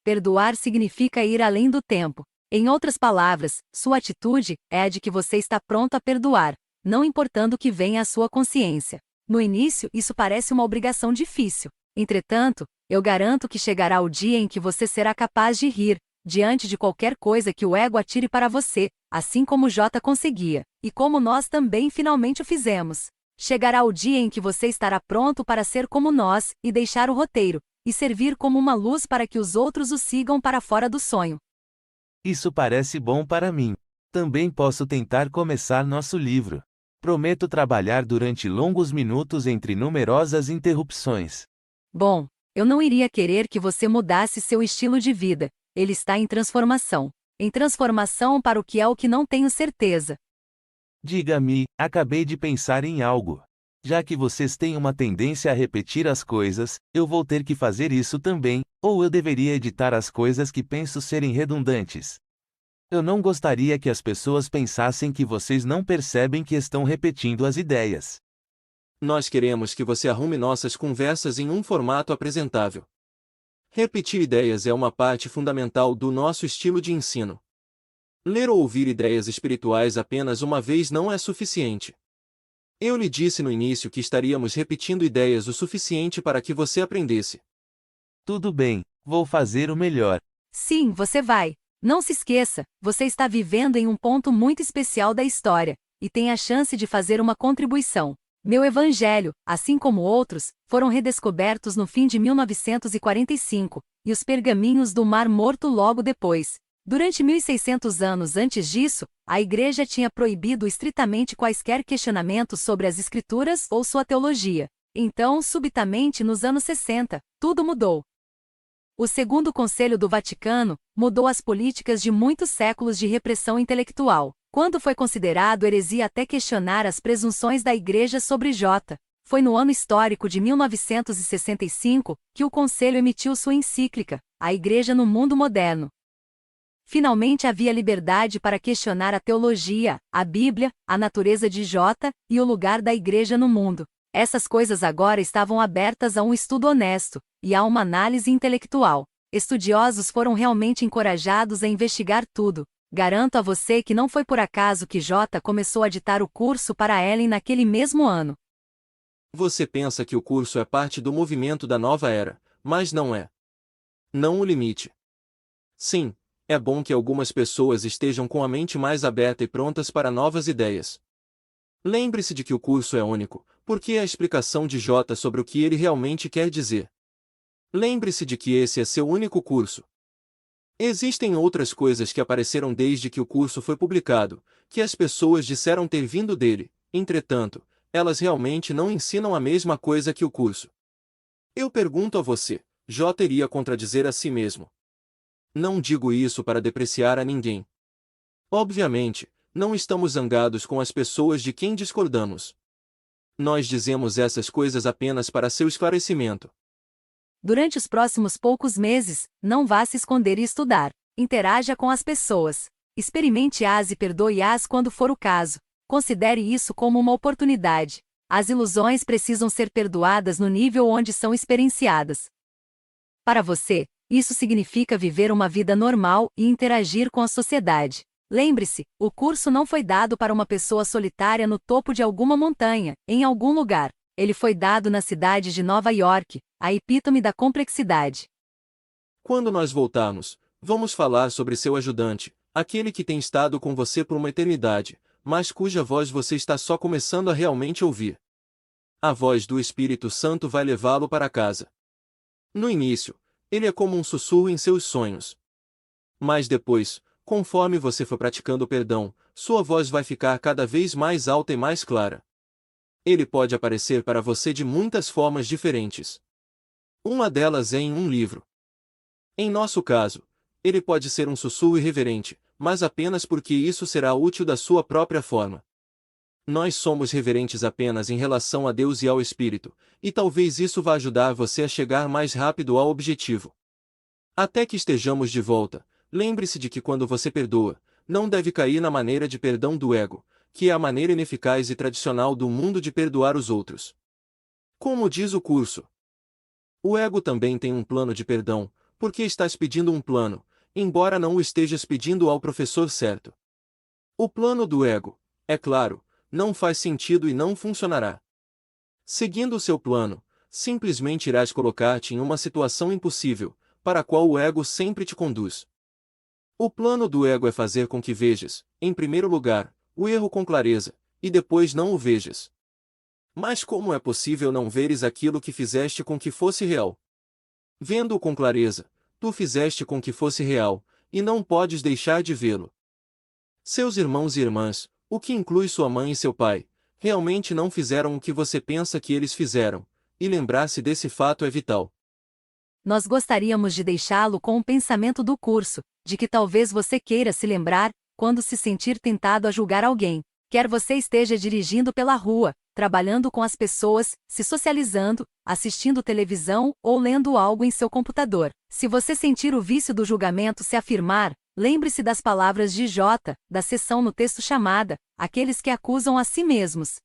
Perdoar significa ir além do tempo. Em outras palavras, sua atitude é a de que você está pronto a perdoar, não importando o que venha à sua consciência. No início, isso parece uma obrigação difícil. Entretanto, eu garanto que chegará o dia em que você será capaz de rir, diante de qualquer coisa que o ego atire para você, assim como J conseguia, e como nós também finalmente o fizemos. Chegará o dia em que você estará pronto para ser como nós, e deixar o roteiro, e servir como uma luz para que os outros o sigam para fora do sonho. Isso parece bom para mim. Também posso tentar começar nosso livro. Prometo trabalhar durante longos minutos entre numerosas interrupções. Bom, eu não iria querer que você mudasse seu estilo de vida. Ele está em transformação. Em transformação para o que não tenho certeza. Diga-me, acabei de pensar em algo. Já que vocês têm uma tendência a repetir as coisas, eu vou ter que fazer isso também, ou eu deveria editar as coisas que penso serem redundantes. Eu não gostaria que as pessoas pensassem que vocês não percebem que estão repetindo as ideias. Nós queremos que você arrume nossas conversas em um formato apresentável. Repetir ideias é uma parte fundamental do nosso estilo de ensino. Ler ou ouvir ideias espirituais apenas uma vez não é suficiente. Eu lhe disse no início que estaríamos repetindo ideias o suficiente para que você aprendesse. Tudo bem, vou fazer o melhor. Sim, você vai. Não se esqueça, você está vivendo em um ponto muito especial da história, e tem a chance de fazer uma contribuição. Meu evangelho, assim como outros, foram redescobertos no fim de 1945, e os pergaminhos do Mar Morto logo depois. Durante 1.600 anos antes disso, a Igreja tinha proibido estritamente quaisquer questionamentos sobre as Escrituras ou sua teologia. Então, subitamente nos anos 60, tudo mudou. O Segundo Conselho do Vaticano mudou as políticas de muitos séculos de repressão intelectual, quando foi considerado heresia até questionar as presunções da Igreja sobre J. Foi no ano histórico de 1965 que o Conselho emitiu sua encíclica, A Igreja no Mundo Moderno. Finalmente havia liberdade para questionar a teologia, a Bíblia, a natureza de J e o lugar da Igreja no mundo. Essas coisas agora estavam abertas a um estudo honesto e a uma análise intelectual. Estudiosos foram realmente encorajados a investigar tudo. Garanto a você que não foi por acaso que J começou a ditar o curso para Ellen naquele mesmo ano. Você pensa que o curso é parte do movimento da nova era, mas não é. Não o limite. Sim, é bom que algumas pessoas estejam com a mente mais aberta e prontas para novas ideias. Lembre-se de que o curso é único, porque é a explicação de J sobre o que ele realmente quer dizer. Lembre-se de que esse é seu único curso. Existem outras coisas que apareceram desde que o curso foi publicado, que as pessoas disseram ter vindo dele, entretanto, elas realmente não ensinam a mesma coisa que o curso. Eu pergunto a você, J iria contradizer a si mesmo? Não digo isso para depreciar a ninguém. Obviamente, não estamos zangados com as pessoas de quem discordamos. Nós dizemos essas coisas apenas para seu esclarecimento. Durante os próximos poucos meses, não vá se esconder e estudar. Interaja com as pessoas. Experimente-as e perdoe-as quando for o caso. Considere isso como uma oportunidade. As ilusões precisam ser perdoadas no nível onde são experienciadas. Para você, isso significa viver uma vida normal e interagir com a sociedade. Lembre-se, o curso não foi dado para uma pessoa solitária no topo de alguma montanha, em algum lugar. Ele foi dado na cidade de Nova York, a epítome da complexidade. Quando nós voltarmos, vamos falar sobre seu ajudante, aquele que tem estado com você por uma eternidade, mas cuja voz você está só começando a realmente ouvir. A voz do Espírito Santo vai levá-lo para casa. No início, ele é como um sussurro em seus sonhos. Mas depois, conforme você for praticando o perdão, sua voz vai ficar cada vez mais alta e mais clara. Ele pode aparecer para você de muitas formas diferentes. Uma delas é em um livro. Em nosso caso, ele pode ser um sussurro irreverente, mas apenas porque isso será útil da sua própria forma. Nós somos reverentes apenas em relação a Deus e ao Espírito, e talvez isso vá ajudar você a chegar mais rápido ao objetivo. Até que estejamos de volta, lembre-se de que quando você perdoa, não deve cair na maneira de perdão do ego, que é a maneira ineficaz e tradicional do mundo de perdoar os outros. Como diz o curso, o ego também tem um plano de perdão, porque estás pedindo um plano, embora não o estejas pedindo ao professor certo. O plano do ego, é claro, não faz sentido e não funcionará. Seguindo o seu plano, simplesmente irás colocar-te em uma situação impossível, para a qual o ego sempre te conduz. O plano do ego é fazer com que vejas, em primeiro lugar, o erro com clareza, e depois não o vejas. Mas como é possível não veres aquilo que fizeste com que fosse real? Vendo-o com clareza, tu fizeste com que fosse real, e não podes deixar de vê-lo. Seus irmãos e irmãs, o que inclui sua mãe e seu pai, realmente não fizeram o que você pensa que eles fizeram, e lembrar-se desse fato é vital. Nós gostaríamos de deixá-lo com o pensamento do curso, de que talvez você queira se lembrar, quando se sentir tentado a julgar alguém, quer você esteja dirigindo pela rua, trabalhando com as pessoas, se socializando, assistindo televisão ou lendo algo em seu computador. Se você sentir o vício do julgamento se afirmar, lembre-se das palavras de J, da seção no texto chamada, aqueles que acusam a si mesmos.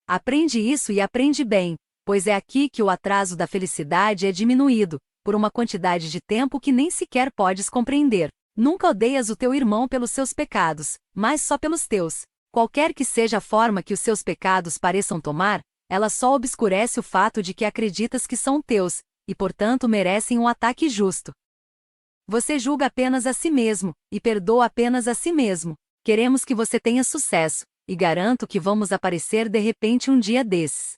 Aprende isso e aprende bem, pois é aqui que o atraso da felicidade é diminuído, por uma quantidade de tempo que nem sequer podes compreender. Nunca odeias o teu irmão pelos seus pecados, mas só pelos teus. Qualquer que seja a forma que os seus pecados pareçam tomar, ela só obscurece o fato de que acreditas que são teus, e portanto merecem um ataque justo. Você julga apenas a si mesmo, e perdoa apenas a si mesmo. Queremos que você tenha sucesso, e garanto que vamos aparecer de repente um dia desses.